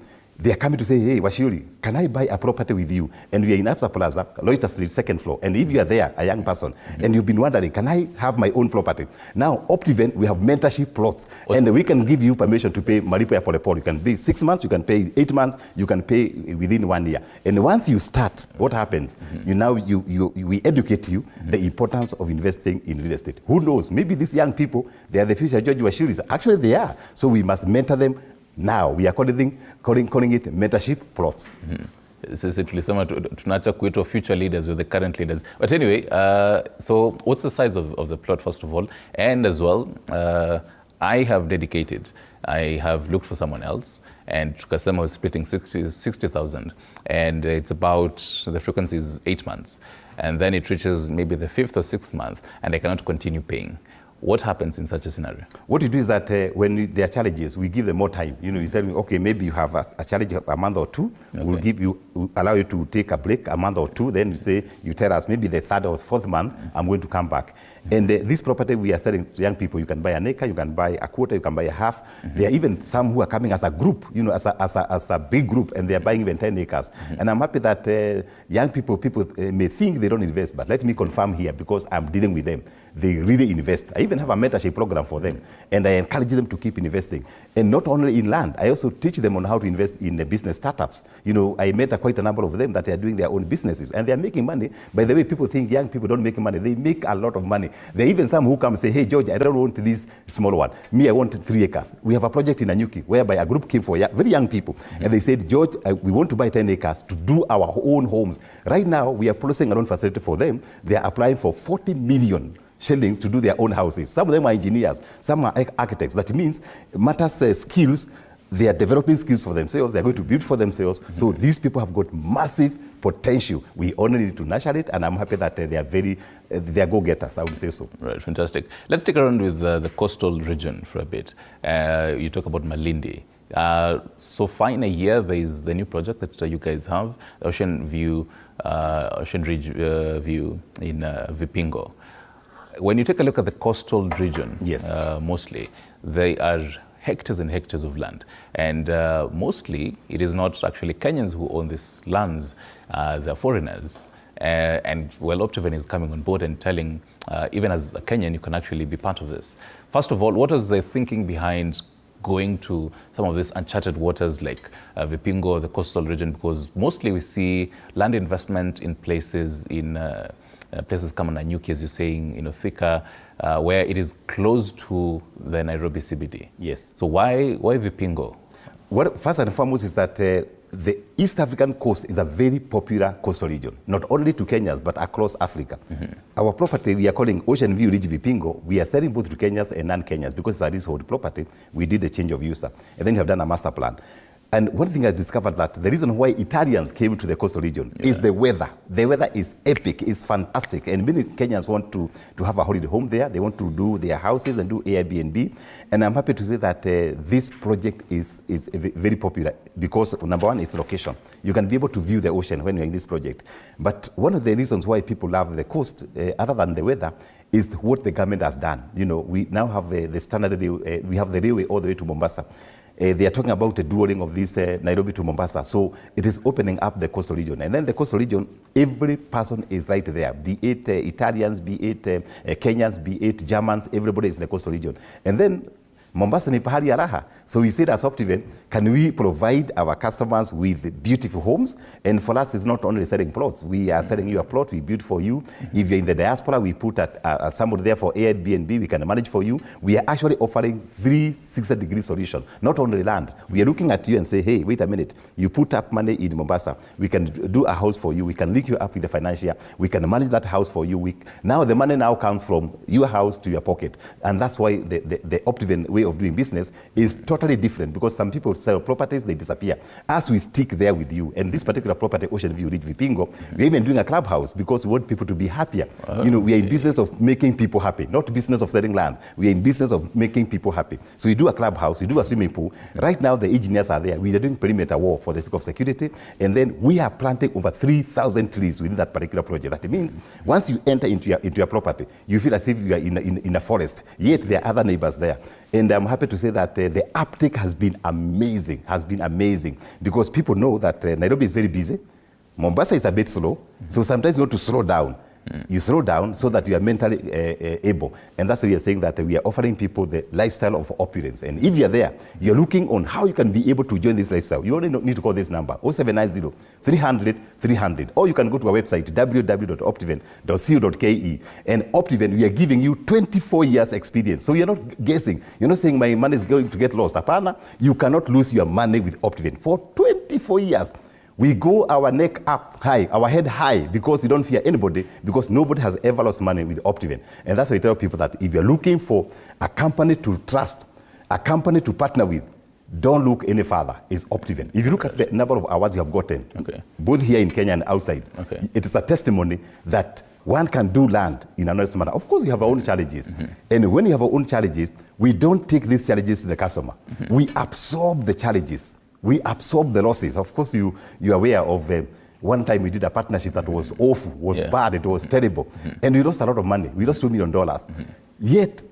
S22: they are coming to say, hey, Washiri, can I buy a property with you? And we are in Absa Plaza, Loiter Street, 2nd floor. And if you are there, a young person, and you've been wondering, can I have my own property? Now, Optiven, we have mentorship plots. And we can give you permission to pay Maripo ya Polepole. You can pay 6 months, you can pay 8 months, you can pay within 1 year. And once you start, what happens? We educate you the importance of investing in real estate. Who knows? Maybe these young people, they are the future George Washiris. Actually, they are. So we must mentor them. Now we are calling it mentorship plots.
S2: Sisi tulisema tunaacha kuitwa future leaders with the current leaders. But anyway, so what's the size of the plot first of all? And as well, I have dedicated, I have looked for someone else, and Tukasema was splitting 60,000, and it's about, the frequency is 8 months. And then it reaches maybe the 5th or 6th month, and I cannot continue paying. What happens in such a scenario?
S22: What we do is that when there are challenges, we give them more time. You know, you tell me, okay, maybe you have a challenge of a month or two. Okay. We'll allow you to take a break a month or two. Then you tell us maybe the third or fourth month, I'm going to come back. And this property we are selling to young people. You can buy an acre, you can buy a quarter, you can buy a half. There are even some who are coming as a group, you know, as a big group, and they are buying even 10 acres. And I'm happy that young people may think they don't invest, but let me confirm here, because I'm dealing with them. They really invest. I even have a mentorship program for them, and I encourage them to keep investing. And not only in land, I also teach them on how to invest in business startups. You know, I met quite a number of them that are doing their own businesses, and they are making money. By the way, people think young people don't make money. They make a lot of money. There are even some who come and say, hey, George, I don't want this small one. Me, I want 3 acres. We have a project in Anyuki whereby a group came for very young people, and they said, George, we want to buy 10 acres to do our own homes. Right now, we are producing our own facility for them. They are applying for 40 million shillings to do their own houses. Some of them are engineers, some are architects. That means matters skills. They are developing skills for themselves. They're going to build for themselves. So these people have got massive potential. We only need to nurture it, and I'm happy that they are go-getters, I would say so.
S2: Right, fantastic. Let's stick around with the coastal region for a bit. You talk about Malindi. So far in a year, there is the new project that you guys have, Ocean Ridge View in Vipingo. When you take a look at the coastal region, yes, mostly, they are hectares and hectares of land. And mostly, it is not actually Kenyans who own these lands, they're foreigners. And well, Optiven is coming on board and telling, even as a Kenyan, you can actually be part of this. First of all, what was the thinking behind going to some of these uncharted waters like Vipingo, the coastal region? Because mostly we see land investment in places places come on Anyuki, as you're saying, Thika, where it is close to the Nairobi CBD.
S22: Yes.
S2: So why Vipingo?
S22: First and foremost is that the East African coast is a very popular coastal region, not only to Kenyans, but across Africa. Our property, we are calling Ocean View Ridge Vipingo. We are selling both to Kenyans and non-Kenyans because it's a leasehold property. We did a change of user, and then we have done a master plan. And one thing I discovered that the reason why Italians came to the coastal region is the weather. The weather is epic, it's fantastic. And many Kenyans want to have a holiday home there. They want to do their houses and do Airbnb. And I'm happy to say that this project is very popular because, number one, it's location. You can be able to view the ocean when you're in this project. But one of the reasons why people love the coast, other than the weather, is what the government has done. You know, we now have the standard, we have the railway all the way to Mombasa. They are talking about the dualling of this Nairobi to Mombasa. So it is opening up the coastal region. And then the coastal region, every person is right there. Be it Italians, be it Kenyans, be it Germans, everybody is in the coastal region. And then Mombasa ni pahali ya raha. So we said as Optiven, can we provide our customers with beautiful homes? And for us, it's not only selling plots. We are selling you a plot, we build for you. If you're in the diaspora, we put somebody there for Airbnb, we can manage for you. We are actually offering 360-degree solution, not only land. We are looking at you and say, hey, wait a minute. You put up money in Mombasa. We can do a house for you. We can link you up with the financier. We can manage that house for you. Now the money now comes from your house to your pocket. And that's why the Optiven way of doing business is totally different, because some people sell properties, they disappear. As we stick there with you, and this particular property, Ocean View Ridge Vipingo, we're even doing a clubhouse because we want people to be happier. You know, we are in business of making people happy, not business of selling land. We are in business of making people happy. So we do a clubhouse, we do a swimming pool. Right now, the engineers are there. We are doing perimeter wall for the sake of security, and then we are planting over 3,000 trees within that particular project. That means once you enter into your property, you feel as if you are in a forest, yet there are other neighbors there. And I'm happy to say that the uptake has been amazing, because people know that Nairobi is very busy. Mombasa is a bit slow, so sometimes you want to slow down. You slow down so that you are mentally able. And that's why we are saying that we are offering people the lifestyle of opulence. And if you're there, you're looking on how you can be able to join this lifestyle. You only need to call this number, 0790 300 300. Or you can go to our website, www.optiven.co.ke. And Optiven, we are giving you 24 years experience. So you're not guessing. You're not saying my money is going to get lost. Apana, you cannot lose your money with Optiven. For 24 years. We go our neck up high, our head high, because we don't fear anybody, because nobody has ever lost money with Optiven. And that's why I tell people that if you're looking for a company to trust, a company to partner with, don't look any further. It's Optiven. If you look at the number of awards you have gotten, both here in Kenya and outside, it is a testimony that one can do land in an honest manner. Of course, we have our own challenges. And when you have our own challenges, we don't take these challenges to the customer. We absorb the challenges. We absorb the losses. Of course, you're aware of one time we did a partnership that was awful, was bad, it was terrible. And we lost a lot of money. We lost $2 million. Yet,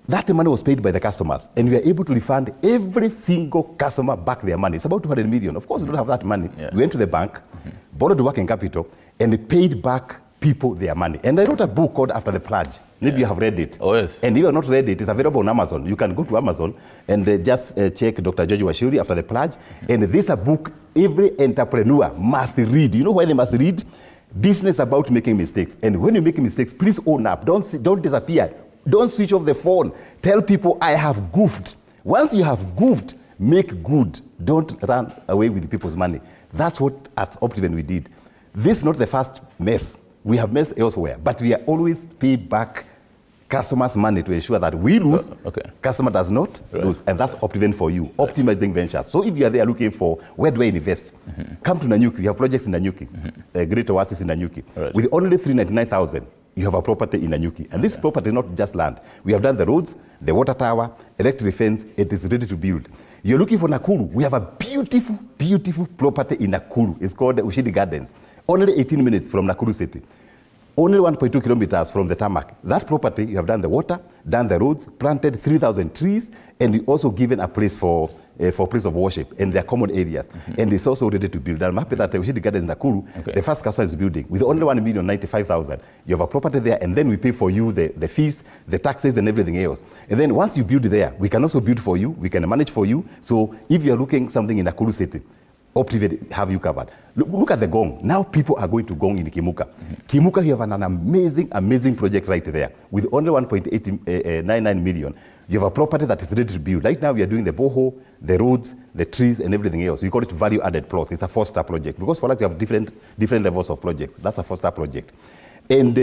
S22: that money was paid by the customers, and we were able to refund every single customer back their money. It's about 200 million. Of course, we don't have that money. We went to the bank, borrowed working capital, and paid back people their money. And I wrote a book called After the Pledge. Maybe you have read it.
S2: Oh, yes.
S22: And if you have not read it, it's available on Amazon. You can go to Amazon and just check Dr. George Washuri, After the Pledge. And this is a book every entrepreneur must read. You know why they must read? Business about making mistakes. And when you make mistakes, please own up. Don't disappear. Don't switch off the phone. Tell people, I have goofed. Once you have goofed, make good. Don't run away with people's money. That's what at Optiven we did. This is not the first mess. We have mess elsewhere, but we are always pay back customers' money to ensure that we lose, customer does not lose, and that's Optiven for you, optimizing ventures. So if you are there looking for where do I invest, come to Nanyuki. We have projects in Nanyuki, Great Oasis in Nanyuki. With only 399,000, you have a property in Nanyuki. And this property is not just land. We have done the roads, the water tower, electric fence, it is ready to build. You're looking for Nakuru. We have a beautiful, beautiful property in Nakuru. It's called Ushidi Gardens. Only 18 minutes from Nakuru city. Only 1.2 kilometers from the tarmac. That property, you have done the water, done the roads, planted 3,000 trees, and we also given a place for place of worship and their common areas. And it's also ready to build. I'm happy that Ushidi Gardens Nakuru, the first customer is building. With only 1,095,000, you have a property there, and then we pay for you the fees, the taxes, and everything else. And then once you build there, we can also build for you, we can manage for you. So if you're looking something in Nakuru city, Optiven have you covered. Look at the Gong. Now people are going to Gong in Kimuka. Kimuka, you have an amazing, amazing project right there. With only 1.899 million, you have a property that is ready to build. Right now we are doing the borehole, the roads, the trees, and everything else. We call it value-added plots. It's a 4-star project. Because for us, you have different levels of projects. That's a 4-star project. And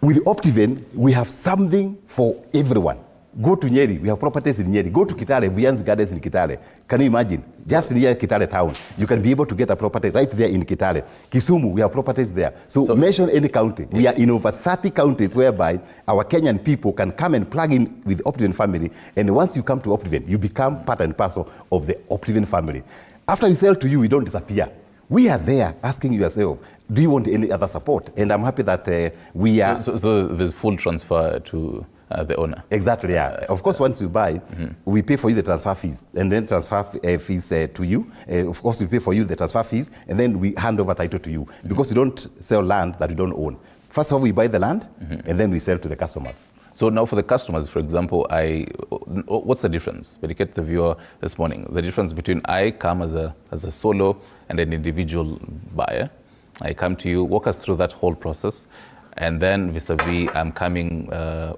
S22: with Optiven, we have something for everyone. Go to Nyeri, we have properties in Nyeri. Go to Kitale, Vian's Gardens in Kitale. Can you imagine? Just near Kitale town, you can be able to get a property right there in Kitale. Kisumu, we have properties there. So mention any county. We are in over 30 counties whereby our Kenyan people can come and plug in with Optiven family. And once you come to Optiven, you become part and parcel of the Optiven family. After we sell to you, we don't disappear. We are there asking yourself, do you want any other support? And I'm happy that we are...
S2: So there's full transfer to... the owner.
S22: Exactly, yeah. Of course, once you buy, we pay for you the transfer fees, and then transfer fees to you. Of course, we pay for you the transfer fees, and then we hand over title to you, because you don't sell land that you don't own. First of all, we buy the land, and then we sell to the customers.
S2: So now for the customers, for example, what's the difference? Educate the viewer this morning. The difference between I come as a solo and an individual buyer. I come to you, walk us through that whole process. And then vis-a-vis, I'm coming,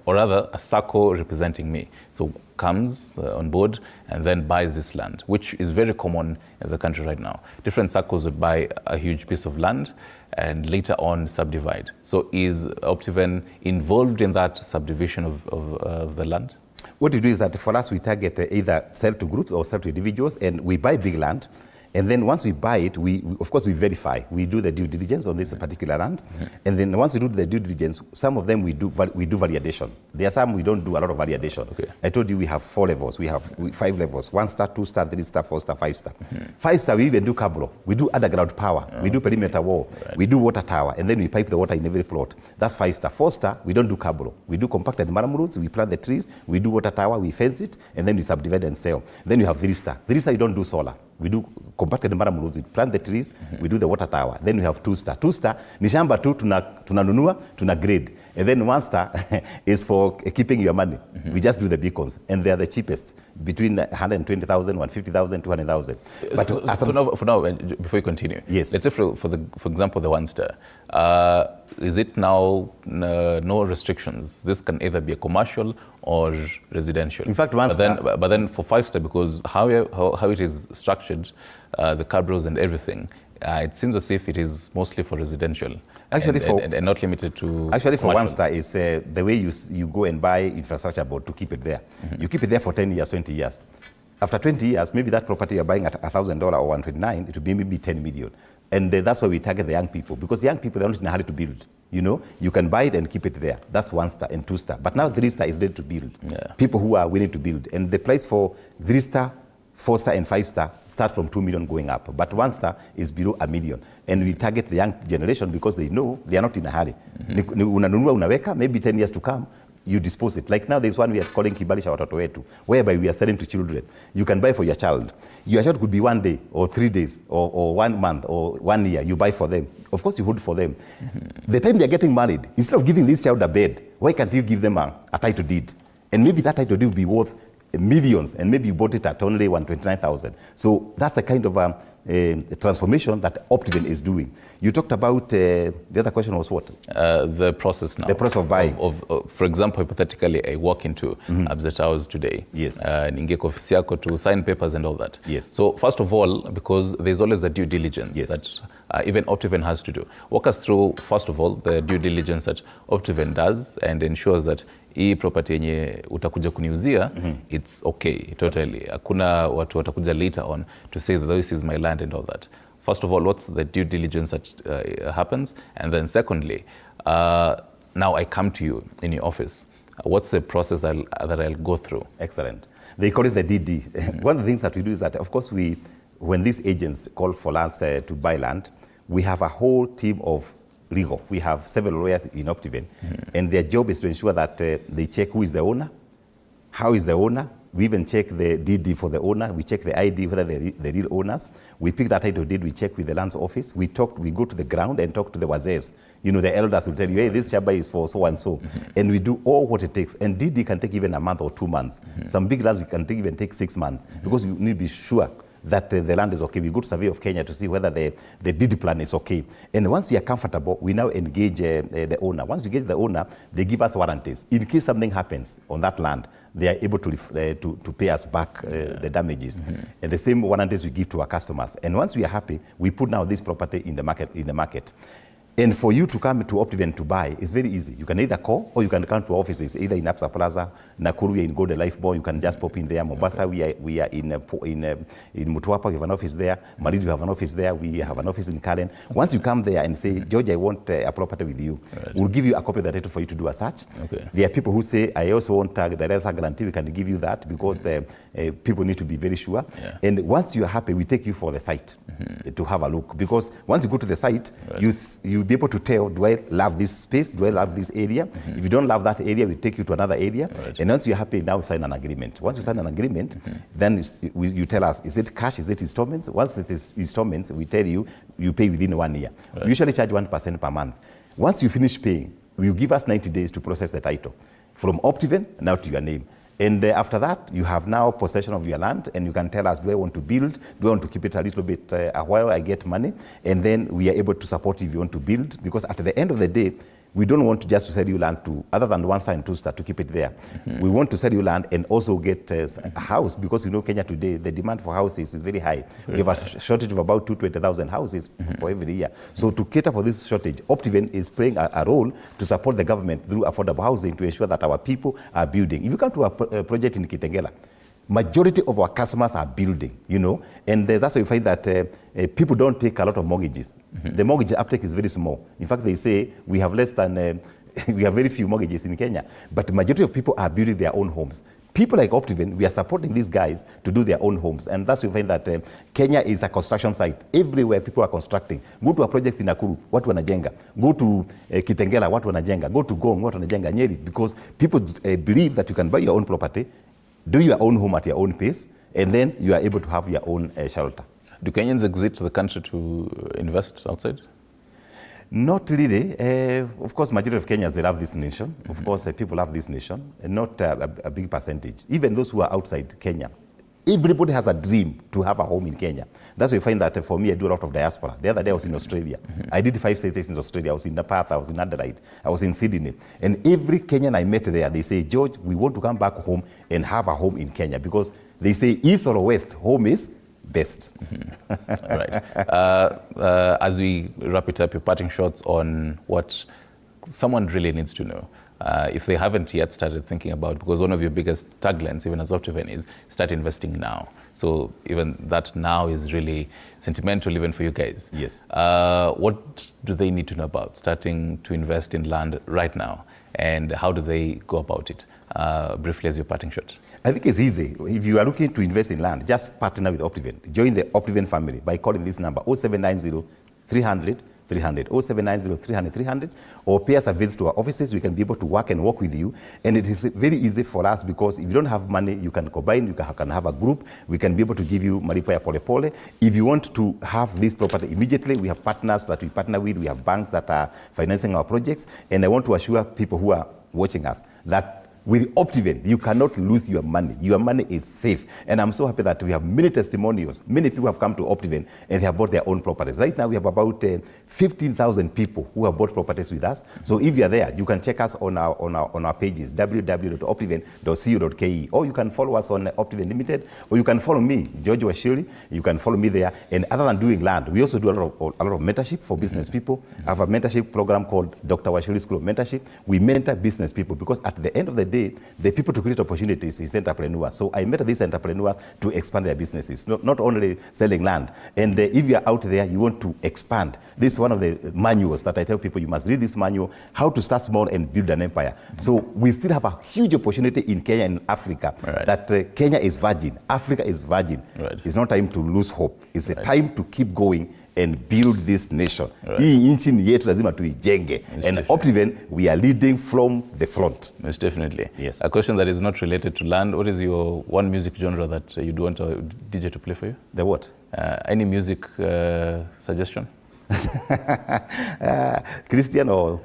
S2: or rather a SACCO representing me. So comes on board and then buys this land, which is very common in the country right now. Different SACCOs would buy a huge piece of land and later on subdivide. So is Optiven involved in that subdivision of the land?
S22: What we do is that for us, we target either sell to groups or sell to individuals, and we buy big land. And then once we buy it, we of course we verify. We do the due diligence on this particular land. And then once we do the due diligence, some of them we do validation. There are some we don't do a lot of validation. I told you we have 4 levels. We have 5 levels: 1-star, 2-star, 3-star, 4-star, 5-star. 5-star, we even do cablo. We do underground power. We do perimeter wall. We do water tower, and then we pipe the water in every plot. That's 5-star. 4-star, we don't do cablo. We do compacted maram roads. We plant the trees. We do water tower. We fence it, and then we subdivide and sell. Then you have 3-star. 3-star, you don't do solar. We do compacted maram roads. We plant the trees. We do the water tower. Then we have 2-star. 2-star ni shamba tu tunanunua, tuna grade. And then 1-star is for keeping your money. We just do the beacons, and they are the cheapest, between 120,000, 150,000, 200,000. But
S2: for now, before you continue,
S22: yes.
S2: Let's say for example, the 1-star. Is it now no restrictions? This can either be a commercial or residential.
S22: In fact, 1-star.
S2: But then for 5-star, because how it is structured, the cabros and everything, it seems as if it is mostly for residential.
S22: Actually,
S2: and not limited to.
S22: Actually, for 1-star is the way you go and buy infrastructure board to keep it there. You keep it there for 10 years, 20 years. After 20 years, maybe that property you're buying at $1,000 or $129, it will be maybe 10 million. And that's why we target the young people, because young people, they're not in a hurry to build. You know, you can buy it and keep it there. That's 1-star and 2-star. But now 3-star is ready to build. People who are willing to build. And the price for 3-star, 4-star and 5-star start from 2 million going up. But 1-star is below $1 million. And we target the young generation because they know they are not in a hurry. Unanunua unaweka, maybe 10 years to come, you dispose it. Like now there's one we are calling kibali cha watoto wetu, whereby we are selling to children. You can buy for your child. Your child could be 1 day or 3 days or 1 month or 1 year. You buy for them. Of course you hold for them. The time they're getting married, instead of giving this child a bed, why can't you give them a title deed? And maybe that title deed will be worth millions, and maybe you bought it at only 129,000. So that's the kind of transformation that Optiven is doing. You talked about, the other question was what?
S2: The process now.
S22: The process of buying.
S2: For example, hypothetically, I walk into Abzet House today.
S22: Yes.
S2: Ninge kwa ofisi yako to sign papers and all that.
S22: Yes.
S2: So first of all, because there's always the due diligence that even Optiven has to do. Walk us through, first of all, the due diligence that Optiven does and ensures that hii property yenye utakuja kuniuzia, it's okay, totally. Hakuna watu watakuja later on to say that this is my land and all that. First of all, what's the due diligence that happens? And then secondly, now I come to you in your office. What's the process that I'll go through?
S22: Excellent. They call it the DD. One of the things that we do is that, of course, when these agents call for lands to buy land, we have a whole team of legal. We have several lawyers in Optiven, and their job is to ensure that they check who is the owner, how is the owner. We even check the DD for the owner. We check the ID, whether they're the real owners. We pick that title deed. We check with the lands office. We go to the ground and talk to the wazes. You know, the elders will tell you, hey, this shamba is for so and so. And we do all what it takes. And DD can take even a month or 2 months. Some big lands can even take 6 months because you need to be sure that the land is okay. We go to Survey of Kenya to see whether the deed plan is okay. And once we are comfortable, we now engage the owner. Once we get the owner, they give us warranties. In case something happens on that land, they are able to pay us back the damages. And the same warranties we give to our customers. And once we are happy, we put now this property in the market. And for you to come to Optiven to buy, it's very easy. You can either call or you can come to offices, either in Absa Plaza, Nakuru, we are in Golden Life Mall. You can just pop in there. Mombasa, we are in Mutuapa, we have an office there. Maridi, we have an office there. We have an office in Karen. Once you come there and say, George, I want a property with you, we'll give you a copy of the title for you to do a search. There are people who say, I also want the register guarantee. We can give you that because people need to be very sure. And once you are happy, we take you for the site to have a look. Because once you go to the site, you'll be able to tell, do I love this space? Do I love this area? If you don't love that area, we take you to another area. And once you're happy, now sign an agreement. Once you sign an agreement, then you tell us, is it cash? Is it installments? Once it is installments, we tell you, you pay within 1 year. We usually charge 1% per month. Once you finish paying, you give us 90 days to process the title. From Optiven, now to your name. And after that, you have now possession of your land, and you can tell us, do I want to build? Do I want to keep it a little bit while I get money? And then we are able to support if you want to build, because at the end of the day, we don't want to just sell you land to, other than 1-star and 2-star, to keep it there. We want to sell you land and also get a house, because you know Kenya today, the demand for houses is very high. We have a shortage of about 220,000 houses for every year. So to cater for this shortage, Optiven is playing a role to support the government through affordable housing to ensure that our people are building. If you come to a project in Kitengela, majority of our customers are building, you know, and that's why you find that people don't take a lot of mortgages. The mortgage uptake is very small. In fact, they say we have less than, we have very few mortgages in Kenya, but the majority of people are building their own homes. People like Optiven, we are supporting these guys to do their own homes, and that's why you find that Kenya is a construction site. Everywhere people are constructing. Go to a project in Nakuru, watu wanajenga. Go to Kitengela, watu wanajenga. Go to Gong, watu wanajenga Nyeri, because people believe that you can buy your own property, do your own home at your own pace, and then you are able to have your own shelter.
S2: Do Kenyans exit the country to invest outside?
S22: Not really. Of course, majority of Kenyans, they love this nation. Of course, people love this nation, and not a big percentage. Even those who are outside Kenya, everybody has a dream to have a home in Kenya. That's why you find that for me, I do a lot of diaspora. The other day I was in Australia. I did 5 states in Australia. I was in Perth, I was in Adelaide, I was in Sydney. And every Kenyan I met there, they say, George, we want to come back home and have a home in Kenya, because they say east or west, home is best.
S2: Right. As we wrap it up, your parting shots on what someone really needs to know. if they haven't yet started thinking about, because one of your biggest taglines, even as Optiven, is start investing now. So even that now is really sentimental even for you guys.
S22: Yes.
S2: What do they need to know about starting to invest in land right now? And how do they go about it? Briefly as your parting shot.
S22: I think it's easy. If you are looking to invest in land, just partner with Optiven. Join the Optiven family by calling this number 0790 300 300, 0790 300 300, or pay us a visit to our offices. We can be able to work and work with you. And it is very easy for us because if you don't have money, you can combine, you can have a group. We can be able to give you malipo ya pole pole. If you want to have this property immediately, we have partners that we partner with. We have banks that are financing our projects. And I want to assure people who are watching us that with Optiven, you cannot lose your money. Your money is safe. And I'm so happy that we have many testimonials. Many people have come to Optiven and they have bought their own properties. Right now, we have about 15,000 people who have bought properties with us. So if you're there, you can check us on our pages, www.optiven.co.ke, or you can follow us on Optiven Limited, or you can follow me, George Washiri. You can follow me there. And other than doing land, we also do a lot of mentorship for business people. I have a mentorship program called Dr. Washiri School of Mentorship. We mentor business people because at the end of the day, the people to create opportunities is entrepreneurs. So I met these entrepreneurs to expand their businesses, not only selling land. And if you're out there, you want to expand. This is one of the manuals that I tell people, you must read this manual, how to start small and build an empire. So we still have a huge opportunity in Kenya and Africa, that Kenya is virgin, Africa is virgin. It's not time to lose hope. It's a time to keep going and build this nation. Hii nchi ni yetu, lazima tuijenge. And Optiven, we are leading from the front.
S2: Most definitely.
S22: Yes.
S2: A question that is not related to land. What is your one music genre that you'd want a DJ to play for you?
S22: The what?
S2: Any music suggestion?
S22: Christian or?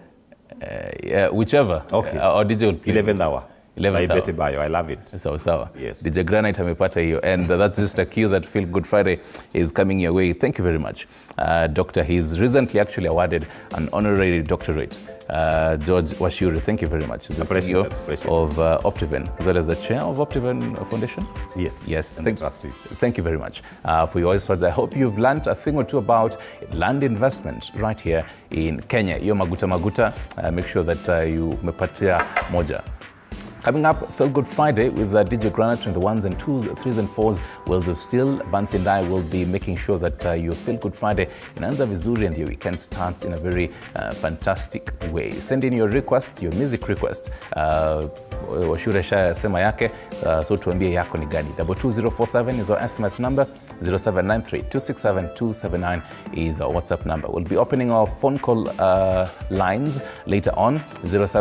S2: Yeah, whichever.
S22: Okay.
S2: Or DJ will play.
S22: 11th hour.
S2: 11th hour.
S22: Betty Bayo, I love it.
S2: Sawa.
S22: Yes.
S2: DJ Granite amepata hiyo. And that's just a cue that Feel Good Friday is coming your way. Thank you very much. Doctor, he's recently actually awarded an honorary doctorate. George Washiri, thank you very much. The CEO of Optiven, as well as the chair of Optiven Foundation.
S22: Yes.
S2: Thank you very much for your words. I hope you've learned a thing or two about land investment right here in Kenya. Yo maguta, make sure that you mepatia moja. Coming up, Feel Good Friday with DJ Granite and the 1s and 2s, 3s and 4s, Wheels of Steel. Bansi and I will be making sure that your Feel Good Friday inaanza vizuri and your weekend starts in a very fantastic way. Send in your requests, your music requests. Washure Shaya sema yake, so tuambie yako ni gani. 22047 is our SMS number. 0793-267-279 is our WhatsApp number. We'll be opening our phone call lines later on. 07